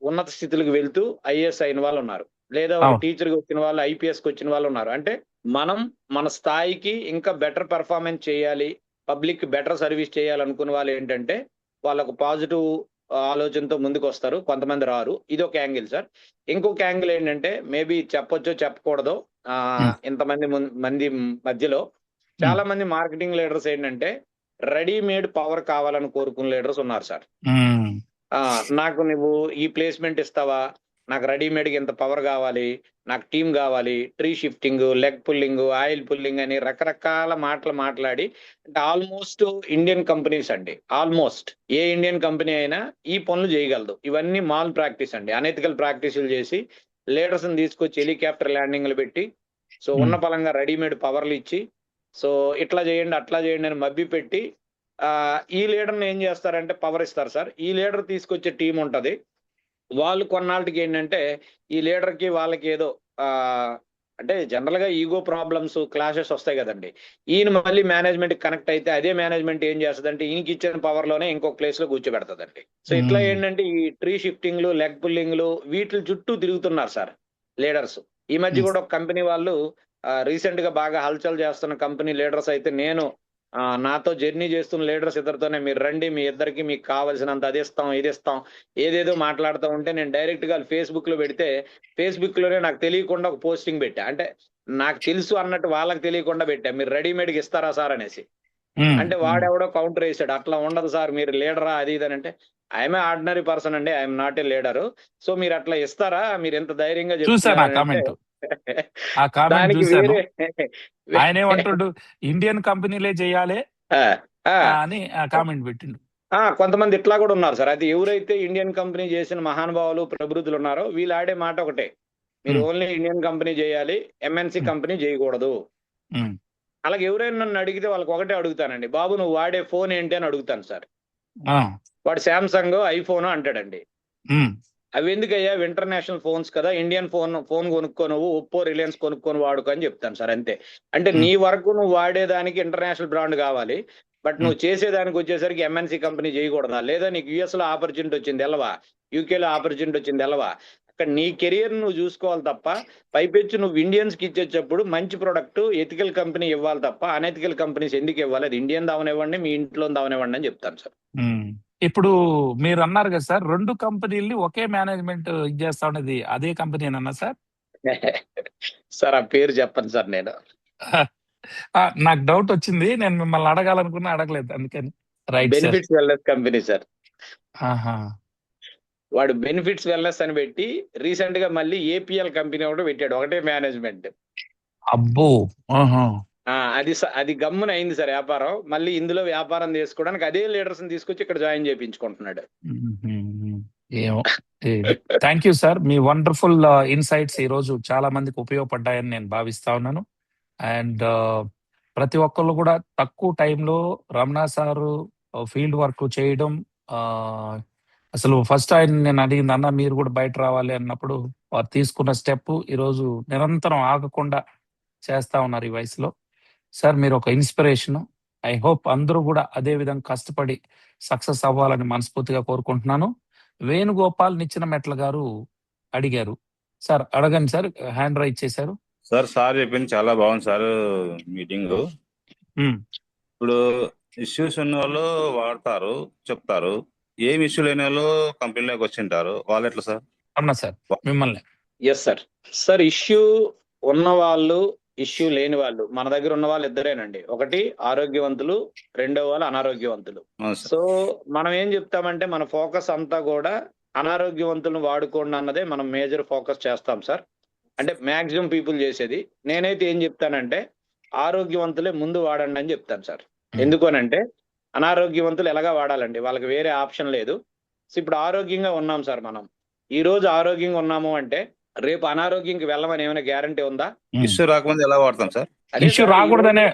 ఉన్నత స్థితులకు వెళ్తూ ఐఏఎస్ అయిన వాళ్ళు ఉన్నారు. లేదా ఒక అవును. టీచర్‌గా వచ్చిన వాళ్ళు, ఐపీఎస్‌కి వచ్చిన వాళ్ళు ఉన్నారు. అంటే మనం మన స్థాయికి ఇంకా బెటర్ పెర్ఫార్మన్స్ చేయాలి. పబ్లిక్‌కి బెటర్ సర్విస్ చేయాలనుకున్న వాళ్ళు ఏంటంటే, వాళ్ళొక పాజిటివ్ ఆలోచనతో ముందుకొస్తారు. కొంతమంది రారు. ఇదొక యాంగిల్ సార్. ఇంకొక యాంగిల్ ఏంటంటే, మేబీ చెప్పొచ్చో చెప్పకూడదో హ్మ్. ఇంతమంది మంది మధ్యలో హ్మ్. చాలా మంది మార్కెటింగ్ లీడర్స్ ఏంటంటే, రెడీమేడ్ పవర్ కావాలని కోరుకునే లీడర్స్ ఉన్నారు సార్. హ్మ్. నాకు నువ్వు ఈ ప్లేస్‌మెంట్ ఇస్తావా? నాకు రెడీమేడ్‌గా ఇంత పవర్ గావాలి. నాకు టీమ్ గావాలి. ట్రీ షిఫ్టింగు, లెగ్ పుల్లింగు, ఆయిల్ పుల్లింగ్ అని రకరకాల మాటలు మాట్లాడి అంటే ఆల్‌మోస్ట్ ఇండియన్ కంపెనీస్ అండి. ఆల్‌మోస్ట్ ఏ ఇండియన్ కంపెనీ అయినా ఈ పనులు జేయగలదు. ఇవన్నీ మాల్ ప్రాక్టీస్ అండి. అనెతికల్ ప్రాక్టీసులు జేసి లీడర్స్‌ని తీసుకొచ్చి హెలికాప్టర్ ల్యాండింగ్‌లు పెట్టి ఉన్న హ్మ్. పలంగా రెడీమేడ్ పవర్‌లిచ్చి ఇట్లా జేయండి, అట్లా జేయండి అని మభ్యపెట్టి ఈ లీడర్‌ని ఏం జేస్తారంటే పవర్ ఇస్తారు సార్. ఈ లీడర్ తీసుకొచ్చే టీమ్ ఉంటది. వాళ్ళు కొన్నాళ్ళకి ఏంటంటే, ఈ లీడర్‌కి వాళ్ళకి ఏదో అంటే జనరల్‌గా ఈగో ప్రాబ్లమ్స్, క్లాషెస్ వస్తాయి గదండీ! ఈయన మళ్ళీ మేనేజ్మెంట్‌కి కనెక్ట్ అయితే అదే మేనేజ్మెంట్ ఏం జేస్తదంటే ఈయనకిచ్చిన పవర్‌లోనే ఇంకొక ప్లేస్‌లో కూర్చోబెడతదండి. ఇట్లా హ్మ్. ఏంటంటే ఈ ట్రీ షిఫ్టింగ్‌లు, లెగ్ పుల్లింగ్‌లు వీటిల చుట్టూ తిరుగుతున్నారు సార్ లీడర్స్. ఈ మధ్య హ్మ్. గూడా ఒక కంపెనీ వాళ్ళు రీసెంట్‌గా బాగా హల్చల్ చేస్తున్న కంపెనీ లీడర్స్ అయితే నేను నాతో జర్నీ చేస్తున్న లీడర్స్ ఇద్దరితోనే మీరు రండి. మీ ఇద్దరికి మీకు కావాల్సినంత అదిస్తాం, ఇదిస్తాం ఏదేదో మాట్లాడుతా ఉంటే నేను డైరెక్ట్‌గా ఫేస్‌బుక్‌లో పెడితే, ఫేస్‌బుక్‌లోనే నాకు తెలియకుండా ఒక పోస్టింగ్ పెట్టా. అంటే నాకు తెలుసు అన్నట్టు వాళ్ళకి తెలియకుండా పెట్టా. మీరు రెడీమేడ్‌గా ఇస్తారా సార్ అనేసి. హ్మ్. అంటే హ్మ్. వాడెవడో కౌంటర్ ఏసాడు. అట్లా ఉండదు సార్ మీరు లీడరా అది ఇది అనంటే, I am a ordinary person అండి. I am not a leader. మీరు అట్లా ఇస్తారా? మీరింత ధైర్యంగా చూసాను ఆ చెప్తున్నారనంటే కామెంటు. ఆ కామెంట్ దానికి జూసాను. వేరే ఆయనేమంటుండు ఇండియన్ కంపెనీలే జేయాలే ఆ! ఆ! అని కామెంట్ బెట్టిండు. కొంతమంది ఇట్లా గూడా ఉన్నారు సార్. అది ఎవరైతే ఇండియన్ కంపెనీ జేసిన మహానుభావులు, ప్రభృతులున్నారో వీళ్ళు ఆడే మాట ఒకటే. మీరు హ్మ్. ఓన్లీ ఇండియన్ కంపెనీ జేయాలి. ఎంఎన్‌సి హ్మ్. కంపెనీ జేయగూడదు. హ్మ్. అలాగే ఎవరైనా నన్ను అడిగితే వాళ్ళకి ఒకటే అడుగుతానండి. బాబు నువ్వు వాడే ఫోన్ ఏంటి అని అడుగుతాను సార్. ఆ! వాడు సామ్‌సంగో, ఐఫోనో అంటాడండి. హ్మ్. అవెందుకయ్యా అవి ఇంటర్నేషనల్ ఫోన్స్ కదా! ఇండియన్ ఫోన్ కొనుక్కో నువ్వు. ఒప్పో, రిలయన్స్ కొనుక్కొని వాడుకో అని జెప్తాను సార్ అంతే. అంటే హ్మ్. నీ వరకు నువ్వు వాడేదానికి ఇంటర్నేషనల్ బ్రాండ్ గావాలి. బట్ హ్మ్. నువ్వు చేసేదానికొచ్చేసరికి ఎంఎన్‌సి కంపెనీ జేయగూడదా? లేదా నీకు యూఎస్‌లో ఆపర్చునిటీ వచ్చింది ఎళ్ళవా? యూకేలో ఆపర్చునిటీ వచ్చింది ఎళ్ళవా? అక్కడ నీ కెరియర్ నువ్వు జూసుకోవాలి తప్ప, పైపెచ్చు నువ్వు ఇండియన్స్‌కి ఇచ్చేటప్పుడు మంచి ప్రొడక్ట్ ఎథికల్ కంపెనీ ఇవ్వాలి తప్ప, అనెథికల్ కంపెనీస్ ఎందుకివ్వాలి? అది ఇండియన్‌ది అవ్వనివ్వండి, మీ ఇంట్లోనిది అవ్వనివ్వండి అని జెప్తాను సార్. హ్మ్. ఇప్పుడు మీరన్నారు గదా సార్ 2 కంపెనీలని ఒకే మేనేజ్‌మెంట్ ఇది జేస్తా ఉన్నది అదే కంపెనీనేనా సార్? సార్ ఆ పేరు చెప్పను సార్ నేను. నాకు డౌటొచ్చింది. నేను మిమ్మల్ని అడగాలనుకున్నా అడగలేదు అందుకని. Right sir. Benefits wellness company sir. ఆహా! వాడు బెనిఫిట్స్ వెల్‌నెస్ అని పెట్టి రీసెంట్‌గా మళ్ళీ ఏపీఎల్ కంపెనీ ఒకటి పెట్టాడు. ఒకటే మేనేజ్మెంట్. అబ్బో! ఆహా! అది గమ్మున అయింది సార్ వ్యాపారం. మళ్ళీ ఇందులో వ్యాపారం చేసుకోవడానికి అదే లీడర్స్‌ని తీసుకొచ్చి ఇక్కడ జాయిన్ చేపించుకుంటున్నాడు. హుహు. ఏమో ఇది. Thank you sir. Me wonderful insights ఈరోజు చాలా మందికి ఉపయోగపడ్డాయని నేను భావిస్తా ఉన్నాను. అండ్ ప్రతి ఒక్కళ్ళు గూడా తక్కువ టైంలో రమణ సారు ఫీల్డ్ వర్క్ చేయడం ఆహ్, అసలు ఫస్ట్ ఆయన నేను అడిగింది, "అన్న మీరు గూడా బయట రావాలి" అన్నప్పుడు వారు తీసుకున్న స్టెప్ ఈరోజు నిరంతరం ఆగకుండా చేస్తా ఉన్నారు ఈ వయసులో. సార్ మీరొక ఇన్‌స్పిరేషను. ఐ హోప్ అందరూ గూడా అదే విధంగా కష్టపడి సక్సెస్ అవ్వాలని మనస్ఫూర్తిగా కోరుకుంటున్నాను. వేణుగోపాల్ నిచ్చెనమెట్ల గారు అడిగారు. సార్ అడగండి సార్. హ్యాండ్ రైజ్ చేశారు. సార్ చెప్పింది చాలా బాగుంది సార్ మీటింగు. హ్మ్. ఇప్పుడు ఇష్యూస్ ఉన్నోళ్ళు వాడతారు, చెప్తారు. ఏం ఇష్యూ లేనోళ్ళు కంపెనీలోకి వచ్చింటారు. వాళ్ళెట్లా సార్? అవునా సార్? మిమ్మల్నే. Yes sir. సార్ ఇష్యూ ఉన్నవాళ్ళు, ఇష్యూ లేని వాళ్ళు మన దగ్గర ఉన్న వాళ్ళు ఇద్దరేనండి. ఒకటి ఆరోగ్యవంతులు, రెండో వాళ్ళు అనారోగ్యవంతులు. అవును సార్. మనం ఏం చెప్తామంటే మన ఫోకస్ అంతా గూడా అనారోగ్యవంతులను వాడుకోండి అన్నదే మనం మేజర్ ఫోకస్ చేస్తాం సార్. అంటే మాక్సిమం పీపుల్ చేసేది. నేనైతే ఏం చెప్తానంటే ఆరోగ్యవంతులే ముందు వాడండి అని చెప్తాను సార్. హ్మ్. ఎందుకు అనంటే అనారోగ్యవంతులు ఎలాగా వాడాలండి. వాళ్ళకి వేరే ఆప్షన్ లేదు. ఇప్పుడు ఆరోగ్యంగా ఉన్నాం సార్ మనం. ఈరోజు ఆరోగ్యంగా ఉన్నాము అంటే రేపు అనారోగ్యంకి వెళ్ళమని ఏమైనా గ్యారంటీ ఉందా? హ్మ్. ఇష్యూ రాకముందే ఎలా వాడతాం సార్? అదే ఇష్యూ సార్ రాకూడదనే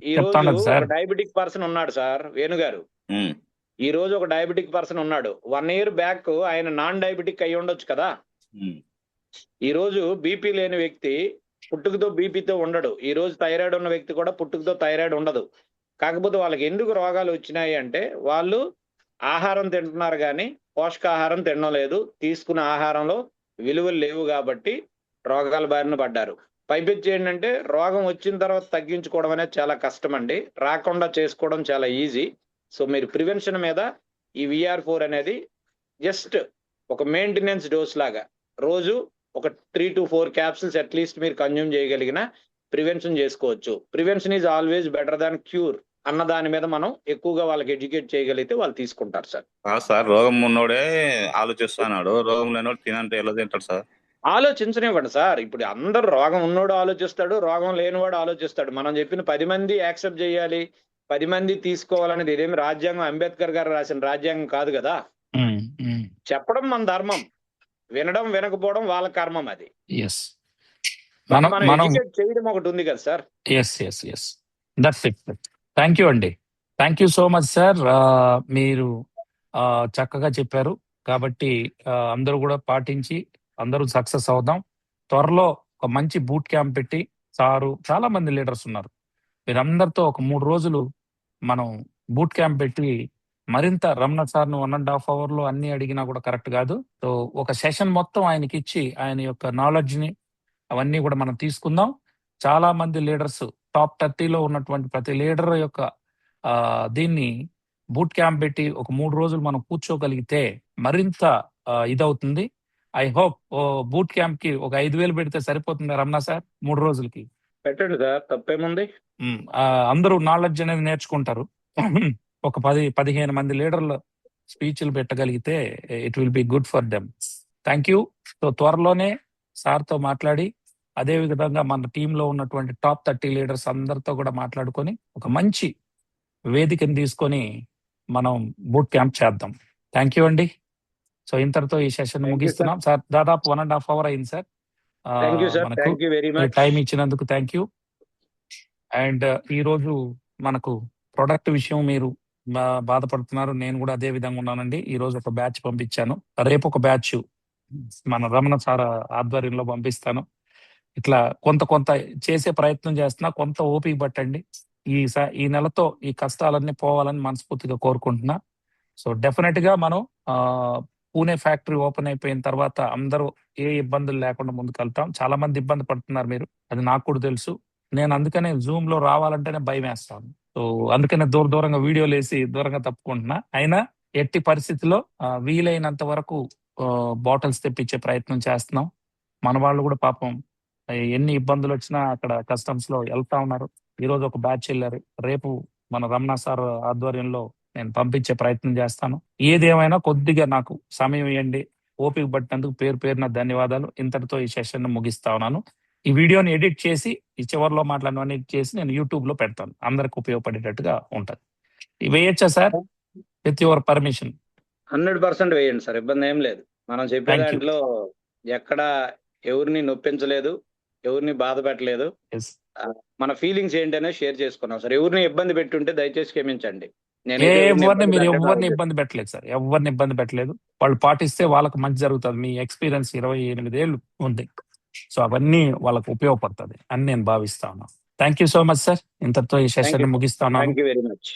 ఈరోజు చెప్తాండది ఒక సార్. డయాబెటిక్ పర్సన్ ఉన్నాడు సార్ వేణు గారు. హ్మ్. ఈరోజు ఒక డయాబెటిక్ పర్సన్ ఉన్నాడు. 1 ఇయర్ బ్యాక్ ఆయన నాన్ డయాబెటిక్ అయ్యుండొచ్చు కదా! హ్మ్. ఈరోజు బీపీ లేని వ్యక్తి పుట్టుకతో బీపీతో ఉండడు. ఈరోజు థైరాయిడ్ ఉన్న వ్యక్తి కూడా పుట్టుకతో థైరాయిడ్ ఉండదు. కాకపోతే వాళ్ళకి ఎందుకు రోగాలు వచ్చినాయి అంటే వాళ్ళు ఆహారం తింటున్నారు కానీ పోషకాహారం తినడం లేదు, తీసుకున్న ఆహారంలో విలువలు లేవు కాబట్టి రోగాల బారిన పడ్డారు. పైపెచ్చి ఏంటంటే రోగం వచ్చిన తర్వాత తగ్గించుకోవడం అనేది చాలా కష్టం అండి, రాకుండా చేసుకోవడం చాలా ఈజీ. సో మీరు ప్రివెన్షన్ మీద ఈ VR4 అనేది జస్ట్ ఒక మెయింటెనెన్స్ డోస్ లాగా రోజు ఒక 3 to 4 క్యాప్సిల్స్ అట్లీస్ట్ మీరు కన్జ్యూమ్ చేయగలిగిన ప్రివెన్షన్ చేసుకోవచ్చు. Prevention is always better than cure అన్న దాని మీద మనం ఎక్కువగా వాళ్ళకి ఎడ్యుకేట్ చేయగలిగితే వాళ్ళు తీసుకుంటారు సార్. సార్ రోగం ఉన్నోడే ఆలోచిస్తున్నాడు, రోగం లేనోడు తినంటే ఎలా తింటాడు సార్? ఆలోచించనివ్వండి సార్. ఇప్పుడు అందరు రోగం ఉన్నోడు ఆలోచిస్తాడు, రోగం లేనివాడు ఆలోచిస్తాడు. మనం చెప్పిన 10 మంది యాక్సెప్ట్ చేయాలి, 10 మంది తీసుకోవాలనేది ఇదేమి రాజ్యాంగం, అంబేద్కర్ గారు రాసిన రాజ్యాంగం కాదు కదా. చెప్పడం మన ధర్మం, వినడం వినకపోవడం వాళ్ళ కర్మం. అది మనం ఎడ్యుకేట్ చేయడం ఒకటి ఉంది కదా sir. That's it. Thank you అండి, thank you so much sir. మీరు చక్కగా చెప్పారు కాబట్టి అందరూ కూడా పాటించి అందరూ సక్సెస్ అవుదాం. త్వరలో ఒక మంచి బూట్ క్యాంప్ పెట్టి సారు చాలా మంది లీడర్స్ ఉన్నారు, మీరందరితో ఒక 3 రోజులు మనం బూట్ క్యాంప్ పెట్టి మరింత రమణ సార్ను 1.5 hours లో అన్ని అడిగినా కూడా కరెక్ట్ కాదు. సో ఒక సెషన్ మొత్తం ఆయనకి ఇచ్చి ఆయన యొక్క నాలెడ్జ్ ని అవన్నీ కూడా మనం తీసుకుందాం. చాలా మంది లీడర్స్ టాప్ 30లో ఉన్నటువంటి ప్రతి లీడర్ యొక్క దీన్ని బూట్ క్యాంప్ పెట్టి ఒక 3 రోజులు మనం కూర్చోగలిగితే మరింత ఇదవుతుంది. ఐ హోప్ బూట్ క్యాంప్ కి ఒక 5,000 పెడితే సరిపోతుంది రమణ సార్ 3 రోజులకి. పెట్టండి సార్, తప్పేముంది. అందరూ నాలెడ్జ్ అనేది నేర్చుకుంటారు. ఒక 10-15 మంది లీడర్ల స్పీచ్లు పెట్టగలిగితే it will be good for them. Thank you. So త్వరలోనే సార్తో మాట్లాడి అదే విధంగా మన టీంలో ఉన్నటువంటి టాప్ 30 లీడర్స్ అందరితో కూడా మాట్లాడుకొని ఒక మంచి వేదికను తీసుకొని మనం బూట్ క్యాంప్ చేద్దాం. థ్యాంక్ యూ అండి. సో ఇంతటితో ఈ సెషన్ ముగిస్తున్నాం సార్. దాదాపు 1.5 hours అయింది సార్. టైం ఇచ్చినందుకు థ్యాంక్ యూ. అండ్ ఈ రోజు మనకు ప్రొడక్ట్ విషయం మీరు బాధపడుతున్నారు, నేను కూడా అదే విధంగా ఉన్నానండి. ఈ రోజు ఒక బ్యాచ్ పంపించాను, రేపు ఒక బ్యాచ్ మన రమణ సార్ ఆధ్వర్యంలో పంపిస్తాను. ఇట్లా కొంత చేసే ప్రయత్నం చేస్తున్నా, కొంత ఓపిక పట్టండి. ఈ నెలతో ఈ కష్టాలన్నీ పోవాలని మనస్ఫూర్తిగా కోరుకుంటున్నా. సో డెఫినెట్ గా మనం పూణే ఫ్యాక్టరీ ఓపెన్ అయిపోయిన తర్వాత అందరూ ఏ ఇబ్బందులు లేకుండా ముందుకు వెళ్తాం. చాలా మంది ఇబ్బంది పడుతున్నారు మీరు, అది నాకు కూడా తెలుసు. నేను అందుకనే జూమ్ లో రావాలంటేనే భయం వేస్తాను. సో అందుకనే దూరంగా వీడియోలు వేసి దూరంగా తప్పుకుంటున్నా. అయినా ఎట్టి పరిస్థితిలో వీలైనంత వరకు బాటిల్స్ తెప్పించే ప్రయత్నం చేస్తున్నాం. మన వాళ్ళు కూడా పాపం ఎన్ని ఇబ్బందులు వచ్చినా అక్కడ కస్టమ్స్ లో వెళ్తా ఉన్నారు. ఈ రోజు ఒక బ్యాచ్ వెళ్ళారు, రేపు మన రమణ సార్ ఆధ్వర్యంలో నేను పంపించే ప్రయత్నం చేస్తాను. ఏదేమైనా కొద్దిగా నాకు సమయం ఇవ్వండి, ఓపిక పట్టినందుకు పేరున ధన్యవాదాలు. ఇంతటితో ఈ సెషన్ ముగిస్తా ఉన్నాను. ఈ వీడియోని ఎడిట్ చేసి ఈ చివరిలో మాట్లాడినవన్నీ చేసి నేను యూట్యూబ్ లో పెడతాను, అందరికి ఉపయోగపడేటట్టుగా ఉంటది. వేయచ్చా సార్ విత్ యువర్ పర్మిషన్? 100% వేయండి సార్, ఇబ్బంది ఏం లేదు. మనం చెప్పే దాంట్లో ఎక్కడ ఎవరిని నొప్పించలేదు, ఎవరిని బాధ పెట్టలేదు. మన ఫీలింగ్స్ ఏంటనే షేర్ చేసుకున్నాం సార్. ఎవరిని ఇబ్బంది పెట్టుంటే దయచేసి క్షమించండి. మీరు ఎవరిని ఇబ్బంది పెట్టలేదు సార్, ఎవరిని ఇబ్బంది పెట్టలేదు. వాళ్ళు పాటిస్తే వాళ్ళకి మంచి జరుగుతుంది. మీ ఎక్స్పీరియన్స్ 28 ఏళ్ళు ఉంది, సో అవన్నీ వాళ్ళకు ఉపయోగపడుతుంది అని నేను భావిస్తా ఉన్నాను. Thank you so much sir. ఇంతటితో ఈ సెషన్ ముగిస్తా ఉన్నాను. Thank you very much.